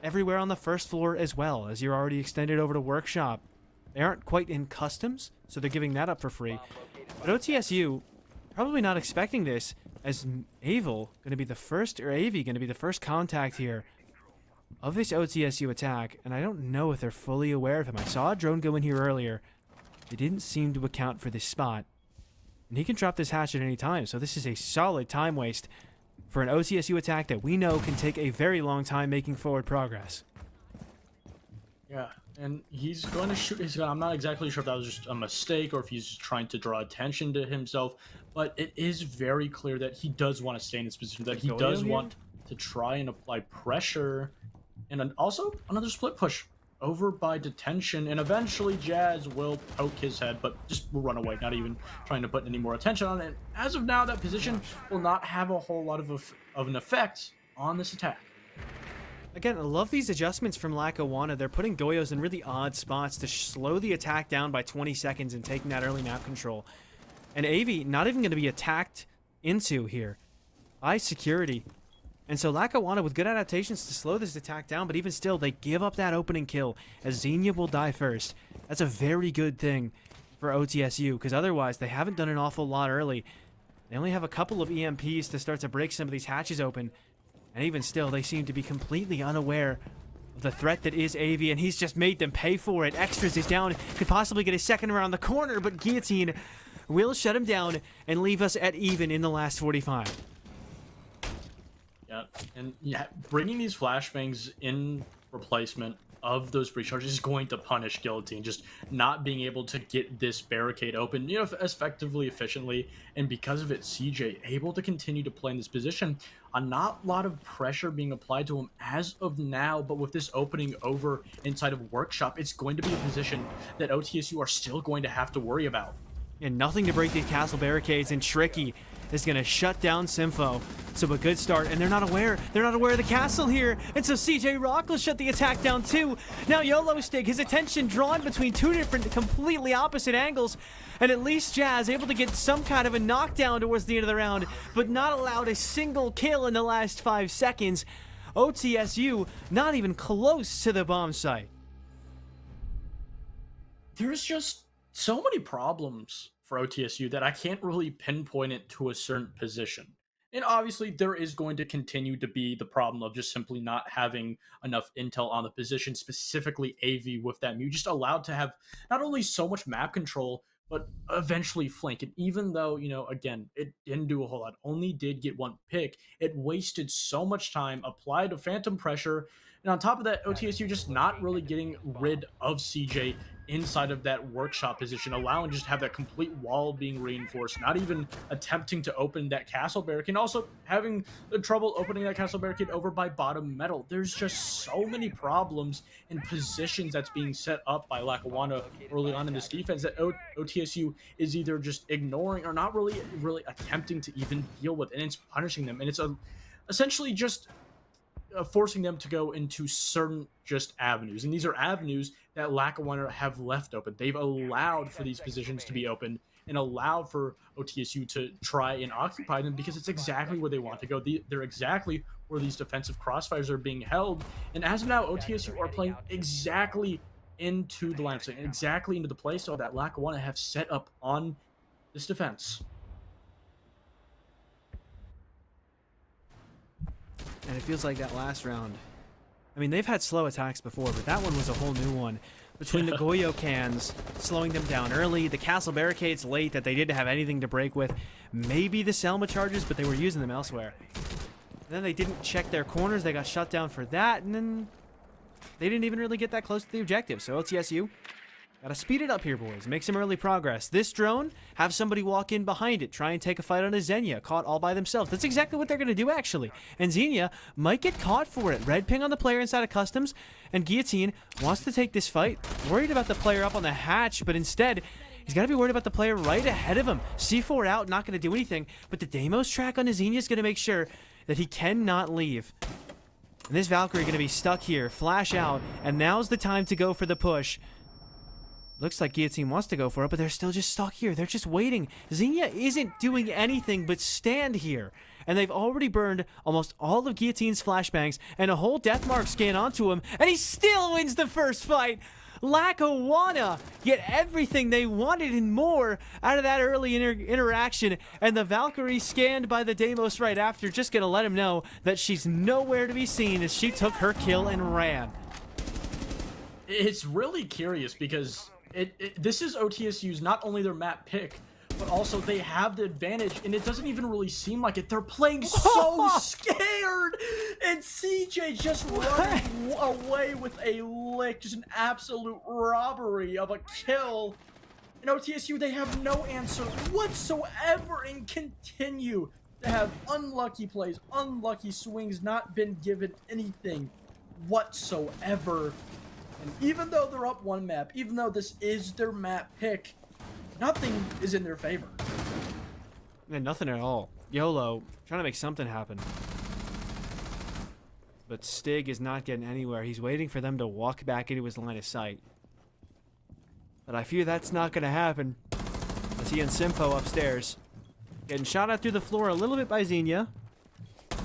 C: everywhere on the first floor as well, as you're already extended over to Workshop. They aren't quite in customs, so they're giving that up for free. But OTSU, probably not expecting this, as Avel going to be the first, or AV going to be the first contact here of this OTSU attack, and I don't know if they're fully aware of him. I saw a drone go in here earlier. They didn't seem to account for this spot. And he can drop this hatch at any time, so this is a solid time waste for an OTSU attack that we know can take a very long time making forward progress.
D: Yeah, and he's going to shoot his gun. I'm not exactly sure if that was just a mistake or if he's just trying to draw attention to himself, but it is very clear that he does want to stay in this position, that he does want to try and apply pressure. And also another split push over by Detention, and eventually Jazz will poke his head, but just will run away, not even trying to put any more attention on it. As of now, that position will not have a whole lot of an effect on this attack.
C: Again, I love these adjustments from Lackawanna. They're putting Goyos in really odd spots to slow the attack down by 20 seconds and taking that early map control. And AV not even going to be attacked into here. by security. And so Lackawanna with good adaptations to slow this attack down, but even still, they give up that opening kill as Xenia will die first. That's a very good thing for OTSU, because otherwise they haven't done an awful lot early. They only have a couple of EMPs to start to break some of these hatches open. And even still, they seem to be completely unaware of the threat that is AV, and he's just made them pay for it. Extras is down, could possibly get a second around the corner, but Guillotine will shut him down and leave us at even in the last 45.
D: Yeah, and yeah, bringing these flashbangs in replacement of those breach charges is going to punish Guillotine, just not being able to get this barricade open, you know, as effectively, efficiently, and because of it, CJ able to continue to play in this position. Not a lot of pressure being applied to him as of now, but with this opening over inside of Workshop, it's going to be a position that OTSU are still going to have to worry about.
C: And nothing to break these castle barricades, and Tricky is going to shut down Sympho. So a good start, and they're not aware of the castle here, and so CJ Rock will shut the attack down too. Now YOLO Stig, his attention drawn between two different completely opposite angles, and at least Jazz able to get some kind of a knockdown towards the end of the round, but not allowed a single kill in the last 5 seconds. OTSU not even close to the bomb site.
D: There's just so many problems for OTSU that I can't really pinpoint it to a certain position. And obviously, there is going to continue to be the problem of just simply not having enough intel on the position, specifically AV with that mute, just allowed to have not only so much map control, but eventually flank. And even though, you know, again, it didn't do a whole lot, only did get one pick, it wasted so much time, applied a phantom pressure, and on top of that, OTSU just not really getting rid of CJ inside of that Workshop position, allowing just to have that complete wall being reinforced, not even attempting to open that castle barricade, and also having the trouble opening that castle barricade over by bottom metal. There's just so many problems and positions that's being set up by Lackawanna early on in this defense that OTSU is either just ignoring or not really attempting to even deal with, and it's punishing them, and it's essentially just forcing them to go into certain just avenues, and these are avenues that Lackawanna have left open. They've allowed for these positions to be open and allowed for OTSU to try and occupy them because it's exactly where they want to go. They're exactly where these defensive crossfires are being held, and as of now, OTSU are playing exactly into the line of sight, exactly into the play style that Lackawanna have set up on this defense.
C: And it feels like that last round. I mean, they've had slow attacks before, but that one was a whole new one. Between the Goyo cans slowing them down early, the castle barricades late that they didn't have anything to break with, maybe the Selma charges, but they were using them elsewhere. And then they didn't check their corners, they got shut down for that, and then they didn't even really get that close to the objective. So OTSU, gotta speed it up here, boys. Make some early progress. This drone, have somebody walk in behind it. Try and take a fight on a Xenia, caught all by themselves. That's exactly what they're gonna do, actually. And Xenia might get caught for it. Red ping on the player inside of customs, and Guillotine wants to take this fight. Worried about the player up on the hatch, but instead, he's gotta be worried about the player right ahead of him. C4 out, not gonna do anything, but the Deimos track on Xenia is gonna make sure that he cannot leave. And this Valkyrie gonna be stuck here. Flash out, and now's the time to go for the push. Looks like Guillotine wants to go for it, but they're still just stuck here. They're just waiting. Xenia isn't doing anything but stand here. And they've already burned almost all of Guillotine's flashbangs and a whole deathmark scan onto him, and he still wins the first fight. Lackawanna get everything they wanted and more out of that early interaction, and the Valkyrie scanned by the Deimos right after, just gonna let him know that she's nowhere to be seen as she took her kill and ran.
D: It's really curious because this is OTSU's not only their map pick, but also they have the advantage, and it doesn't even really seem like it. They're playing so scared, and CJ just running away with a lick, just an absolute robbery of a kill. And OTSU, they have no answer whatsoever and continue to have unlucky plays, unlucky swings, not been given anything whatsoever. And even though they're up one map, even though this is their map pick, nothing is in their favor.
C: Man, nothing at all. YOLO, trying to make something happen. But Stig is not getting anywhere. He's waiting for them to walk back into his line of sight. But I fear that's not going to happen. As he and Sympho upstairs. Getting shot at through the floor a little bit by Xenia.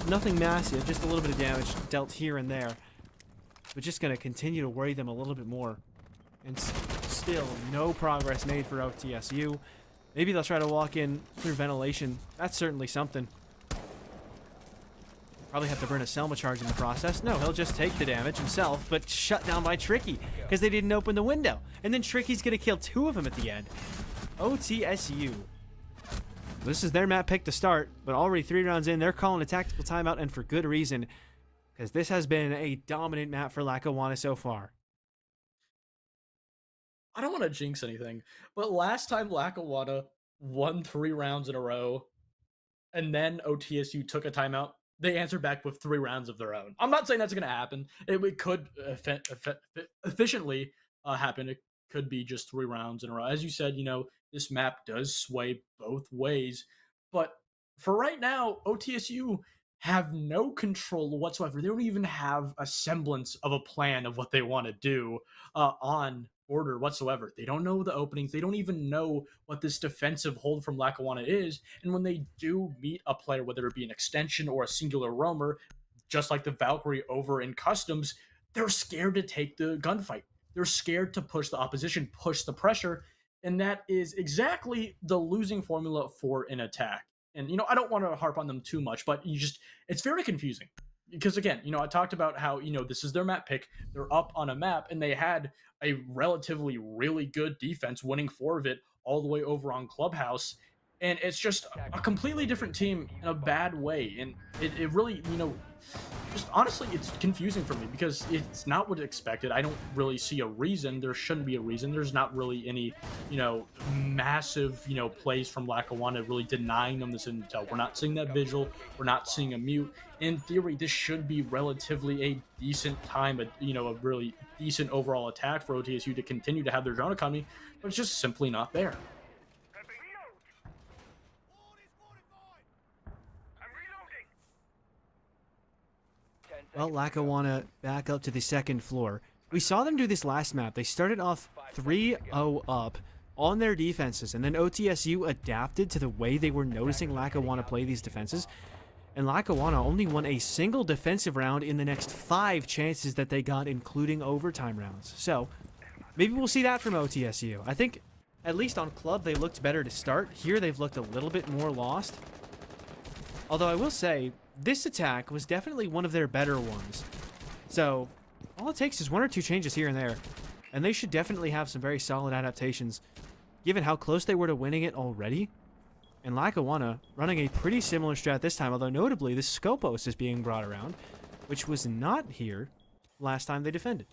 C: Nothing massive, just a little bit of damage dealt here and there. But just going to continue to worry them a little bit more. And still, no progress made for OTSU. Maybe they'll try to walk in through ventilation. That's certainly something. Probably have to burn a Selma charge in the process. No, he'll just take the damage himself, but shut down by Tricky because they didn't open the window. And then Tricky's going to kill 2 of them at the end. OTSU. This is their map pick to start, but already 3 rounds in, they're calling a tactical timeout, and for good reason, because this has been a dominant map for Lackawanna so far.
D: I don't want to jinx anything, but last time Lackawanna won 3 rounds in a row, and then OTSU took a timeout, they answered back with 3 rounds of their own. I'm not saying that's going to happen. It could efficiently happen. It could be just 3 rounds in a row. As you said, this map does sway both ways. But for right now, OTSU have no control whatsoever. They don't even have a semblance of a plan of what they want to do on order whatsoever. They don't know the openings. They don't even know what this defensive hold from Lackawanna is. And when they do meet a player, whether it be an extension or a singular roamer, just like the Valkyrie over in Customs, they're scared to take the gunfight. They're scared to push the opposition, push the pressure. And that is exactly the losing formula for an attack. And, I don't want to harp on them too much, but it's very confusing. Because, again, I talked about how, this is their map pick. They're up on a map, and they had a relatively really good defense, winning 4 of it all the way over on Clubhouse. And it's just a completely different team in a bad way. And it really, just honestly, it's confusing for me because it's not what expected. I don't really see a reason. There shouldn't be a reason. There's not really any, massive, plays from Lackawanna really denying them this intel. We're not seeing that vigil. We're not seeing a mute. In theory, this should be relatively a decent time, a really decent overall attack for OTSU to continue to have their drone economy, but it's just simply not there.
C: Well, Lackawanna back up to the 2nd floor. We saw them do this last map. They started off 3-0 up on their defenses, and then OTSU adapted to the way they were noticing Lackawanna play these defenses. And Lackawanna only won a single defensive round in the next 5 chances that they got, including overtime rounds. So, maybe we'll see that from OTSU. I think, at least on club, they looked better to start. Here, they've looked a little bit more lost. Although I will say, this attack was definitely one of their better ones. So, all it takes is 1 or 2 changes here and there. And they should definitely have some very solid adaptations, given how close they were to winning it already. And Lackawanna running a pretty similar strat this time, although notably the Scopos is being brought around, which was not here last time they defended.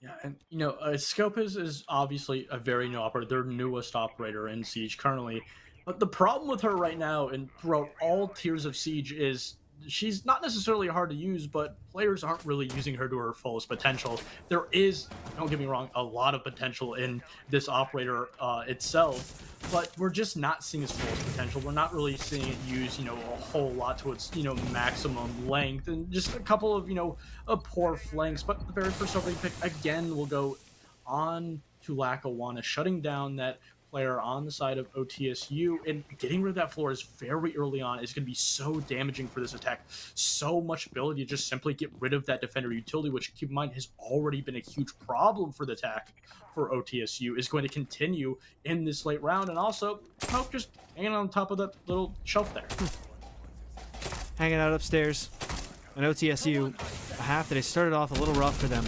D: Yeah, and Scopus is obviously a very new operator, their newest operator in Siege currently. But the problem with her right now and throughout all tiers of Siege is she's not necessarily hard to use, but players aren't really using her to her fullest potential. There is, don't get me wrong, a lot of potential in this operator itself, but we're just not seeing its fullest potential. We're not really seeing it use, a whole lot to its, maximum length, and just a couple of, poor flanks. But the very first opening pick again will go on to Lackawanna, shutting down that player on the side of OTSU, and getting rid of that floor is very early on is going to be so damaging for this attack. So much ability to just simply get rid of that defender utility, which, keep in mind, has already been a huge problem for the attack for OTSU, is going to continue in this late round. And also, just hanging on top of that little shelf there.
C: Hanging out upstairs. And OTSU, a half that has started off a little rough for them,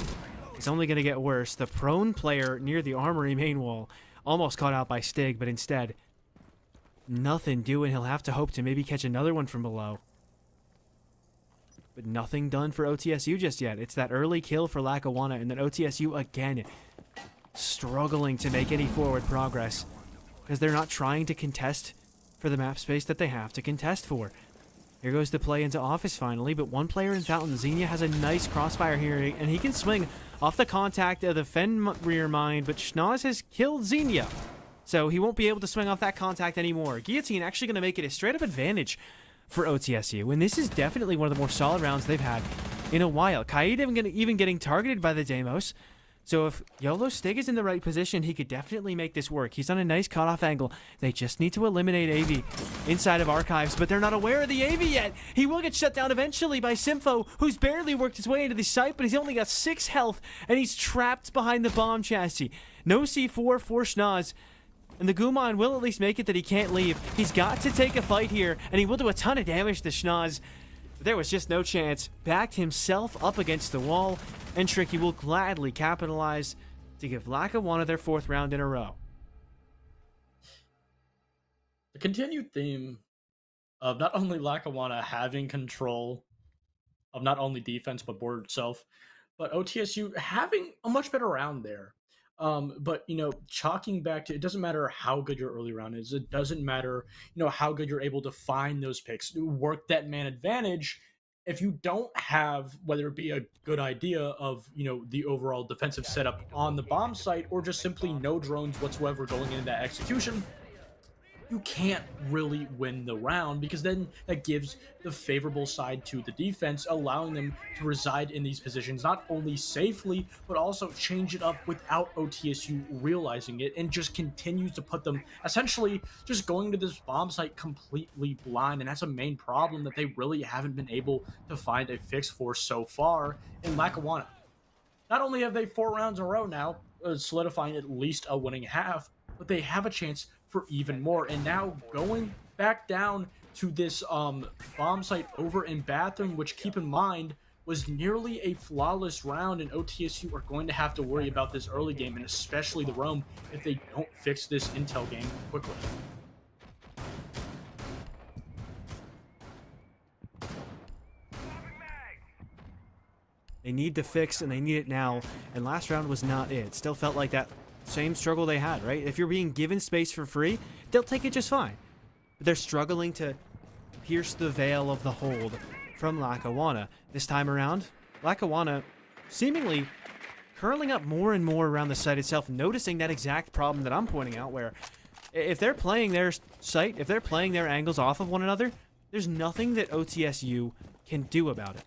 C: is only going to get worse. The prone player near the armory main wall almost caught out by Stig, but instead, nothing doing. He'll have to hope to maybe catch another one from below. But nothing done for OTSU just yet. It's that early kill for Lackawanna, and then OTSU again struggling to make any forward progress because they're not trying to contest for the map space that they have to contest for. Here goes the play into Office finally, but one player in Fountain, Xenia, has a nice crossfire here, and he can swing off the contact of the Fenrir mine, but Schnoz has killed Xenia, so he won't be able to swing off that contact anymore. Guillotine actually going to make it a straight-up advantage for OTSU, and this is definitely one of the more solid rounds they've had in a while. Kaid even getting targeted by the Deimos, So if YOLO Stig is in the right position, he could definitely make this work. He's on a nice cutoff angle. They just need to eliminate AV inside of Archives, but they're not aware of the AV yet. He will get shut down eventually by Sympho, who's barely worked his way into the site, but he's only got 6 health, and he's trapped behind the bomb chassis. No C4 for Schnoz. And the Guman will at least make it that he can't leave. He's got to take a fight here, and he will do a ton of damage to Schnoz. But there was just no chance. Backed himself up against the wall, and Tricky will gladly capitalize to give Lackawanna their 4th round in a row.
D: The continued theme of not only Lackawanna having control of not only defense but board itself, but OTSU having a much better round there. But, chalking back to, it doesn't matter how good your early round is. It doesn't matter, how good you're able to find those picks, work that man advantage. If you don't have, whether it be a good idea of, the overall defensive setup on the bomb site, or just simply no drones whatsoever going into that execution, you can't really win the round, because then that gives the favorable side to the defense, allowing them to reside in these positions not only safely, but also change it up without OTSU realizing it, and just continues to put them essentially just going to this bomb site completely blind. And that's a main problem that they really haven't been able to find a fix for so far in Lackawanna. Not only have they 4 rounds in a row now, solidifying at least a winning half, but they have a chance for even more. And now going back down to this bomb site over in Bathroom, which, keep in mind, was nearly a flawless round, and OTSU are going to have to worry about this early game, and especially the roam, if they don't fix this intel game quickly.
C: They need the fix, and they need it now, and last round was not it. Still felt like that same struggle they had, right? If you're being given space for free, they'll take it just fine. But they're struggling to pierce the veil of the hold from Lackawanna. This time around, Lackawanna seemingly curling up more and more around the site itself, noticing that exact problem that I'm pointing out, where if they're playing their site, if they're playing their angles off of one another, there's nothing that OTSU can do about it.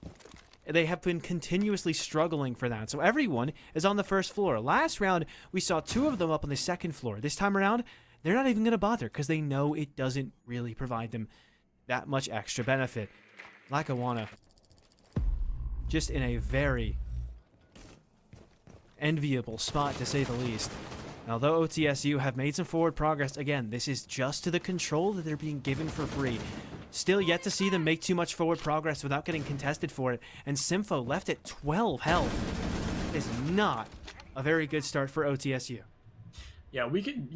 C: They have been continuously struggling for that. So everyone is on the first floor. Last round, we saw 2 of them up on the second floor. This time around, they're not even going to bother, because they know it doesn't really provide them that much extra benefit. Lackawanna, just in a very enviable spot, to say the least. Although OTSU have made some forward progress, again, this is just to the control that they're being given for free. Still yet to see them make too much forward progress without getting contested for it. And Sympho left at 12 health. Is not a very good start for OTSU.
D: Yeah, we could,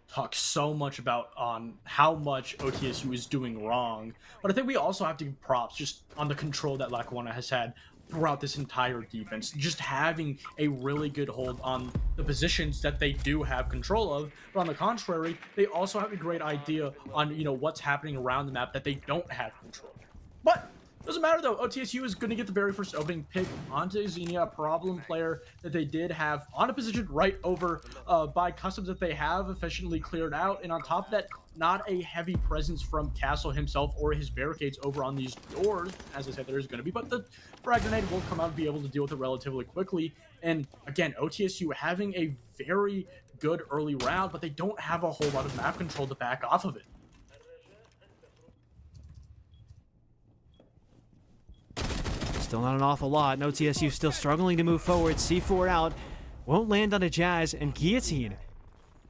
D: talk so much about on how much OTSU is doing wrong, but I think we also have to give props just on the control that Lackawanna has had throughout this entire defense, just having a really good hold on the positions that they do have control of. But on the contrary, they also have a great idea on, what's happening around the map that they don't have control. But doesn't matter though. OTSU is going to get the very first opening pick onto Xenia, a problem player that they did have on a position right over by customs that they have efficiently cleared out. And on top of that, not a heavy presence from Castle himself or his barricades over on these doors. As I said, there is going to be, but the frag grenade will come out and be able to deal with it relatively quickly. And again, OTSU having a very good early round, but they don't have a whole lot of map control to back off of it.
C: Still not an awful lot, and OTSU still struggling to move forward. C4 out, won't land on a Jazz, and Guillotine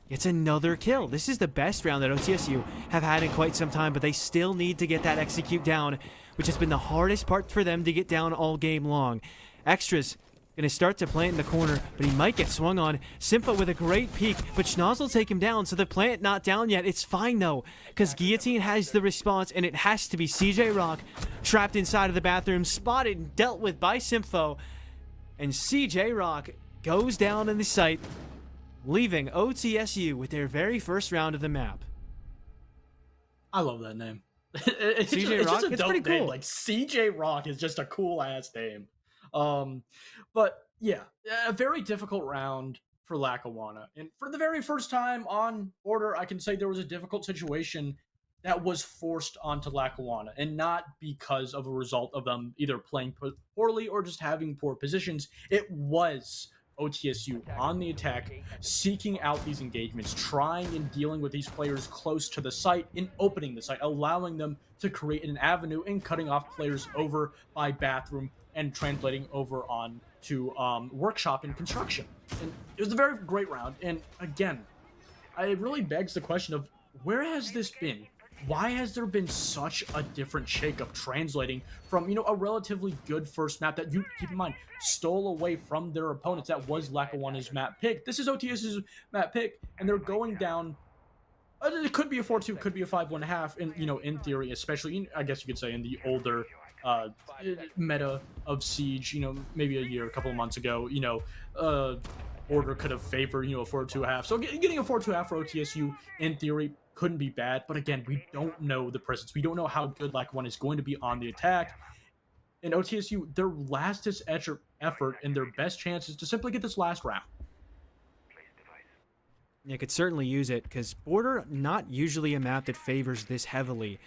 C: gets another kill. This is the best round that OTSU have had in quite some time, but they still need to get that execute down, which has been the hardest part for them to get down all game long. Extras going to start to plant in the corner, but he might get swung on. Sympho with a great peek, but Schnoz will take him down, so the plant not down yet. It's fine, though, because Guillotine has the response, and it has to be CJ Rock trapped inside of the bathroom, spotted and dealt with by Sympho. And CJ Rock goes down in the site, leaving OTSU with their very first round of the map.
D: I love that name. It's
C: CJ Rock?
D: just a
C: It's
D: dope
C: pretty
D: name.
C: cool.
D: Like, CJ Rock is just a cool-ass name. But yeah, a very difficult round for Lackawanna. And for the very first time on Order, I can say there was a difficult situation that was forced onto Lackawanna, and not because of a result of them either playing poorly or just having poor positions. It was OTSU on the attack, seeking out these engagements, trying and dealing with these players close to the site and opening the site, allowing them to create an avenue and cutting off players over by bathroom and translating over on to workshop and construction. And it was a very great round. And again, it really begs the question of where has this been? Why has there been such a different shakeup translating from, a relatively good first map that, you keep in mind, stole away from their opponents? That was Lackawanna's map pick. This is OTS's map pick, and they're going down. It could be a 4-2, could be a 5-1.5, and, in theory, especially, I guess you could say in the older meta of Siege, maybe a couple of months ago, order could have favored, a 4-2.5. So getting a 4-2.5 for OTSU, in theory, couldn't be bad. But again, we don't know the presence. We don't know how good Lackawanna is going to be on the attack. And OTSU, their lastest effort and their best chance is to simply get this last round.
C: You could certainly use it, because Border, not usually a map that favors this heavily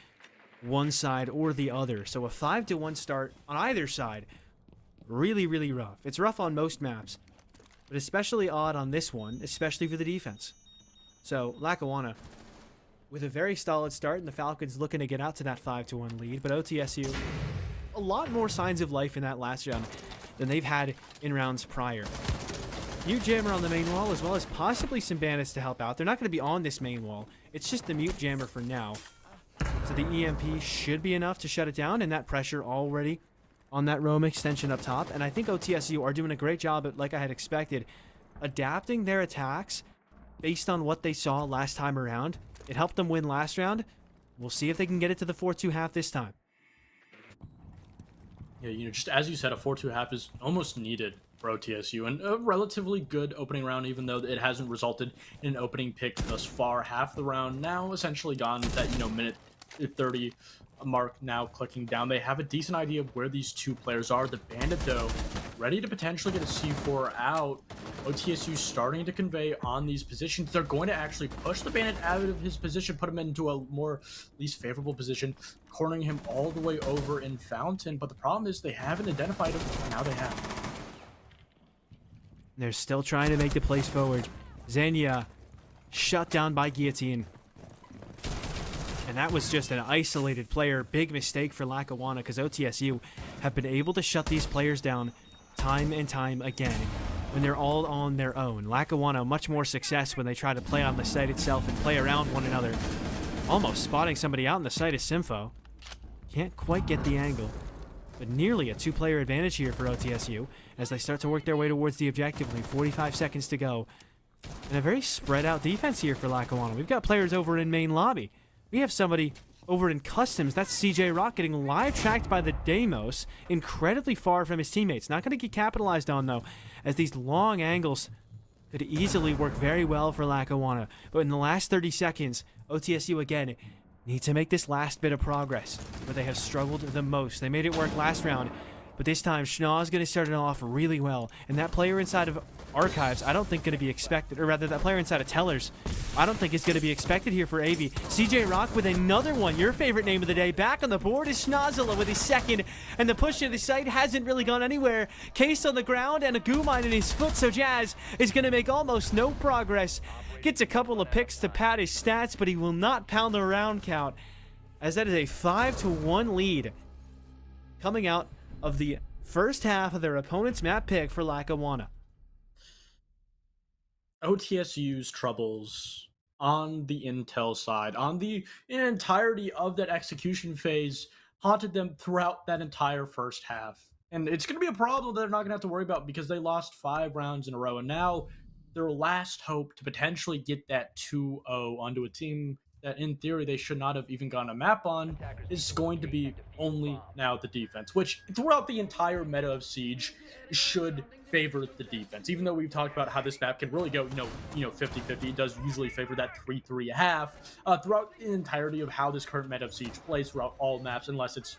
C: one side or the other. So a 5-1 start on either side, really, really rough. It's rough on most maps, but especially odd on this one, especially for the defense. So Lackawanna with a very solid start, and the Falcons looking to get out to that 5-1 lead, but OTSU, a lot more signs of life in that last round than they've had in rounds prior. Mute Jammer on the main wall, as well as possibly some bandits to help out. They're not going to be on this main wall. It's just the Mute Jammer for now. So the EMP should be enough to shut it down, and that pressure already on that roam extension up top. And I think OTSU are doing a great job at, like I had expected, adapting their attacks based on what they saw last time around. It helped them win last round. We'll see if they can get it to the 4-2 this time.
D: Yeah, just as you said, a 4-2 is almost needed for OTSU, and a relatively good opening round, even though it hasn't resulted in an opening pick thus far. Half the round now essentially gone at that, minute 30 mark now clicking down. They have a decent idea of where these two players are. The Bandit, though, ready to potentially get a C4 out. OTSU starting to convey on these positions. They're going to actually push the Bandit out of his position, put him into a more least favorable position, cornering him all the way over in Fountain. But the problem is they haven't identified him. Now they have.
C: They're still trying to make the place forward. Xenia shut down by Guillotine. And that was just an isolated player. Big mistake for Lackawanna, because OTSU have been able to shut these players down time and time again when they're all on their own. Lackawanna much more success when they try to play on the site itself and play around one another. Almost spotting somebody out in the site is Sympho. Can't quite get the angle, but nearly a 2-player advantage here for OTSU as they start to work their way towards the objective. Only 45 seconds to go. And a very spread out defense here for Lackawanna. We've got players over in main lobby. We have somebody over in customs. That's CJ Rock getting live tracked by the Deimos, incredibly far from his teammates. Not going to get capitalized on, though, as these long angles could easily work very well for Lackawanna. But in the last 30 seconds, OTSU again need to make this last bit of progress where they have struggled the most. They made it work last round, but this time Schnau's going to start it off really well. And that player inside of Archives, I don't think going to be expected, or rather that player inside of Tellers, I don't think is going to be expected here for AV. CJ Rock with another one, your favorite name of the day. Back on the board is Schnozzilla with his second, and the push to the site hasn't really gone anywhere. Case on the ground and a goo mine in his foot, so Jazz is going to make almost no progress. Gets a couple of picks to pad his stats, but he will not pound the round count, as that is a 5-1 lead coming out of the first half of their opponent's map pick for Lackawanna.
D: OTSU's troubles on the intel side, on the entirety of that execution phase, haunted them throughout that entire first half. And it's going to be a problem that they're not going to have to worry about because they lost 5 rounds in a row. And now their last hope to potentially get that 2-0 onto a team that in theory they should not have even gotten a map on is going to be only now the defense, which throughout the entire meta of Siege should favor the defense. Even though we've talked about how this map can really go, 50-50, it does usually favor that 3-3.5 throughout the entirety of how this current meta of Siege plays throughout all maps, unless it's,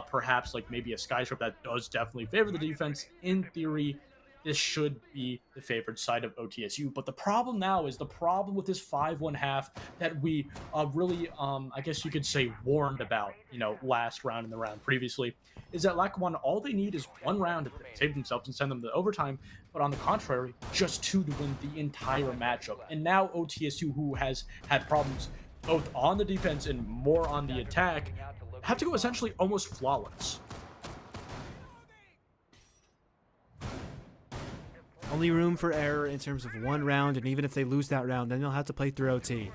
D: perhaps like maybe a Skyscraper that does definitely favor the defense. In theory, this should be the favored side of OTSU. But the problem now is the problem with this 5-1 half that we really, I guess you could say, warned about, last round in the round previously, is that Lackawanna, all they need is one round to save themselves and send them to overtime. But on the contrary, just two to win the entire matchup. And now OTSU, who has had problems both on the defense and more on the attack, have to go essentially almost flawless.
C: Only room for error in terms of one round, and even if they lose that round, then they'll have to play through OT.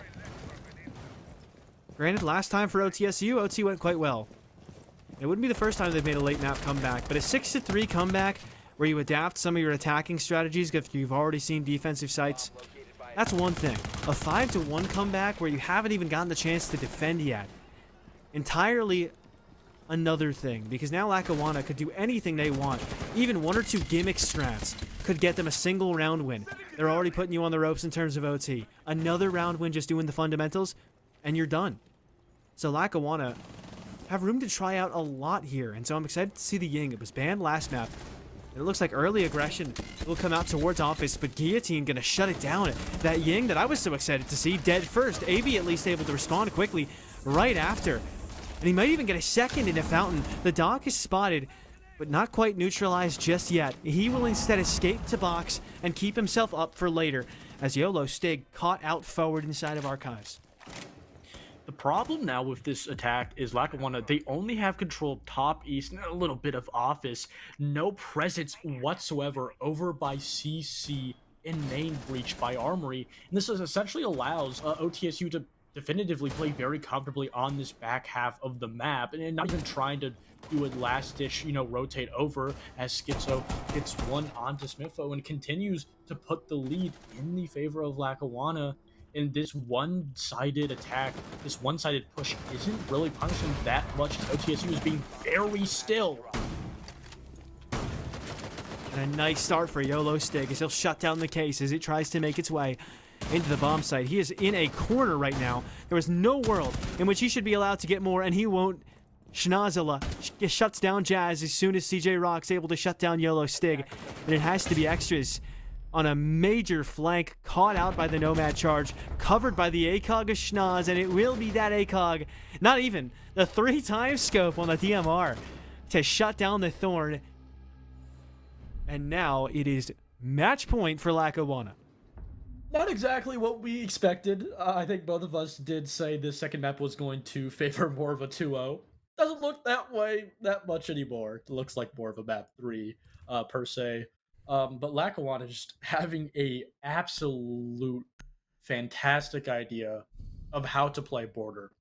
C: Granted, last time for OTSU, OT went quite well. It wouldn't be the first time they've made a late map comeback, but a 6-3 comeback where you adapt some of your attacking strategies if you've already seen defensive sites, that's one thing. A 5-1 comeback where you haven't even gotten the chance to defend yet, entirely another thing, because now Lackawanna could do anything they want. Even one or two gimmick strats could get them a single round win. They're already putting you on the ropes in terms of OT. Another round win just doing the fundamentals, and you're done. So Lackawanna have room to try out a lot here, and so I'm excited to see the Ying. It was banned last map. It looks like early aggression will come out towards Office, but Guillotine gonna shut it down. That Ying that I was so excited to see, dead first. AB at least able to respond quickly right after. And he might even get a second in a Fountain. The Doc is spotted, but not quite neutralized just yet. He will instead escape to box and keep himself up for later, as YOLO Stig caught out forward inside of Archives.
D: The problem now with this attack is Lackawanna, they only have control of top east and a little bit of Office. No presence whatsoever over by CC in main breach by Armory. And this essentially allows OTSU to definitively play very comfortably on this back half of the map and not even trying to do a last-ditch, rotate over as Schizo gets one onto Smitho and continues to put the lead in the favor of Lackawanna. And this one-sided attack, this one-sided push isn't really punishing that much. OTSU is being very still.
C: And a nice start for YOLO Stig as he'll shut down the case as it tries to make its way into the bomb site. He is in a corner right now. There is no world in which he should be allowed to get more, and he won't. Schnazela shuts down Jazz as soon as CJ Rock's able to shut down YOLO Stig. And it has to be extras on a major flank, caught out by the Nomad charge, covered by the ACOG of Schnaz, and it will be that ACOG, not even, the 3-time scope on the DMR to shut down the Thorn. And now it is match point for Lackawanna.
D: Not exactly what we expected. I think both of us did say this second map was going to favor more of a 2-0. Doesn't look that way that much anymore. It looks like more of a map 3 per se. But Lackawanna just having a absolute fantastic idea of how to play border.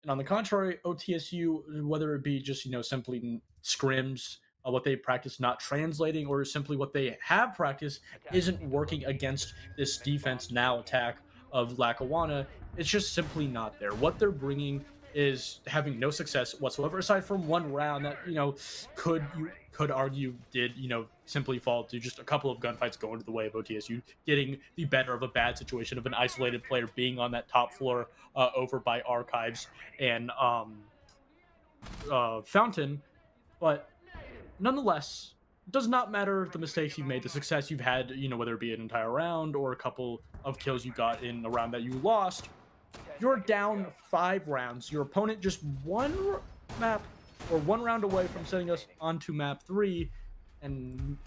D: And on the contrary, OTSU, whether it be just, simply scrims, what they practice not translating, or simply what they have practiced isn't working against this defense now attack of Lackawanna. It's just simply not there. What they're bringing is having no success whatsoever, aside from one round that, could argue did, simply fall to just a couple of gunfights going to the way of OTSU, getting the better of a bad situation of an isolated player being on that top floor over by Archives and Fountain. But nonetheless, it does not matter the mistakes you've made, the success you've had, whether it be an entire round or a couple of kills you got in a round that you lost. You're down 5 rounds. Your opponent just one map or one round away from sending us onto map 3, and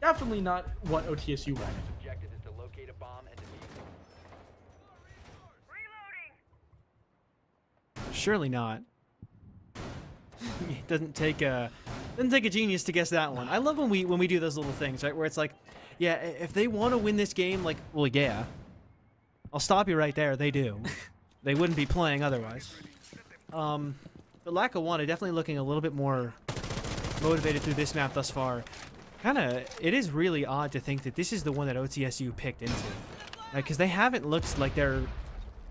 D: definitely not what OTSU wanted.
K: Objective is to locate a bomb and defuse it.
C: Surely not. It doesn't take a genius to guess that one. I love when we do those little things, right? Where it's like, yeah, if they want to win this game, like, well, yeah, I'll stop you right there. They do. They wouldn't be playing otherwise. But Lackawanna definitely looking a little bit more motivated through this map thus far. It is really odd to think that this is the one that OTSU picked into, right? Because they haven't looked like they're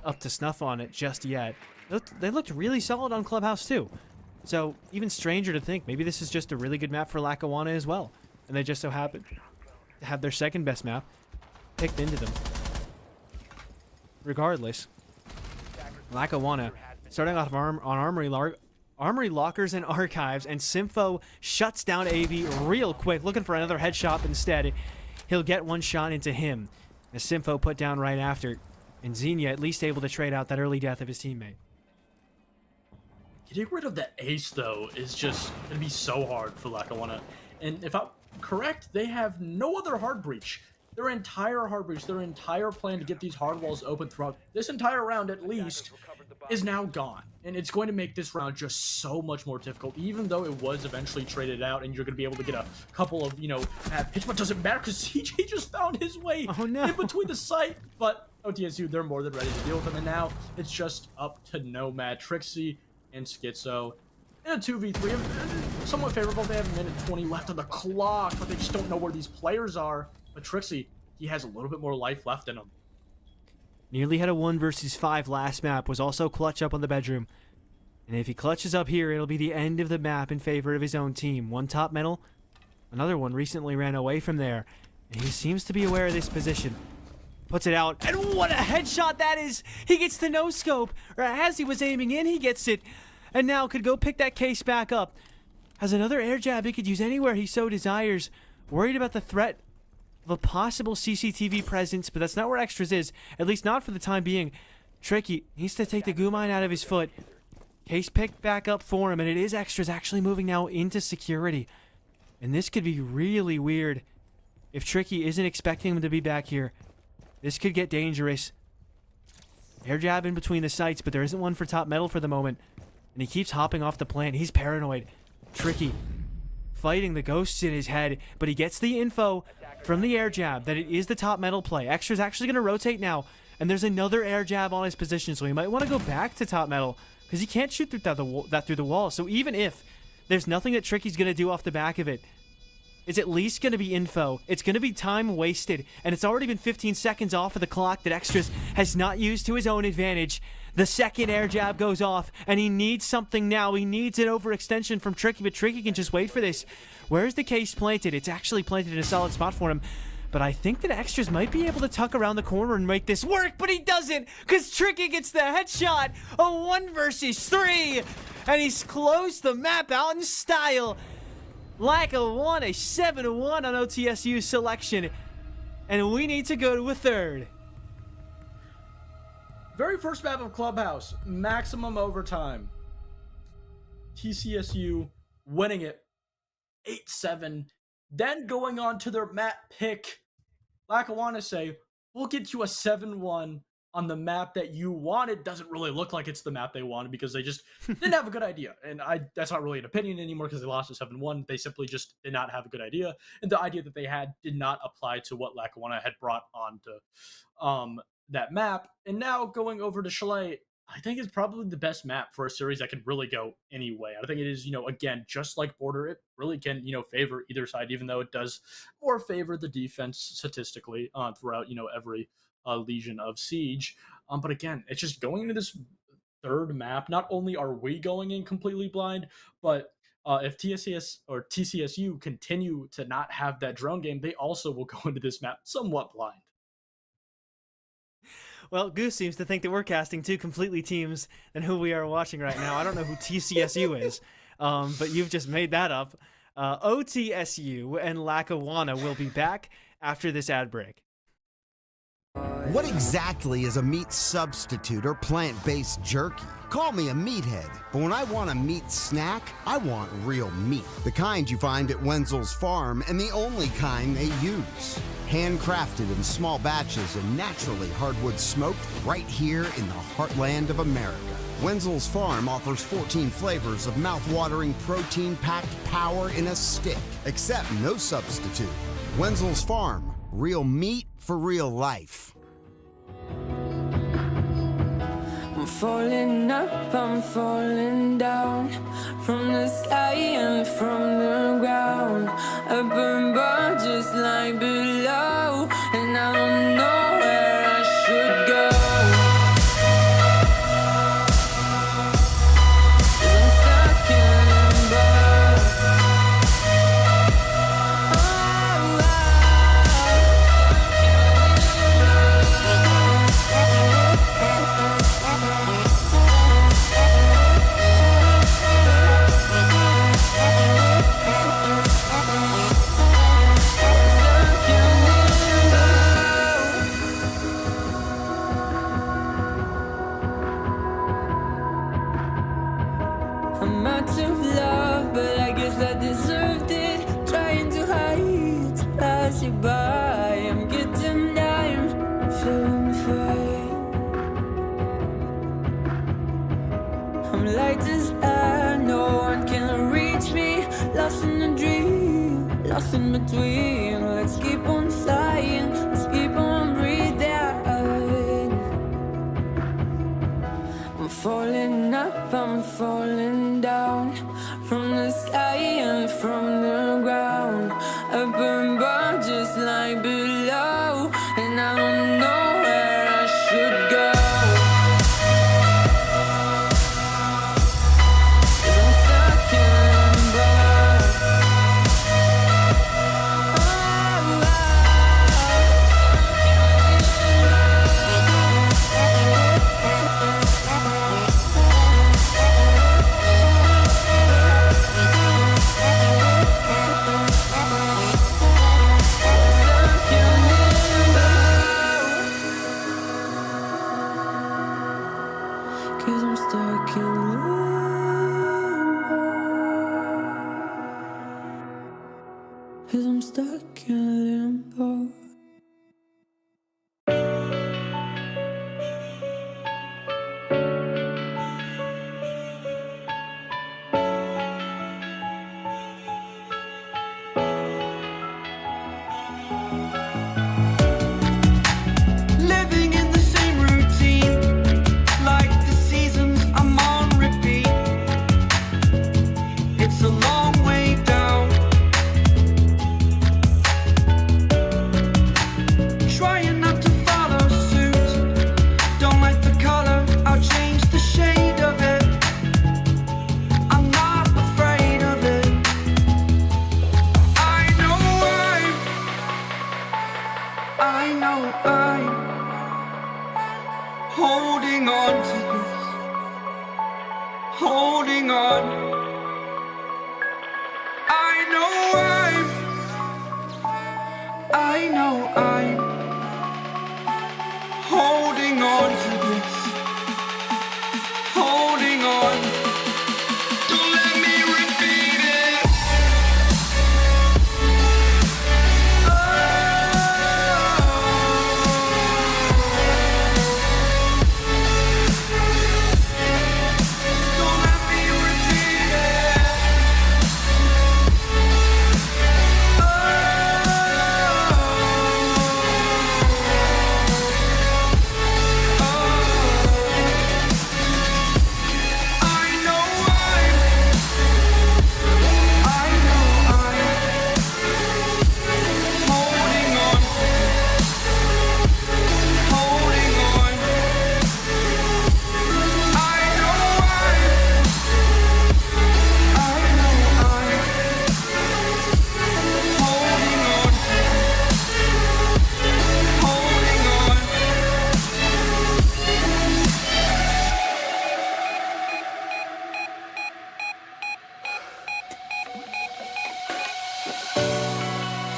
C: up to snuff on it just yet. They looked really solid on Clubhouse too. So even stranger to think maybe this is just a really good map for Lackawanna as well, and they just so happen to have their second best map picked into them. Regardless, Lackawanna starting off on Armory Lockers and Archives, and Sympho shuts down AV real quick, looking for another headshot instead. he'll get one shot into him. As Simfo put down right after, and Xenia at least able to trade out that early death of his teammate.
D: Getting rid of the ace, though, is just going to be so hard for Lackawanna. And if I'm correct, they have no other hard breach. Their entire hard breach, their entire plan to get these hard walls open throughout this entire round at least, is now gone. And it's going to make this round just so much more difficult, even though it was eventually traded out and you're going to be able to get a couple of, bad pitch, but it doesn't matter because CJ just found his way in between the site. But OTSU, they're more than ready to deal with him. And now it's just up to Nomad, Trixie, and Schizo in a 2v3. Somewhat favorable. They have a minute 20 left on the clock, but they just don't know where these players are. But Trixie, he has a little bit more life left in him.
C: Nearly had a 1 versus 5 last map, was also clutch up on the bedroom. And if he clutches up here, it'll be the end of the map in favor of his own team. One top medal, another one recently ran away from there. And he seems to be aware of this position. Puts it out, and what a headshot that is! He gets the no-scope, or as he was aiming in, he gets it. And now could go pick that case back up. Has another air jab he could use anywhere he so desires. Worried about the threat of a possible CCTV presence, but that's not where Extras is, at least not for the time being. Tricky needs to take the goo mine out of his foot. Case picked back up for him, and it is Extras actually moving now into security. And this could be really weird if Tricky isn't expecting him to be back here. This could get dangerous. Air jab in between the sites, but there isn't one for top metal for the moment. And he keeps hopping off the plant. He's paranoid. Tricky fighting the ghosts in his head, but he gets the info from the air jab that it is the top metal play. Extra's actually going to rotate now, and there's another air jab on his position, so he might want to go back to top metal because he can't shoot through that through the wall. So even if there's nothing that Tricky's going to do off the back of it, it's at least going to be info. It's going to be time wasted, and it's already been 15 seconds off of the clock that Extras has not used to his own advantage. The second air jab goes off, and he needs something now. He needs an overextension from Tricky, but Tricky can just wait for this. Where's the case planted? It's actually planted in a solid spot for him, but I think that Extras might be able to tuck around the corner and make this work, but he doesn't, because Tricky gets the headshot. A 1 versus 3, and he's closed the map out in style. Lackawanna 7-1 on OTSU selection, and we need to go to a third.
D: Very first map of Clubhouse, maximum overtime. TCSU winning it 8-7, then going on to their map pick. Lackawanna say, we'll get you a 7-1 on the map that you wanted. Doesn't really look like it's the map they wanted because they just didn't have a good idea. And that's not really an opinion anymore because they lost to 7-1. They simply just did not have a good idea. And the idea that they had did not apply to what Lackawanna had brought onto that map. And now going over to Chalet, I think it's probably the best map for a series that can really go anyway. I think it is, again, just like Border, it really can, favor either side, even though it does more favor the defense statistically throughout, every Legion of Siege. But again, it's just going into this third map. Not only are we going in completely blind, but if TCSU continue to not have that drone game, they also will go into this map somewhat blind.
C: Well, Goose seems to think that we're casting two completely teams than who we are watching right now. I don't know who TCSU is, but you've just made that up. OTSU and Lackawanna will be back after this ad break.
E: What exactly is a meat substitute or plant-based jerky? Call me a meathead, but when I want a meat snack, I want real meat. The kind you find at Wenzel's Farm and the only kind they use. Handcrafted in small batches and naturally hardwood smoked right here in the heartland of America. Wenzel's Farm offers 14 flavors of mouth-watering protein-packed power in a stick, except no substitute. Wenzel's Farm, real meat for real life.
G: I'm falling up, I'm falling down from the sky and from the ground. Up above, just like below, and I don't know where I should go. 'Cause I'm stuck in limbo.
B: not to love, but I guess I deserved it. Trying to hide, to pass you by. I'm getting time, I'm feeling fine. I'm light as air, no one can reach me. Lost in a dream, lost in between. Let's keep on flying, let's keep on breathing. I'm falling up, I'm falling down. From the sky and from the ground. Up above just like below. And I don't know where I should go. Cause I'm stuck in limbo. Cause I'm stuck in limbo.
A: Living in the same routine, like the seasons I'm on repeat. It's a long way down. Trying not to follow suit. Don't like the color, I'll change the shade of it. I'm not afraid of it. I know I'm holding on to this, holding on. I know I'm holding on to this, holding on. Don't let me repeat it. Don't let me repeat it. I know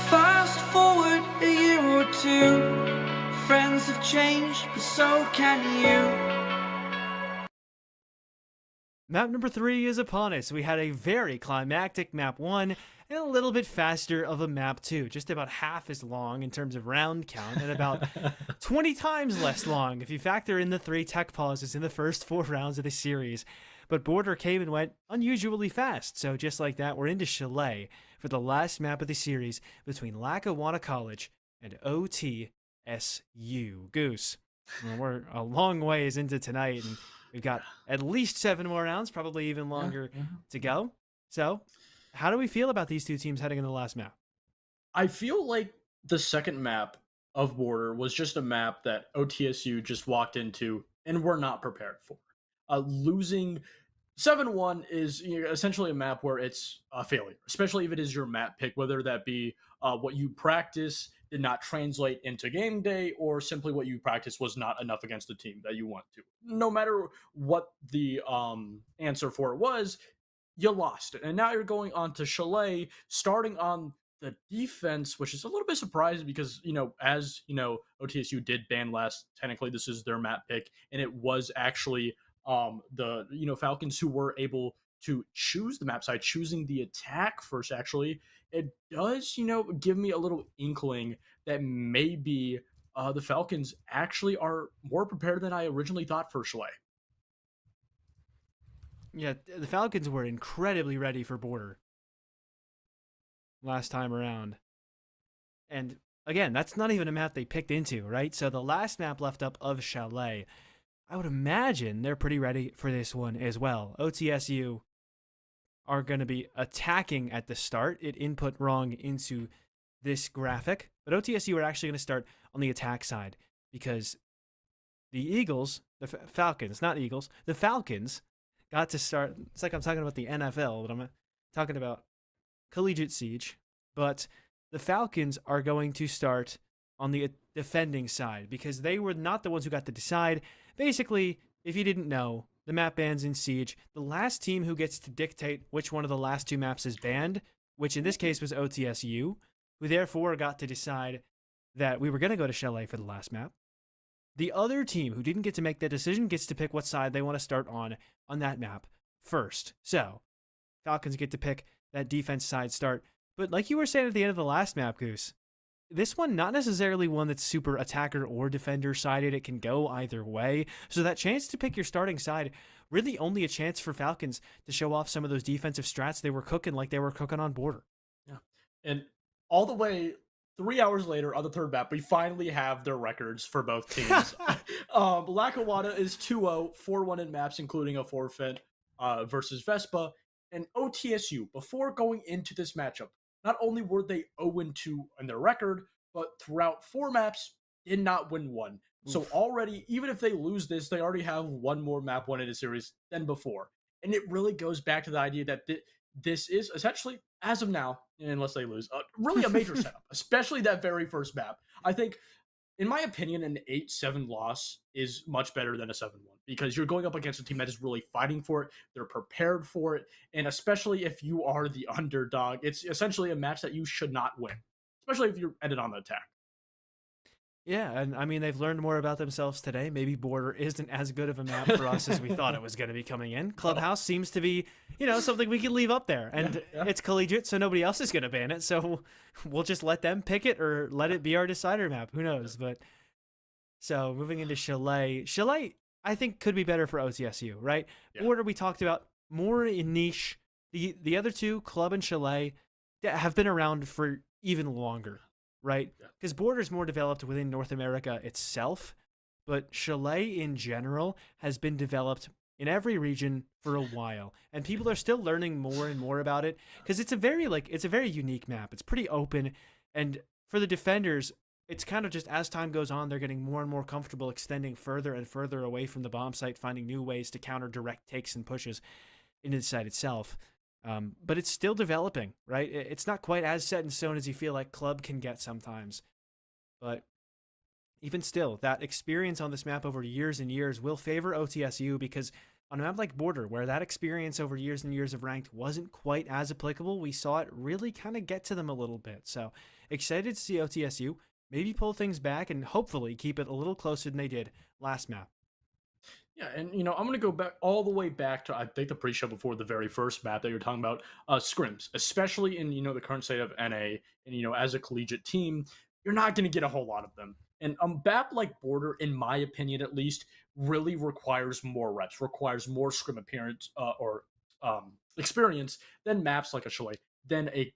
A: Fast forward a year or two, friends have changed, but so can you.
C: Map number 3 is upon us. We had a very climactic map 1 and a little bit faster of a map 2, just about half as long in terms of round count and about 20 times less long if you factor in the 3 tech pauses in the first 4 rounds of the series. But Border came and went unusually fast, so just like that, we're into Chalet for the last map of the series between Lackawanna College and OTSU. Goose, well, we're a long ways into tonight, and we've got at least 7 more rounds, probably even longer to go. So, how do we feel about these two teams heading into the last map?
D: I feel like the second map of Border was just a map that OTSU just walked into and were not prepared for. Losing 7-1 is essentially a map where it's a failure, especially if it is your map pick, whether that be what you practice did not translate into game day, or simply what you practice was not enough against the team that you want to. No matter what the answer for it was, you lost it. And now you're going on to Chalet, starting on the defense, which is a little bit surprising because, as OTSU did ban last, technically this is their map pick, and it was actually the Falcons who were able to choose the map side, choosing the attack first, actually, it does, give me a little inkling that maybe the Falcons actually are more prepared than I originally thought for Chalet.
C: Yeah, the Falcons were incredibly ready for Border last time around. And again, that's not even a map they picked into, right? So the last map left up of Chalet, I would imagine they're pretty ready for this one as well. OTSU are going to be attacking at the start. It input wrong into this graphic, but OTSU are actually going to start on the attack side because the Eagles, the Falcons, not Eagles, the Falcons got to start. It's like I'm talking about the NFL, but I'm talking about collegiate siege. But the Falcons are going to start on the defending side because they were not the ones who got to decide. Basically, if you didn't know, the map bans in Siege. The last team who gets to dictate which one of the last two maps is banned, which in this case was OTSU, who therefore got to decide that we were going to go to Chalet for the last map. The other team who didn't get to make that decision gets to pick what side they want to start on that map first. So, Falcons get to pick that defense side start. But like you were saying at the end of the last map, Goose, this one, not necessarily one that's super attacker or defender sided. It can go either way. So that chance to pick your starting side, really only a chance for Falcons to show off some of those defensive strats they were cooking like they were cooking on Border.
D: Yeah. And all the way 3 hours later on the third map, we finally have their records for both teams. Lackawanna is 2-0, 4-1 in maps, including a forfeit versus Vespa. And OTSU, before going into this matchup, not only were they 0-2 in their record, but throughout 4 maps, did not win one. Oof. So already, even if they lose this, they already have one more map won in a series than before. And it really goes back to the idea that this is essentially, as of now, unless they lose, really a major setup, especially that very first map. I think, in my opinion, an 8-7 loss is much better than a 7-1 because you're going up against a team that is really fighting for it. They're prepared for it. And especially if you are the underdog, it's essentially a match that you should not win, especially if you're ended on the attack.
C: Yeah, and I mean, they've learned more about themselves today. Maybe Border isn't as good of a map for us as we thought it was going to be coming in. Clubhouse seems to be, something we can leave up there. And it's collegiate, so nobody else is going to ban it. So we'll just let them pick it or let it be our decider map. Who knows? But so moving into Chalet. Chalet, I think, could be better for OTSU, right? Yeah. Border, we talked about more in niche. The other two, Club and Chalet, have been around for even longer. Right? Because Border's more developed within North America itself, but Chalet in general has been developed in every region for a while, and people are still learning more and more about it because it's a very unique map. It's pretty open, and for the defenders, it's kind of just as time goes on, they're getting more and more comfortable extending further and further away from the bomb site, finding new ways to counter direct takes and pushes into the site itself. But it's still developing, right? It's not quite as set in stone as you feel like Club can get sometimes. But even still, that experience on this map over years and years will favor OTSU because on a map like Border, where that experience over years and years of ranked wasn't quite as applicable, we saw it really kind of get to them a little bit. So excited to see OTSU maybe pull things back and hopefully keep it a little closer than they did last map.
D: Yeah, and I'm going to go back all the way back to, I think, the pre-show before the very first map that you're talking about, scrims, especially in the current state of NA, and as a collegiate team, you're not going to get a whole lot of them. And a map like Border, in my opinion at least, really requires more reps, requires more scrim appearance or experience than maps like a Chalet, than a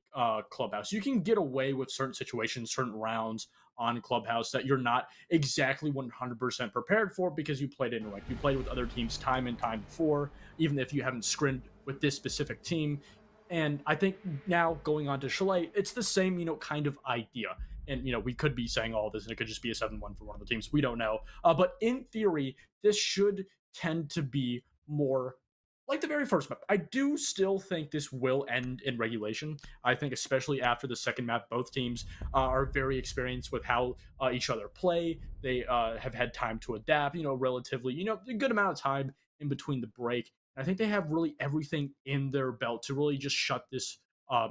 D: Clubhouse. You can get away with certain situations, certain rounds on Clubhouse that you're not exactly 100% prepared for because you played anyway. You played with other teams time and time before, even if you haven't scrimmed with this specific team. And I think now going on to Chalet, it's the same, kind of idea. And, we could be saying all this and it could just be a 7-1 for one of the teams. We don't know. But in theory, this should tend to be more like the very first map. I do still think this will end in regulation. I think especially after the second map, both teams are very experienced with how each other play. They have had time to adapt, relatively, a good amount of time in between the break. And I think they have really everything in their belt to really just shut this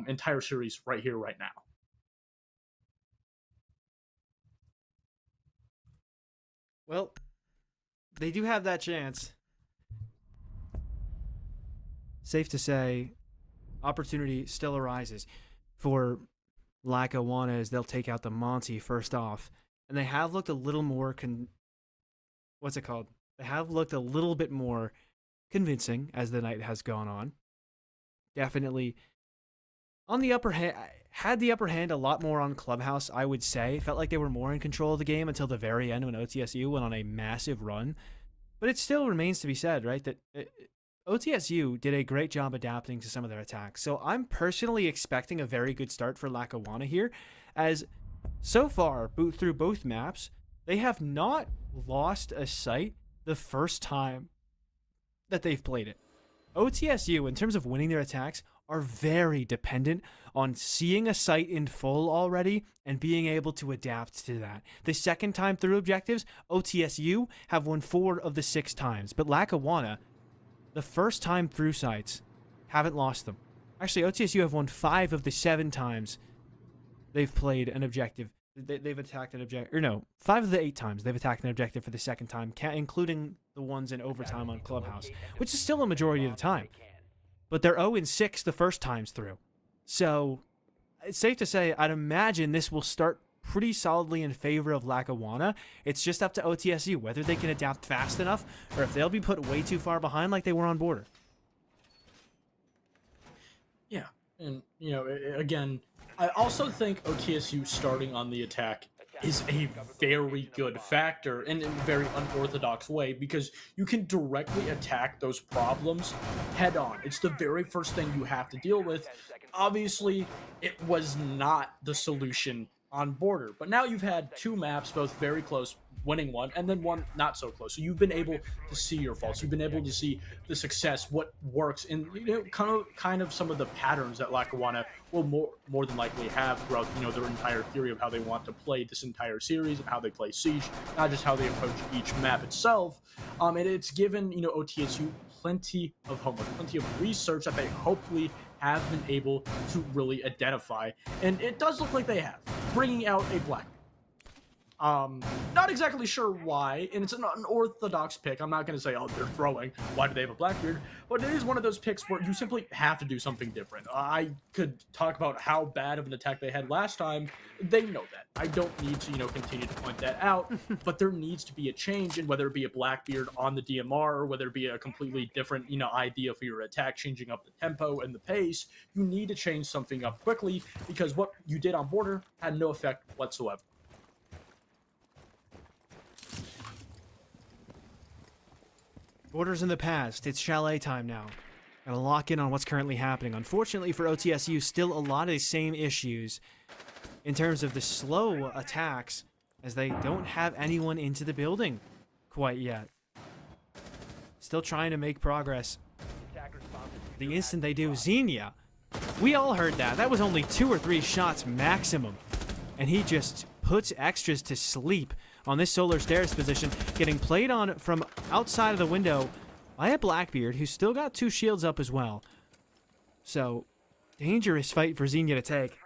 D: entire series right here, right now.
C: Well, they do have that chance. safe to say, opportunity still arises for Lackawanna as they'll take out the Monty first off. And they have looked a little more what's it called? They have looked a little bit more convincing as the night has gone on. Definitely on the upper hand, had the upper hand a lot more on Clubhouse, I would say. Felt like they were more in control of the game until the very end when OTSU went on a massive run. But it still remains to be said, right, that OTSU did a great job adapting to some of their attacks. So I'm personally expecting a very good start for Lackawanna here, as so far, through both maps, they have not lost a site the first time that they've played it. OTSU, in terms of winning their attacks, are very dependent on seeing a site in full already and being able to adapt to that. The second time through objectives, OTSU have won 4 of the 6 times, but Lackawanna, the first time through sites, haven't lost them. Actually, OTSU have won 5 of the 7 times they've played an objective. They've attacked an objective, or no, 5 of the 8 times they've attacked an objective for the second time, including the ones in overtime on Clubhouse, which is still a majority of the time. But they're 0-6 the first times through. So it's safe to say, I'd imagine this will start pretty solidly in favor of Lackawanna. It's just up to OTSU whether they can adapt fast enough or if they'll be put way too far behind like they were on Border.
D: Yeah, and, you know, again, I also think OTSU starting on the attack is a very good factor and in a very unorthodox way, because you can directly attack those problems head on. It's the very first thing you have to deal with. Obviously, it was not the solution on Border, but now you've had 2 maps, both very close, winning one, and then one not so close. So you've been able to see your faults. You've been able to see the success, what works, and, you know, kind of some of the patterns that Lackawanna will more than likely have throughout, you know, their entire theory of how they want to play this entire series and how they play Siege, not just how they approach each map itself. And it's given, you know, OTSU plenty of homework, plenty of research that they hopefully have been able to really identify, and it does look like they have, bringing out a black. Not exactly sure why, and it's an unorthodox pick. I'm not going to say, oh, they're throwing. Why do they have a Blackbeard? But it is one of those picks where you simply have to do something different. I could talk about how bad of an attack they had last time. They know that. I don't need to, you know, continue to point that out, but there needs to be a change, and whether it be a Blackbeard on the DMR or whether it be a completely different, you know, idea for your attack, changing up the tempo and the pace, you need to change something up quickly, because what you did on Border had no effect whatsoever.
C: Border's in the past. It's chalet time now. Gotta lock in on what's currently happening. Unfortunately for OTSU, still a lot of the same issues in terms of the slow attacks, as they don't have anyone into the building quite yet. Still trying to make progress. The instant they do, Xenia. We all heard that. That was only 2 or 3 shots maximum. And he just puts extras to sleep on this solar stairs position, getting played on from outside of the window by a Blackbeard, who's still got 2 shields up as well. So, dangerous fight for Xenia to take.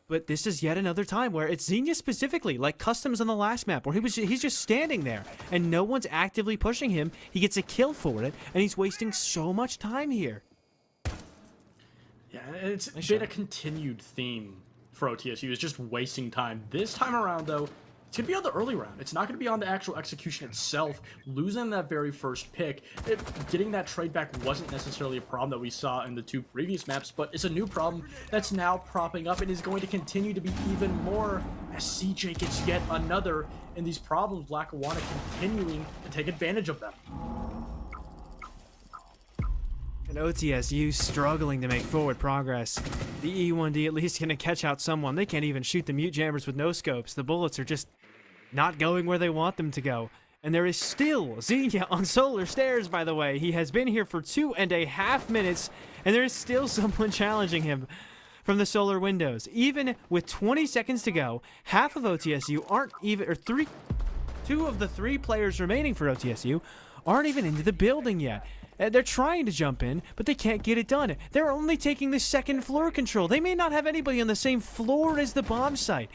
C: But this is yet another time where it's Xenia specifically, like Customs on the last map, where he's just standing there, and no one's actively pushing him. He gets a kill for it, and he's wasting so much time here.
D: Yeah, it's been a continued theme for OTSU, is just wasting time. This time around, though, it's going to be on the early round. It's not going to be on the actual execution itself. Losing that very first pick, getting that trade back wasn't necessarily a problem that we saw in the 2 previous maps, but it's a new problem that's now propping up and is going to continue to be even more as CJ gets yet another, and these problems, Lackawanna continuing to take advantage of them.
C: And OTSU struggling to make forward progress. The E1D at least going to catch out someone. They can't even shoot the mute jammers with no scopes. The bullets are just not going where they want them to go. And there is still Xenia on solar stairs, by the way. He has been here for 2.5 minutes, and there is still someone challenging him from the solar windows. Even with 20 seconds to go, half of OTSU aren't even, or 2 of the 3 players remaining for OTSU aren't even into the building yet. They're trying to jump in, but they can't get it done. They're only taking the 2nd floor control. They may not have anybody on the same floor as the bomb site.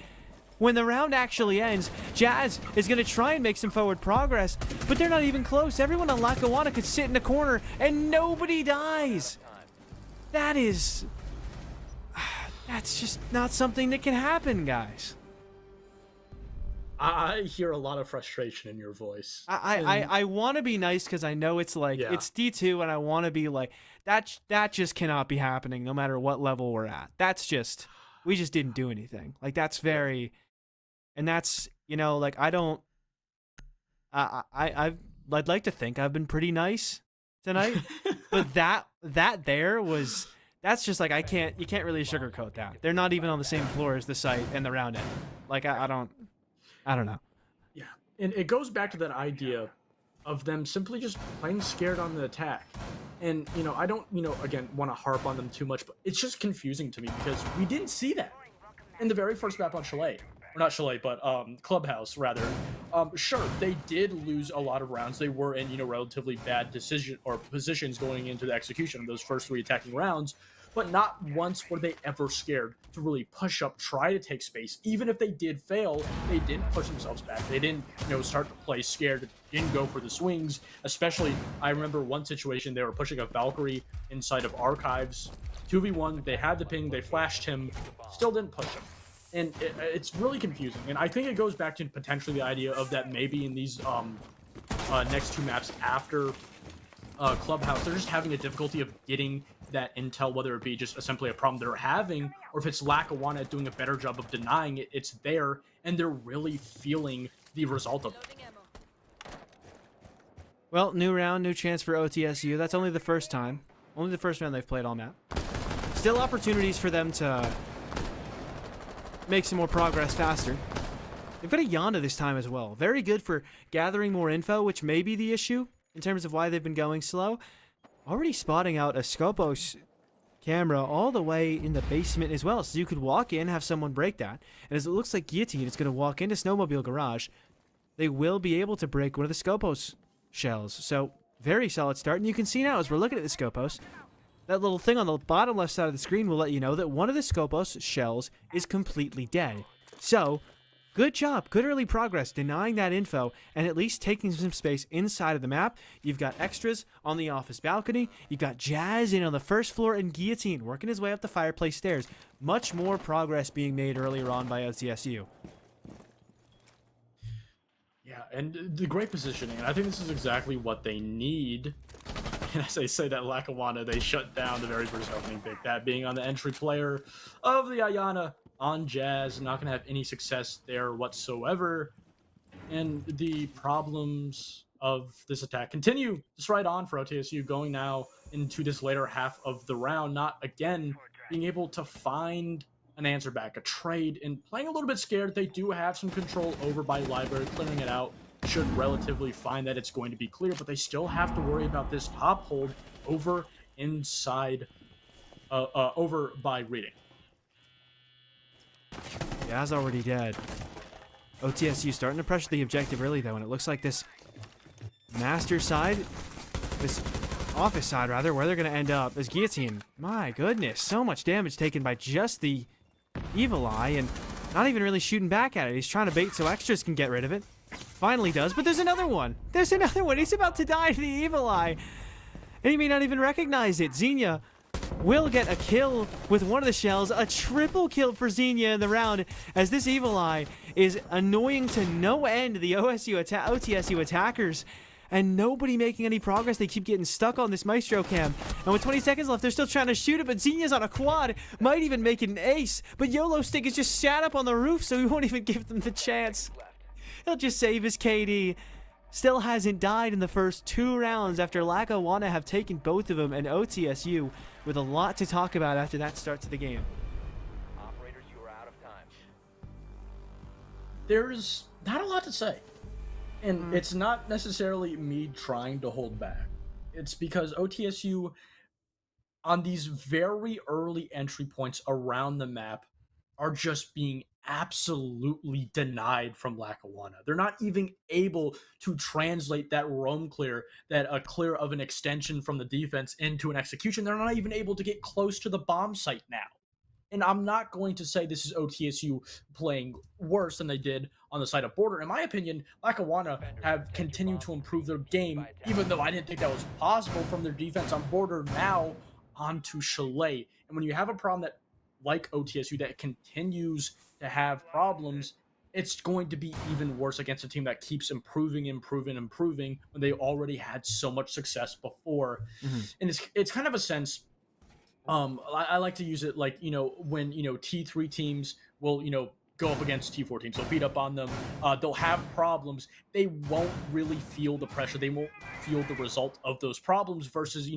C: when the round actually ends, Jazz is going to try and make some forward progress, but they're not even close. Everyone on Lackawanna could sit in a corner and nobody dies. That's just not something that can happen, guys.
D: I hear a lot of frustration in your voice.
C: I want to be nice because I know it's like it's D2, and I want to be like that just cannot be happening no matter what level we're at. We just didn't do anything. Like that's very, and that's like I don't. I'd like to think I've been pretty nice tonight, but that's just like you can't really sugarcoat that. They're not even on the same floor as the site and the round end. Like I don't know.
D: Yeah, and it goes back to that idea of them simply just playing scared on the attack. And, I don't, again, want to harp on them too much, but it's just confusing to me because we didn't see that in the very first map on Chalet. Or not Chalet, but Clubhouse, rather. Sure, they did lose a lot of rounds. They were in, relatively bad positions going into the execution of those first 3 attacking rounds. But not once were they ever scared to really push up, try to take space. Even if they did fail, they didn't push themselves back. They didn't, start to play scared, didn't go for the swings. Especially, I remember one situation, they were pushing a Valkyrie inside of Archives. 2v1, they had the ping, they flashed him, still didn't push him. And it's really confusing. And I think it goes back to potentially the idea of that maybe in these next 2 maps after Clubhouse, they're just having a difficulty of getting that intel, whether it be just simply a problem they're having, or if it's Lackawanna doing a better job of denying it, it's there, and they're really feeling the result of it.
C: Well, new round, new chance for OTSU. That's only the first time. Only the first round they've played all map. Still opportunities for them to make some more progress faster. They've got a Yanda this time as well. Very good for gathering more info, which may be the issue in terms of why they've been going slow. Already spotting out a Scopos camera all the way in the basement as well. So you could walk in, have someone break that. And as it looks like Guillotine is going to walk into Snowmobile Garage, they will be able to break one of the Scopos shells. So very solid start. And you can see now as we're looking at the Scopos, that little thing on the bottom left side of the screen will let you know that one of the Scopos shells is completely dead. So good job, good early progress denying that info and at least taking some space inside of the map. You've got extras on the office balcony. You've got Jazz in on the first floor and Guillotine working his way up the fireplace stairs. Much more progress being made earlier on by OTSU.
D: Yeah, and the great positioning, and I think this is exactly what they need. And as I say that, Lackawanna, they shut down the very first opening pick, that being on the entry player of the Ayana on Jazz, not going to have any success there whatsoever. And the problems of this attack continue just right on for OTSU, going now into this later half of the round, not again being able to find an answer back, a trade, and playing a little bit scared. They do have some control over by Library, clearing it out. Should relatively find that it's going to be clear, but they still have to worry about this top hold over inside, over by Reading.
C: Jazz already dead. OTSU starting to pressure the objective early though, and it looks like this master side, this office side rather, where they're going to end up is Guillotine. My goodness, so much damage taken by just the Evil Eye, and not even really shooting back at it. He's trying to bait so extras can get rid of it. Finally does, but there's another one. There's another one. He's about to die to the Evil Eye. And he may not even recognize it. Xenia will get a kill with one of the shells. A triple kill for Xenia in the round, as this Evil Eye is annoying to no end the OTSU attackers. And nobody making any progress. They keep getting stuck on this Maestro cam. And with 20 seconds left, they're still trying to shoot it, but Xenia's on a quad. Might even make it an ace. But YOLO Stick is just sat up on the roof, so he won't even give them the chance. He'll just save his KD. Still hasn't died in the first 2 rounds after Lackawanna have taken both of them, and OTSU with a lot to talk about after that start to the game.
K: Operators, you are out of time.
D: There's not a lot to say. And it's not necessarily me trying to hold back. It's because OTSU, on these very early entry points around the map, are just being absolutely denied from Lackawanna. They're not even able to translate that roam clear, that a clear of an extension from the defense into an execution. They're not even able to get close to the bomb site now. And I'm not going to say this is OTSU playing worse than they did on the side of Border. In my opinion, Lackawanna have continued to improve their game, even though I didn't think that was possible from their defense on Border now onto Chalet. And when you have a problem that, like OTSU, that continues to have problems, it's going to be even worse against a team that keeps improving when they already had so much success before. And it's kind of a sense, I like to use it like, when, T3 teams will, go up against T4 teams. They'll beat up on them. They'll have problems. They won't really feel the pressure. They won't feel the result of those problems versus,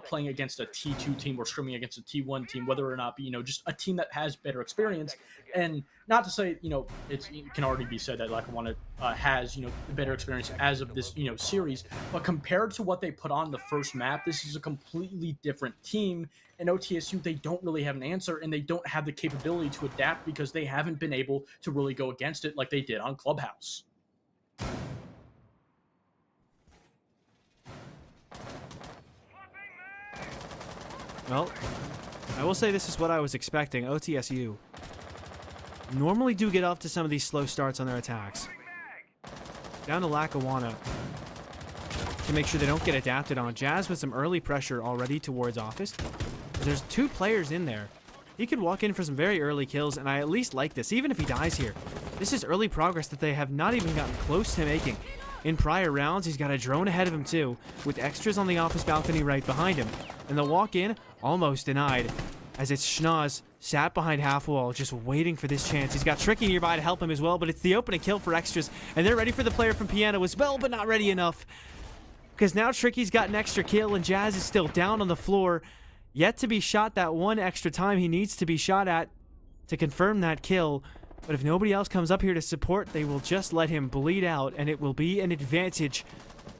D: playing against a T2 team or scrimming against a T1 team, whether or not be, just a team that has better experience. And not to say, it can already be said that Lackawanna has, the better experience as of this, series. But compared to what they put on the first map, this is a completely different team. And OTSU, they don't really have an answer, and they don't have the capability to adapt because they haven't been able to really go against it like they did on Clubhouse.
C: Well, I will say this is what I was expecting. OTSU normally do get off to some of these slow starts on their attacks. Down to Lackawanna to make sure they don't get adapted on. Jazz with some early pressure already towards Office. There's 2 players in there. He could walk in for some very early kills, and I at least like this, even if he dies here. This is early progress that they have not even gotten close to making. In prior rounds, he's got a drone ahead of him too, with extras on the Office balcony right behind him. And the walk-in, almost denied, as it's Schnoz sat behind half wall, just waiting for this chance. He's got Tricky nearby to help him as well, but it's the opening kill for extras, and they're ready for the player from Piano as well, but not ready enough. Because now Tricky's got an extra kill, and Jazz is still down on the floor, yet to be shot that one extra time he needs to be shot at to confirm that kill. But if nobody else comes up here to support, they will just let him bleed out, and it will be an advantage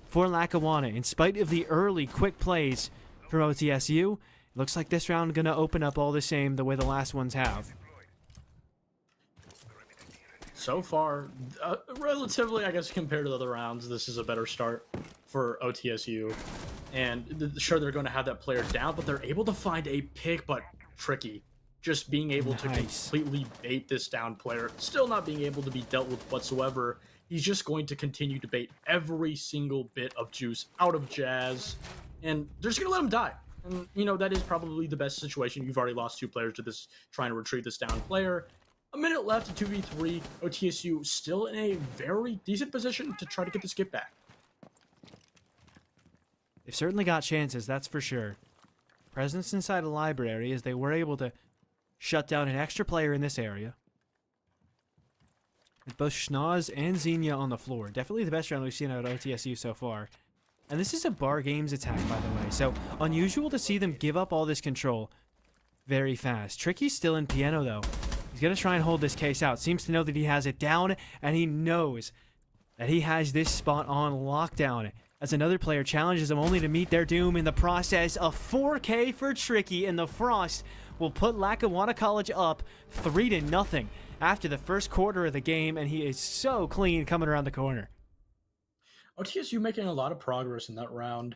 C: for Lackawanna. In spite of the early quick plays from OTSU, it looks like this round going to open up all the same the way the last ones have.
D: So far, relatively, I guess, compared to the other rounds, this is a better start for OTSU. And sure, they're going to have that player down, but they're able to find a pick, but Tricky just being able to completely bait this down player, still not being able to be dealt with whatsoever. He's just going to continue to bait every single bit of juice out of Jazz, and they're just going to let him die. And, that is probably the best situation. You've already lost 2 players to this, trying to retrieve this down player. A minute left to 2v3. OTSU still in a very decent position to try to get this get back.
C: They've certainly got chances, that's for sure. Presence inside a library as they were able to shut down an extra player in this area. With both Schnoz and Xenia on the floor. Definitely the best round we've seen out of OTSU so far. And this is a Bar Games attack, by the way. So unusual to see them give up all this control very fast. Tricky's still in Piano, though. He's going to try and hold this case out. Seems to know that he has it down, and he knows that he has this spot on lockdown. As another player challenges him only to meet their doom in the process. A 4K for Tricky, and the Frost will put Lackawanna College up 3-0 after the first quarter of the game, and he is so clean coming around the corner.
D: OTSU making a lot of progress in that round,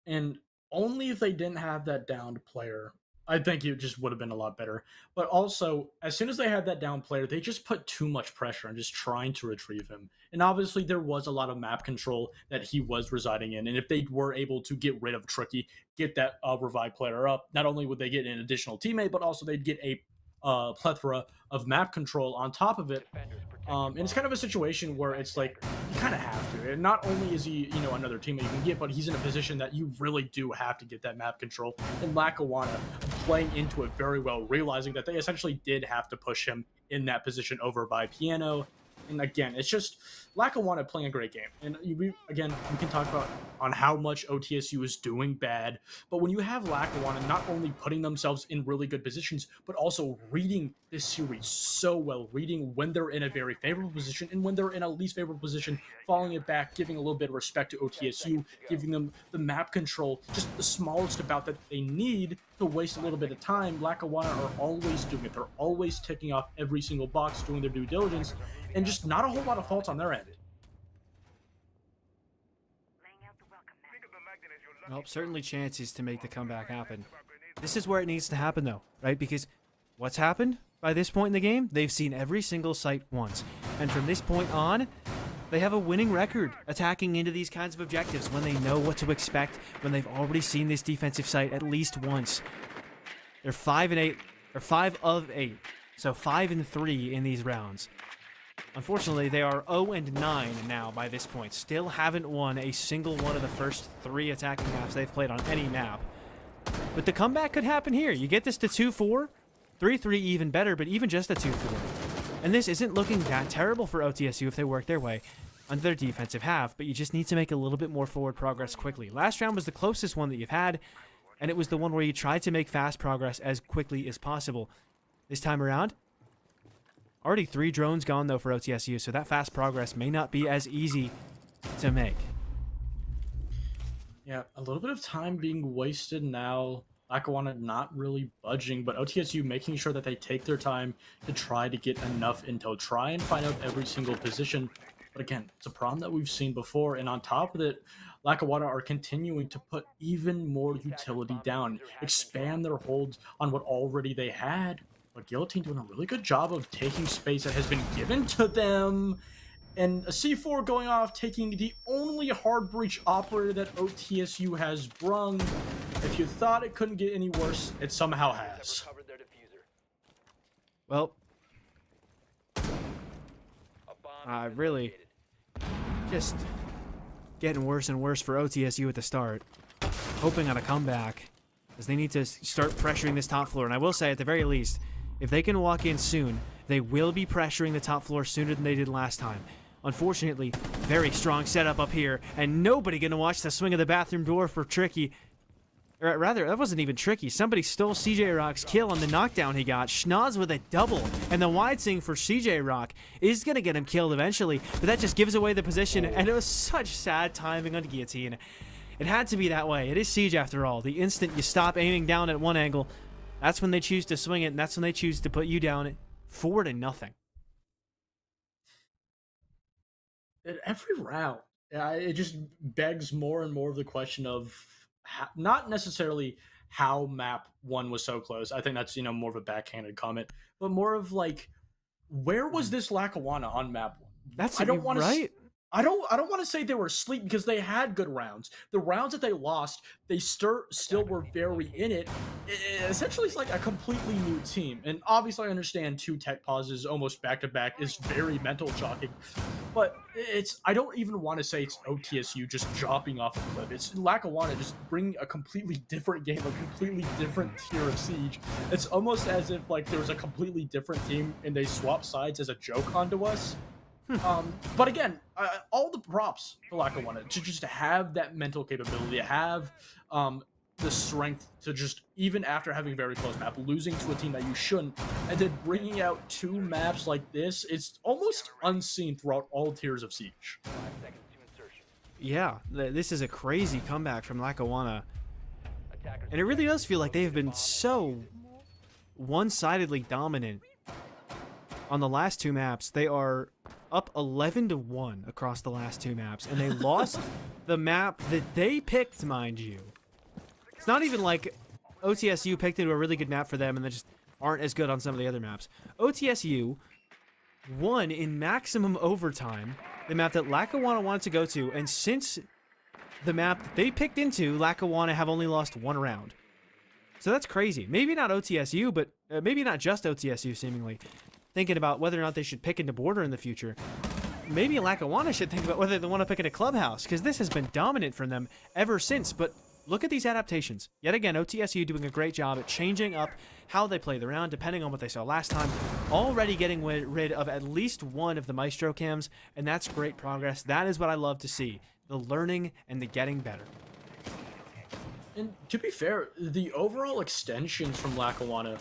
D: and only if they didn't have that downed player, I think it just would have been a lot better. But also, as soon as they had that down player, they just put too much pressure on just trying to retrieve him. And obviously, there was a lot of map control that he was residing in. And if they were able to get rid of Tricky, get that revive player up, not only would they get an additional teammate, but also they'd get a plethora of map control on top of it. And it's kind of a situation where it's like, you kind of have to. And not only is he, another teammate you can get, but he's in a position that you really do have to get that map control. And Lackawanna playing into it very well, realizing that they essentially did have to push him in that position over by Piano. And again, it's just Lackawanna playing a great game. And we can talk about on how much OTSU is doing bad. But when you have Lackawanna not only putting themselves in really good positions, but also reading this series so well, reading when they're in a very favorable position and when they're in a least favorable position, falling it back, giving a little bit of respect to OTSU, giving them the map control, just the smallest about that they need to waste a little bit of time. Lackawanna are always doing it. They're always ticking off every single box, doing their due diligence, and just not a whole lot of faults on their end.
C: Well, certainly chances to make the comeback happen. This is where it needs to happen, though, right? Because what's happened by this point in the game? They've seen every single site once. And from this point on, they have a winning record attacking into these kinds of objectives when they know what to expect, when they've already seen this defensive site at least once. They're 5-8, or 5 of 8, so 5-3 in these rounds. Unfortunately, they are 0-9 now by this point. Still haven't won a single one of the first 3 attacking maps they've played on any map. But the comeback could happen here. You get this to 2-4, 3-3 even better, but even just a 2-4. And this isn't looking that terrible for OTSU if they work their way under their defensive half, but you just need to make a little bit more forward progress quickly. Last round was the closest one that you've had, and it was the one where you tried to make fast progress as quickly as possible. This time around, already 3 drones gone though for OTSU, so that fast progress may not be as easy to make.
D: Yeah, a little bit of time being wasted now. Lackawanna not really budging, but OTSU making sure that they take their time to try to get enough intel, try and find out every single position. But again, it's a problem that we've seen before, and on top of it, Lackawanna are continuing to put even more utility down, expand their holds on what already they had. But Guillotine doing a really good job of taking space that has been given to them, and a C4 going off, taking the only hard breach operator that OTSU has brung. If you thought it couldn't get any worse, it somehow has.
C: Well, really just getting worse and worse for OTSU at the start. Hoping on a comeback, as they need to start pressuring this top floor. And I will say, at the very least, if they can walk in soon, they will be pressuring the top floor sooner than they did last time. Unfortunately, very strong setup up here, and nobody going to watch the swing of the bathroom door for Tricky. Or rather, that wasn't even Tricky. Somebody stole CJ Rock's kill on the knockdown he got. Schnoz with a double, and the wide swing for CJ Rock is going to get him killed eventually, but that just gives away the position, and it was such sad timing on Guillotine. It had to be that way. It is Siege after all. The instant you stop aiming down at one angle, that's when they choose to swing it, and that's when they choose to put you down 4-0.
D: At every round, it just begs more and more of the question of not necessarily how map 1 was so close. I think that's, more of a backhanded comment, but more of like, where was this Lackawanna on map 1?
C: That's right.
D: I don't want to say they were asleep, because they had good rounds. The rounds that they lost, they still were very in it. Essentially, it's like a completely new team. And obviously, I understand 2 tech pauses almost back to back is very mental shocking. But I don't even want to say it's OTSU just dropping off a cliff. It's Lackawanna just bringing a completely different game, a completely different tier of Siege. It's almost as if like there was a completely different team and they swapped sides as a joke onto us. But again, all the props for Lackawanna to just have that mental capability, to have the strength to just, even after having a very close map, losing to a team that you shouldn't, and then bringing out 2 maps like this, it's almost unseen throughout all tiers of Siege.
C: Yeah, this is a crazy comeback from Lackawanna. And it really does feel like they have been so one-sidedly dominant on the last 2 maps. They are up 11-1 across the last 2 maps, and they lost the map that they picked, mind you. It's not even like OTSU picked into a really good map for them and they just aren't as good on some of the other maps. OTSU won in maximum overtime the map that Lackawanna wanted to go to, and since the map that they picked into, Lackawanna have only lost 1 round. So that's crazy. Maybe not OTSU, but maybe not just OTSU, seemingly. Thinking about whether or not they should pick into Border in the future. Maybe Lackawanna should think about whether they want to pick into Clubhouse, because this has been dominant from them ever since. But look at these adaptations. Yet again, OTSU doing a great job at changing up how they play the round, depending on what they saw last time. Already getting rid of at least 1 of the Maestro cams, and that's great progress. That is what I love to see. The learning and the getting better.
D: And to be fair, the overall extensions from Lackawanna,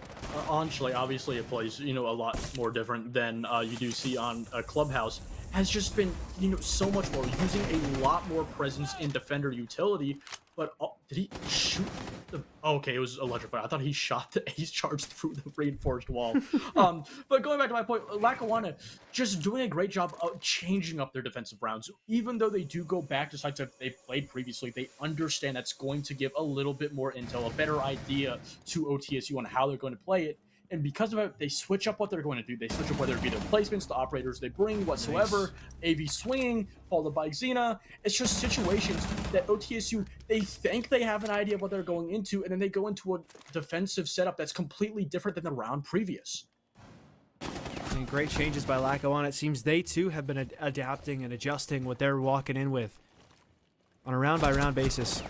D: honestly, obviously it plays, a lot more different than you do see on a Clubhouse, has just been, so much more, using a lot more presence in defender utility. But did he shoot the... Okay, it was electrified. I thought he shot the ace charge through the reinforced wall. But going back to my point, Lackawanna just doing a great job of changing up their defensive rounds. Even though they do go back to sites that they've played previously, they understand that's going to give a little bit more intel, a better idea to OTSU on how they're going to play it. And because of it, they switch up what they're going to do. They switch up whether it be their placements, the operators they bring, whatsoever. Nice. AV swinging, followed by Xena. It's just situations that OTSU, they think they have an idea of what they're going into, and then they go into a defensive setup that's completely different than the round previous.
C: And great changes by Lackawanna. It seems they too have been adapting and adjusting what they're walking in with on a round-by-round basis.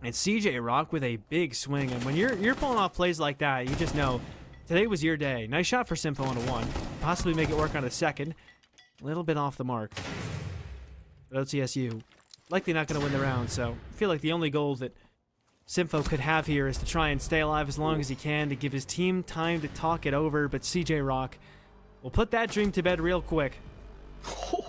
C: And CJ Rock with a big swing. And when you're pulling off plays like that, you just know today was your day. Nice shot for Simfo on a 1. Possibly make it work on a 2nd. A little bit off the mark. But OTSU likely not going to win the round. So I feel like the only goal that Simfo could have here is to try and stay alive as long as he can to give his team time to talk it over. But CJ Rock will put that dream to bed real quick.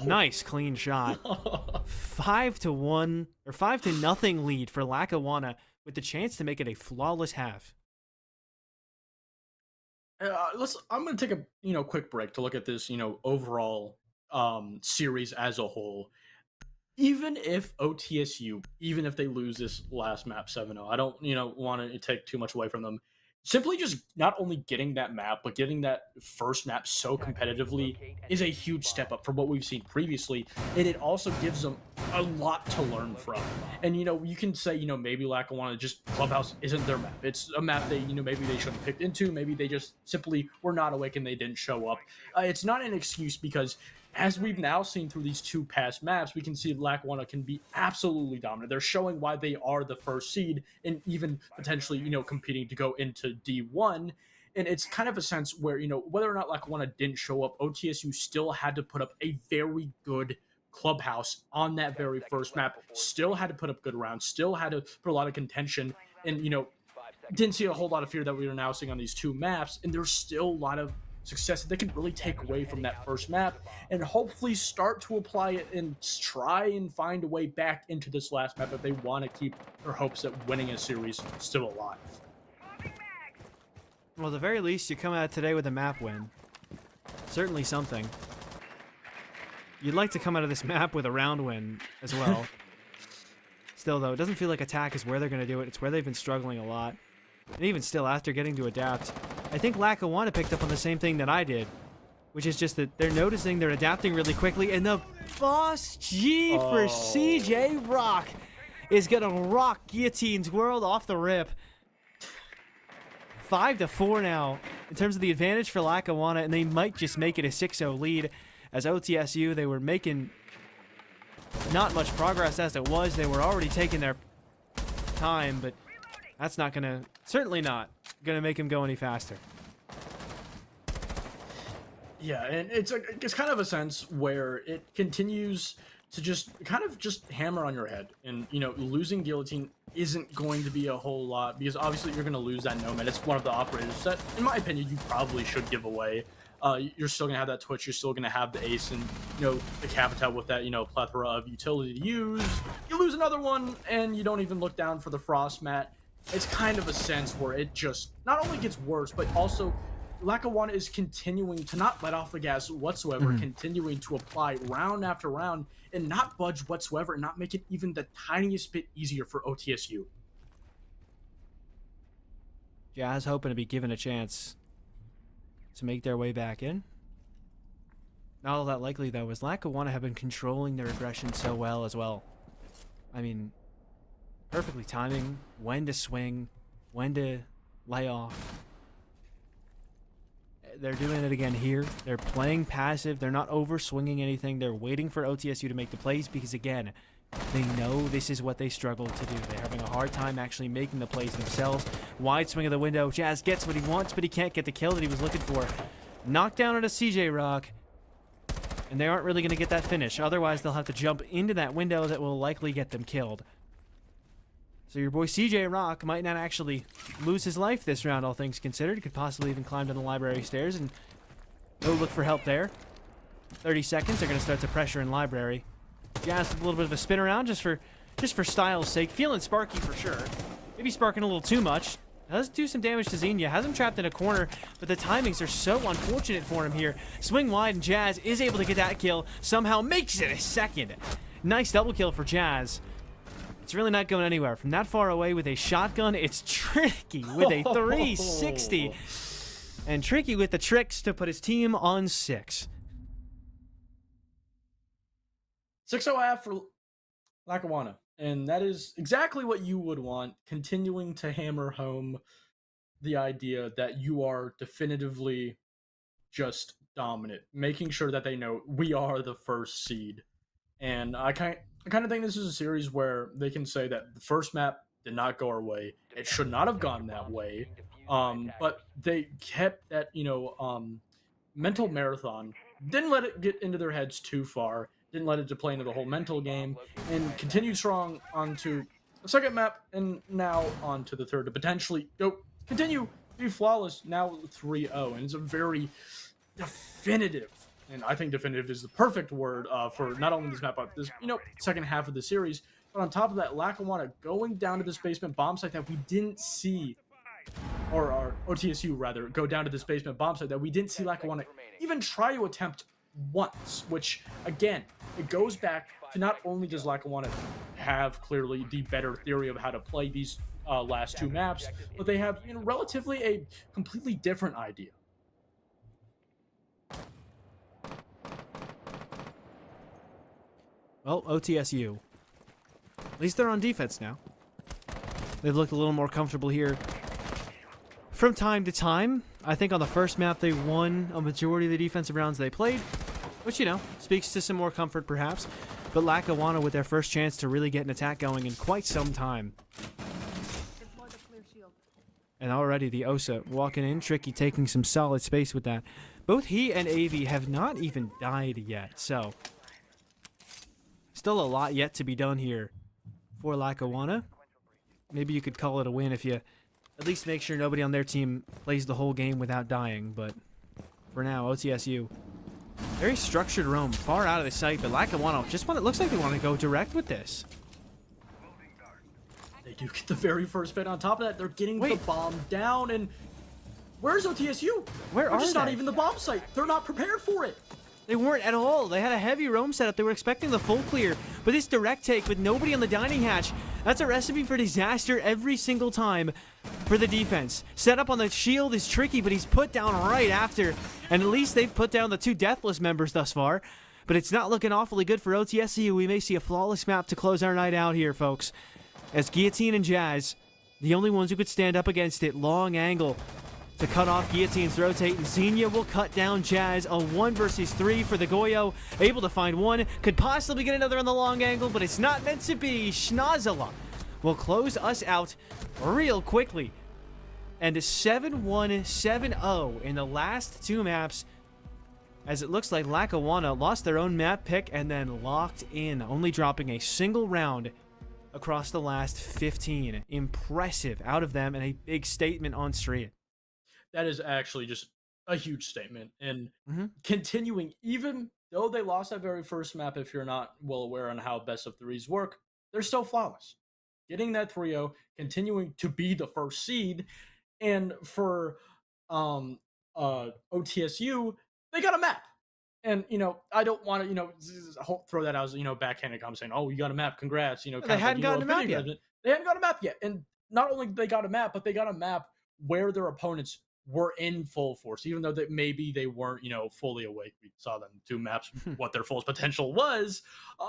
C: Nice clean shot. 5-1 or 5-0 lead for Lackawanna with the chance to make it a flawless half.
D: I'm going to take a quick break to look at this overall series as a whole. Even if OTSU, even if they lose this last map 7-0, I don't want to take too much away from them. Simply just not only getting that map, but getting that first map so competitively is a huge step up from what we've seen previously. And it also gives them a lot to learn from. And, you can say, maybe Lackawanna just Clubhouse isn't their map. It's a map that, maybe they shouldn't have picked into. Maybe they just simply were not awake and they didn't show up. It's not an excuse because as we've now seen through these 2 past maps, we can see Lackawanna can be absolutely dominant. They're showing why they are the first seed and even potentially, competing to go into D1. And it's kind of a sense where, whether or not Lackawanna didn't show up, OTSU still had to put up a very good Clubhouse on that very first map, still had to put up good rounds, still had to put a lot of contention, and, didn't see a whole lot of fear that we are now seeing on these 2 maps. And there's still a lot of success that they can really take away from that first map and hopefully start to apply it and try and find a way back into this last map if they want to keep their hopes at winning a series still alive.
C: Well, at the very least, you come out today with a map win. Certainly something. You'd like to come out of this map with a round win as well. Still, though, it doesn't feel like attack is where they're going to do it. It's where they've been struggling a lot. And even still, after getting to adapt, I think Lackawanna picked up on the same thing that I did, which is just that they're noticing they're adapting really quickly, and the boss G for CJ Rock is going to rock Guillotine's world off the rip. 5-4 now in terms of the advantage for Lackawanna, and they might just make it a 6-0 lead. As OTSU, they were making not much progress as it was. They were already taking their time, but that's not going to, certainly not going to make him go any faster.
D: Yeah, and it's kind of a sense where it continues to just hammer on your head. And, losing Guillotine isn't going to be a whole lot because obviously you're going to lose that Nomad. It's one of the operators that, in my opinion, you probably should give away. You're still going to have that Twitch. You're still going to have the Ace and, the Capital with that, plethora of utility to use. You lose another one and you don't even look down for the Frost Mat. It's kind of a sense where it just not only gets worse, but also Lackawanna is continuing to not let off the gas whatsoever, continuing to apply round after round and not budge whatsoever and not make it even the tiniest bit easier for OTSU.
C: Jazz hoping to be given a chance to make their way back in. Not all that likely, though, as Lackawanna have been controlling their aggression so well as well. I mean, perfectly timing when to swing, when to lay off. They're doing it again here. They're playing passive. They're not over swinging anything. They're waiting for OTSU to make the plays because, again, they know this is what they struggle to do. They're having a hard time actually making the plays themselves. Wide swing of the window. Jazz gets what he wants, but he can't get the kill that he was looking for. Knockdown on a CJ Rock. And they aren't really going to get that finish. Otherwise, they'll have to jump into that window that will likely get them killed. So your boy CJ Rock might not actually lose his life this round, all things considered. He could possibly even climb down the library stairs and go look for help there. 30 seconds, they're going to start to pressure in library. Jazz with a little bit of a spin around just for style's sake. Feeling sparky for sure. Maybe sparking a little too much. Does do some damage to Xenia. Has him trapped in a corner, but the timings are so unfortunate for him here. Swing wide, and Jazz is able to get that kill. Somehow makes it a second. Nice double kill for Jazz. It's really not going anywhere. From that far away with a shotgun, it's tricky with a 360. and Tricky with the tricks to put his team on 6.
D: 6-0 half for Lackawanna. And that is exactly what you would want, continuing to hammer home the idea that you are definitively just dominant, making sure that they know we are the first seed. And I kind of think this is a series where they can say that the first map did not go our way. It should not have gone that way. But they kept that, mental marathon, didn't let it get into their heads too far, didn't let it play into the whole mental game, and continued strong onto the second map, and now onto the third to potentially continue to be flawless now 3-0. And it's a very definitive, and I think definitive is the perfect word for not only this map, but this, second half of the series. But on top of that, Lackawanna going down to this basement bomb site that we didn't see, or OTSU rather, go down to this basement bomb site that we didn't see Lackawanna even try to attempt once, which again, it goes back to not only does Lackawanna have clearly the better theory of how to play these last 2 maps, but they have relatively a completely different idea.
C: Well, OTSU. At least they're on defense now. They've looked a little more comfortable here from time to time. I think on the first map they won a majority of the defensive rounds they played, which, speaks to some more comfort perhaps. But Lackawanna with their first chance to really get an attack going in quite some time. And already the Osa walking in, Tricky taking some solid space with that. Both he and AV have not even died yet, so still a lot yet to be done here for Lackawanna. Maybe you could call it a win if you at least make sure nobody on their team plays the whole game without dying, but for now, OTSU, very structured roam, far out of the sight, but Lackawanna looks like they want to go direct with this.
D: They do get the very first bit. On top of that, they're getting the bomb down, and where's OTSU?
C: Where are they?
D: It's not even the bomb site. They're not prepared for it.
C: They weren't at all. They had a heavy roam setup. They were expecting the full clear, but this direct take with nobody on the dining hatch, that's a recipe for disaster every single time for the defense. Set up on the shield is tricky, but he's put down right after, and at least they've put down the 2 deathless members thus far, but it's not looking awfully good for OTSU. We may see a flawless map to close our night out here, folks, as Guillotine and Jazz, the only ones who could stand up against it. Long angle to cut off Guillotine's rotate, and Xenia will cut down Jazz. A 1 versus 3 for the Goyo. Able to find one. Could possibly get another on the long angle, but it's not meant to be. Schnozzala will close us out real quickly. And a 7-1, 7-0 in the last 2 maps, as it looks like Lackawanna lost their own map pick and then locked in, only dropping a single round across the last 15. Impressive out of them, and a big statement on stream.
D: That is actually just a huge statement. And continuing, even though they lost that very first map, if you're not well aware on how best of 3s work, they're still flawless. Getting that 3-0, continuing to be the first seed, and for OTSU, they got a map. And, I don't want to, throw that out as, backhanded comment saying, oh, you got a map, congrats.
C: They hadn't gotten a map yet.
D: They hadn't got a map yet. And not only they got a map, but they got a map where their opponents were in full force, even though maybe they weren't, fully awake. We saw them 2 maps, what their full potential was.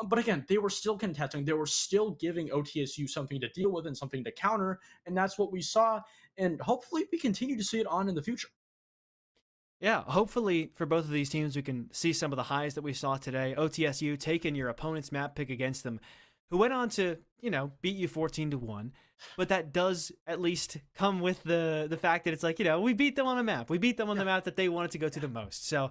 D: But again, they were still contesting. They were still giving OTSU something to deal with and something to counter. And that's what we saw. And hopefully we continue to see it on in the future.
C: Yeah, hopefully for both of these teams, we can see some of the highs that we saw today. OTSU taking your opponent's map pick against them, who went on to, beat you 14-1. But that does at least come with the fact that it's like, we beat them on a map. We beat them on the map that they wanted to go to the most. So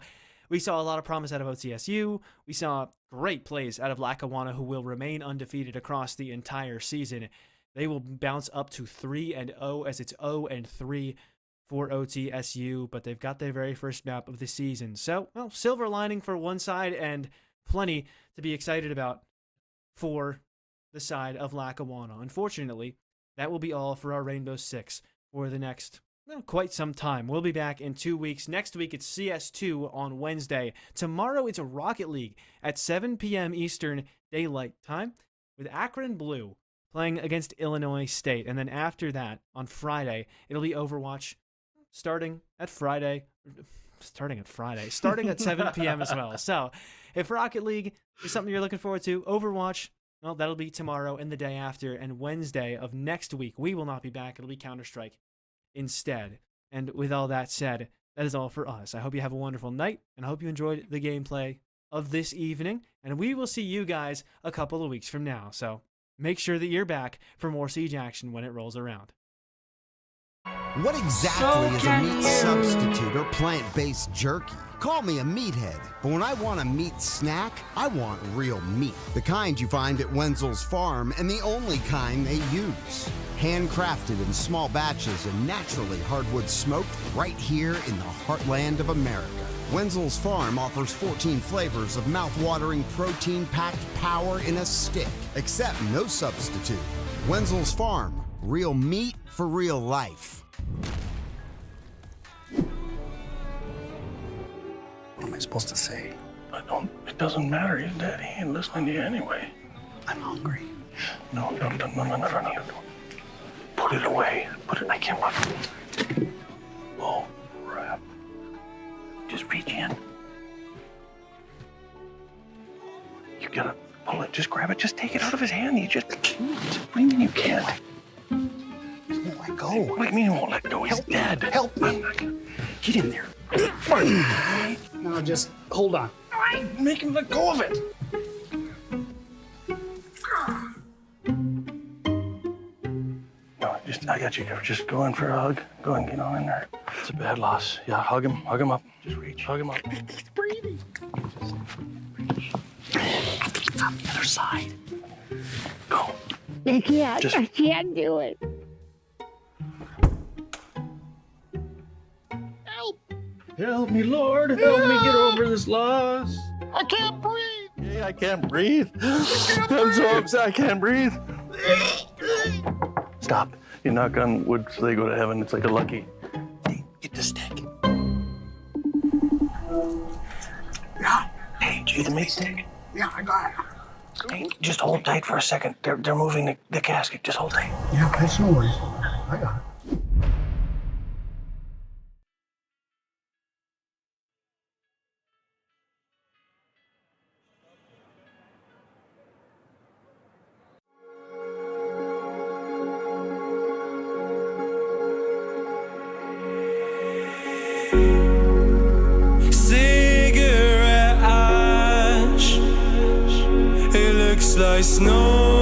C: we saw a lot of promise out of OTSU. We saw great plays out of Lackawanna, who will remain undefeated across the entire season. They will bounce up to 3-0 as it's 0-3 for OTSU, but they've got their very first map of the season. So, well, silver lining for one side and plenty to be excited about for the side of Lackawanna. Unfortunately, that will be all for our Rainbow Six for the next quite some time. We'll be back in 2 weeks. Next week, it's CS2 on Wednesday. Tomorrow, it's a Rocket League at 7 p.m. Eastern Daylight Time with Akron Blue playing against Illinois State. And then after that, on Friday, it'll be Overwatch starting at 7 p.m. as well. So if Rocket League is something you're looking forward to, Overwatch, well, that'll be tomorrow and the day after, and Wednesday of next week, we will not be back. It'll be Counter-Strike instead. And with all that said, that is all for us. I hope you have a wonderful night, and I hope you enjoyed the gameplay of this evening, and we will see you guys a couple of weeks from now. So make sure that you're back for more Siege action when it rolls around.
E: What exactly is a meat substitute or plant-based jerky? Call me a meathead, but when I want a meat snack, I want real meat. The kind you find at Wenzel's Farm and the only kind they use. Handcrafted in small batches and naturally hardwood smoked right here in the heartland of America. Wenzel's Farm offers 14 flavors of mouth-watering protein-packed power in a stick, except no substitute. Wenzel's Farm, real meat for real life.
I: What am I supposed to say? It doesn't matter. He's dead. He ain't listening to you anyway.
J: I'm hungry.
I: No. Put it away. I can't watch it. Oh, crap. Just reach in. You gotta pull it. Just grab it. Just take it out of his hand. What do you mean you can't?
J: He won't let go.
I: What do you mean he won't let go? He's dead.
J: Help me. Get in there. No, just hold on.
I: Make him let go of it. No, I got you. Just go in for a hug. Go and get on in there. It's a bad loss. Yeah, hug him up. Just reach. Hug him up.
J: He's breathing. On the other side.
I: Go.
L: I can't do it.
I: Help me, Lord. Help me get over this loss.
J: I can't breathe.
I: Yeah, I can't breathe. I'm so upset. I can't breathe. Stop. You knock on wood so they go to heaven. It's like a lucky.
J: Get the stick.
I: Yeah. Hey, do you the meat stick?
J: Yeah, I got it.
I: Hey, just hold tight for a second. They're moving the casket. Just hold tight.
J: Yeah, that's no worries. I got it.
B: Cigarette ash, it looks like snow.